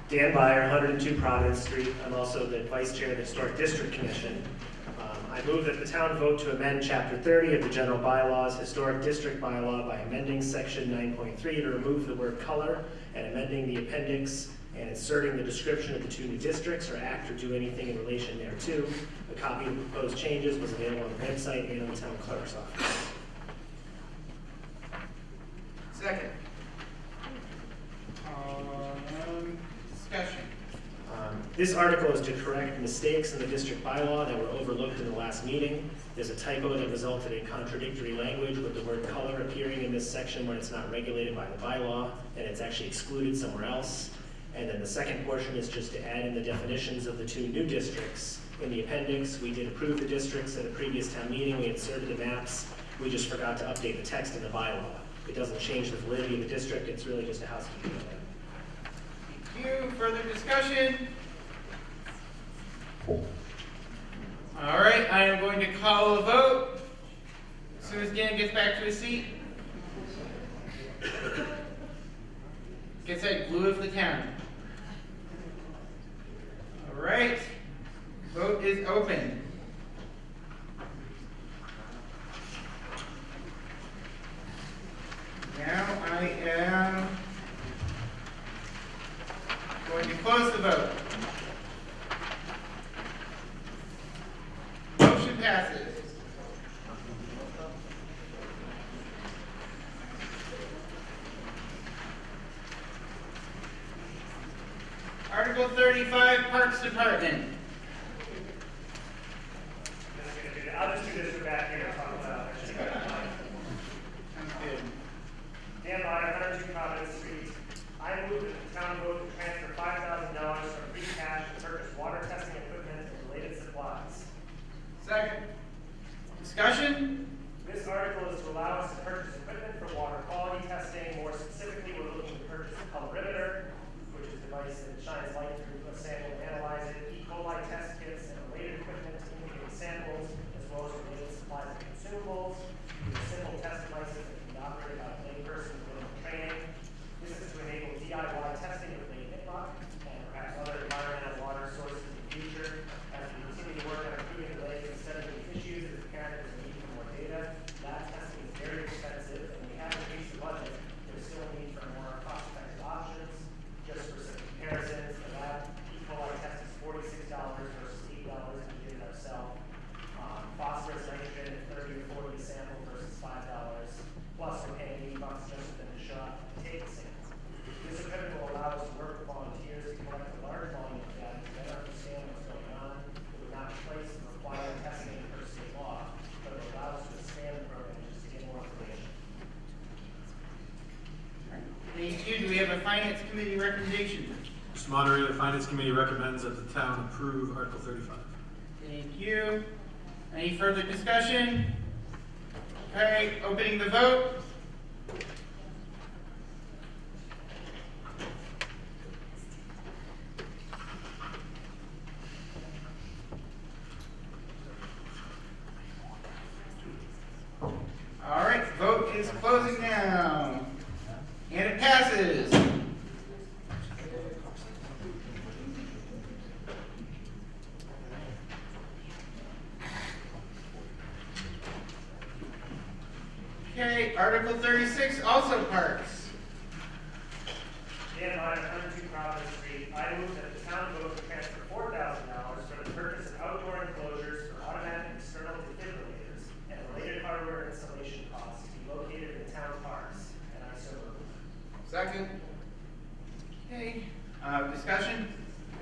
Dan Byer, 102 Providence Street. I'm also the Vice Chair of the Historic District Commission. I move that the town vote to amend Chapter 30 of the General Bylaws, Historic District Bylaw, by amending Section 9.3 to remove the word color and amending the appendix and inserting the description of the two new districts or act or do anything in relation thereto. A copy of the proposed changes was available on the website and on the town clerk's office. Second. Discussion. This article is to correct mistakes in the district bylaw that were overlooked in the last meeting. There's a typo that resulted in contradictory language with the word color appearing in this section when it's not regulated by the bylaw, and it's actually excluded somewhere else. And then the second portion is just to add in the definitions of the two new districts. In the appendix, we did approve the districts at a previous town meeting. We inserted the maps. We just forgot to update the text in the bylaw. It doesn't change the validity of the district. It's really just a housekeeping item. Thank you. Further discussion? All right, I am going to call a vote. As soon as Dan gets back to his seat. Gets that glue of the town. All right, vote is open. Now I am going to close the vote. Motion passes. Article 35, Parks Department. I'll just do this for back here and talk about it. Sounds good. Dan Byer, 102 Providence Street. I move that the town vote to transfer $5,000 from free cash to purchase water testing equipment and related supplies. Second. Discussion? This article is to allow us to purchase equipment for water quality testing. More specifically, we're looking to purchase a colorimeter, which is a device that shines light through a sample and analyze it, E. coli test kits, and related equipment to indicate samples, as well as related supplies and consumables. These are simple test devices that can be operated by a layperson with minimal training. This is to enable DIY testing of main hitlock and perhaps other environmental water sources in the future. As we continue to work on improving the lake and studying these issues, it is apparent there's a need for more data. Lab testing is very expensive, and we have increased the budget. There's still a need for more cost-effective options. Just for some comparisons, the lab E. coli test is $46 versus $8 if we did it ourselves. Phosphorus, nitrogen, 30 or 40 sample versus $5. Plus, we're paying $80 just for them to show up and take the sample. This equipment will allow us to work with volunteers to collect a large volume of data to better understand what's going on. It would not replace the required testing per state law, but it will allow us to expand the program just to get more information. Thank you. Do we have a Finance Committee recommendation? Mr. Moderator, the Finance Committee recommends that the town approve Article 35. Thank you. Any further discussion? All right, opening the vote. All right, vote is closing now. And it passes. Okay, Article 36, also parks. Dan Byer, 102 Providence Street. I move that the town vote to transfer $4,000 for the purchase of outdoor enclosures for automatic external defibrillators and related hardware installation costs to be located in town parks. And I so move. Second. Okay, discussion?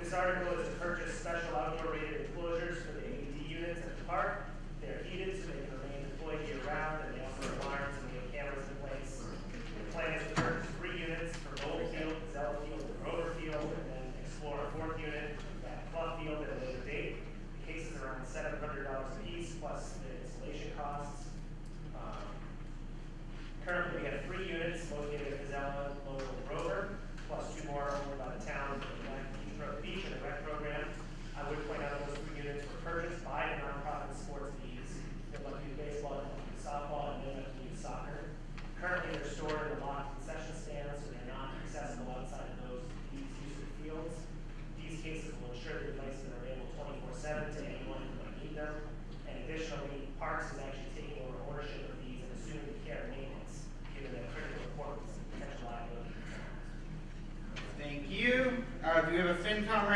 This article is to purchase special outdoor rated enclosures for the AED units at the park. They are heated so they can remain deployed year round, and they also have alarms and we have cameras in place. The plan is to purchase 3 units for Goldfield, Zell Field, and Grover Field, and then explore a 4th unit at Clough Field at a later date. The cases are around $700 a piece, plus the installation costs. Currently, we have 3 units located at Gazella, Lowell, and Grover, plus 2 more owned by the town, Beach and the Rec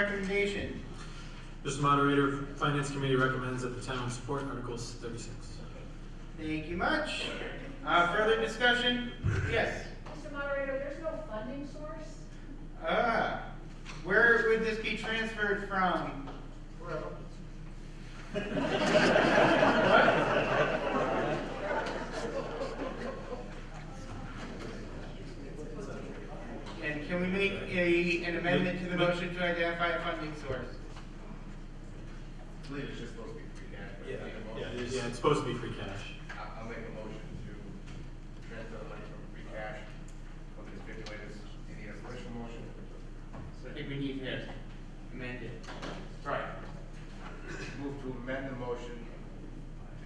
recommendation? Mr. Moderator, Finance Committee recommends that the town support Articles 36. Thank you much. Further discussion? Yes. Mr. Moderator, there's no funding source? Where would this be transferred from? And can we make an amendment to the motion to identify a funding source? I believe it's just supposed to be free cash. but Yeah, I make a motion. yeah, it's supposed to be free cash. I'll make a motion to transfer the money from free cash under the stipulators. You need a special motion? I think we need to amend it. Right. Move to amend the motion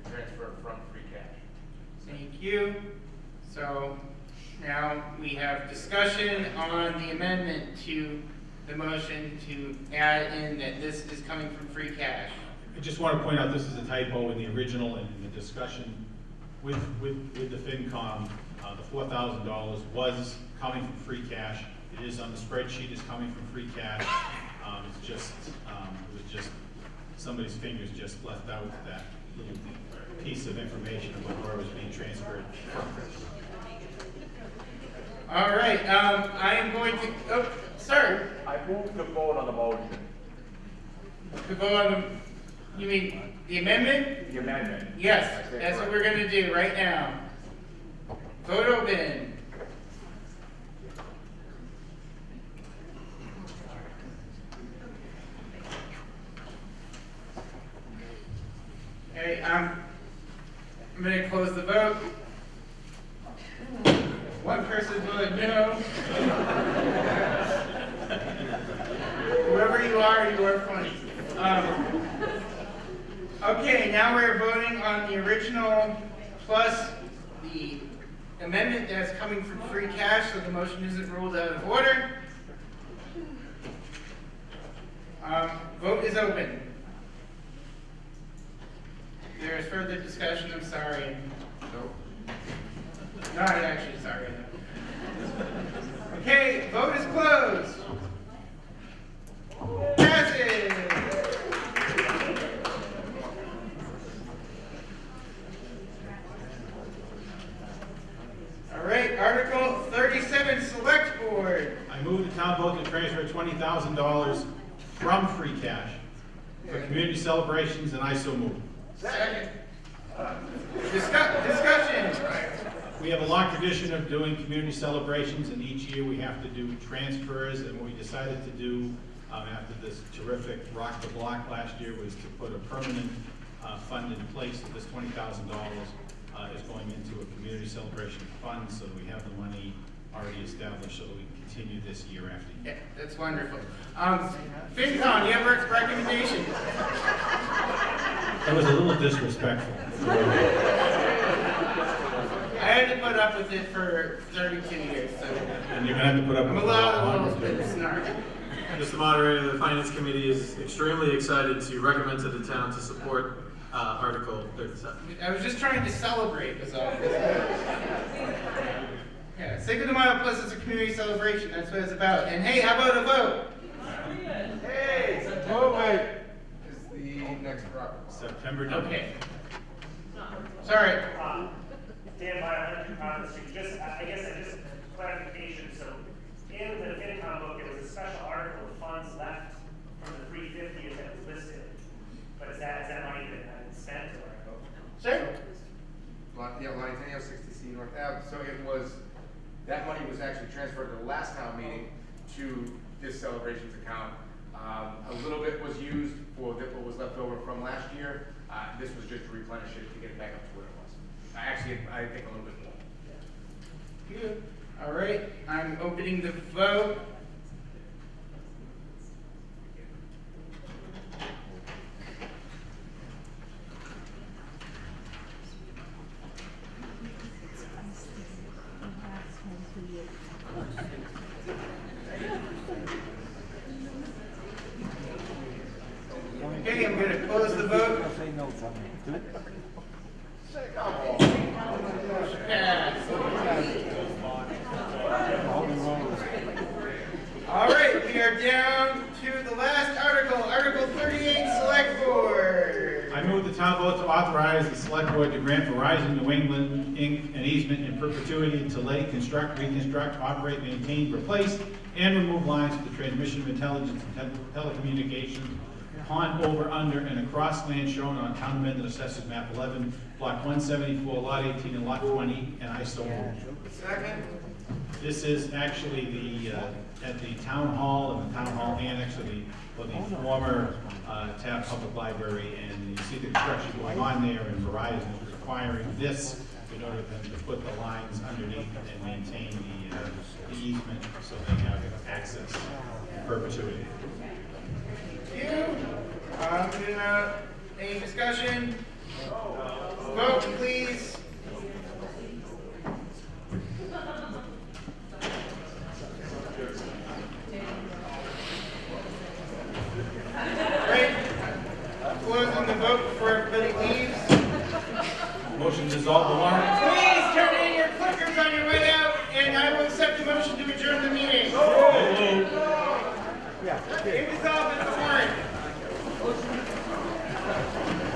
to transfer from free cash. Thank you. So now we have discussion on the amendment to the motion to add in that this is coming from free cash. I just want to point out, this is a typo in the original and in the discussion with the FinCom. The $4,000 was coming from free cash. It is on the spreadsheet, it's coming from free cash. It's just, it was just, somebody's fingers just left out that little piece of information about where it was being transferred from. All right, I am going to, oh, sir. I move to vote on the motion. To vote on the, you mean the amendment? The amendment. Yes, that's what we're gonna do right now. Vote open. Okay, I'm gonna close the vote. One person voted no. Whoever you are funny. Okay, now we're voting on the original plus the amendment that's coming from free cash, so the motion isn't ruled out of order. Vote is open. There is further discussion, I'm sorry. Nope. Not actually, sorry. Okay, vote is closed. Passes. All right, Article 37, Select Board. I move the town vote to transfer $20,000 from free cash for community celebrations, and I so move. Second. Discussion. We have a long tradition of doing community celebrations, and each year we have to do transfers, and what we decided to do after this terrific Rock the Block last year was to put a permanent fund in place. That this $20,000 is going into a community celebration fund, so that we have the money already established, so that we can continue this year after year. Yeah, that's wonderful. FinCom, you have a recommendation? That was a little disrespectful. I had to put up with it for 32 years, so. And you're gonna have to put up I'm with allowed a little bit of snark. Mr. Moderator, the Finance Committee is extremely excited to recommend to the town to support Article 37. I was just trying to celebrate, was all. Yeah, Cinco de Mayo Plus is a community celebration, that's what it's about. And hey, how about a vote? Hey, moving is the next property. September 9th. Okay. Sorry. Dan Meyer, 100 Congress Street. I guess clarification. So in the FinCom book, it was a special article, the funds left from the 350 that was listed. But is that money been spent or? Sure. Yeah, Lonnie 60C North Ave. So it was, that money was actually transferred to the last town meeting to this celebrations account. A little bit was used for what was left over from last year. This was just to replenish it to get it back up to where it was. Actually, I think a little bit more. Good. All right, I'm opening the vote. Okay, I'm going to close the vote. All right, we are down to the last select board to grant Verizon New England, Inc. an easement in perpetuity to lay, construct, reconstruct, operate, maintain, replace, and remove lines for the transmission of intelligence and telecommunications upon, over, under, and across land shown on Town of Mendon Assessors Map 11, Block 174, Lot 18, and Lot 20, and I so move. Second. This is actually the, at the town hall, and the town hall annex of the, for the former Taft Public Library, and you see the construction going on there, and Verizon is requiring this in order for them to put the lines underneath and maintain the easement, so they have access in perpetuity. I'm gonna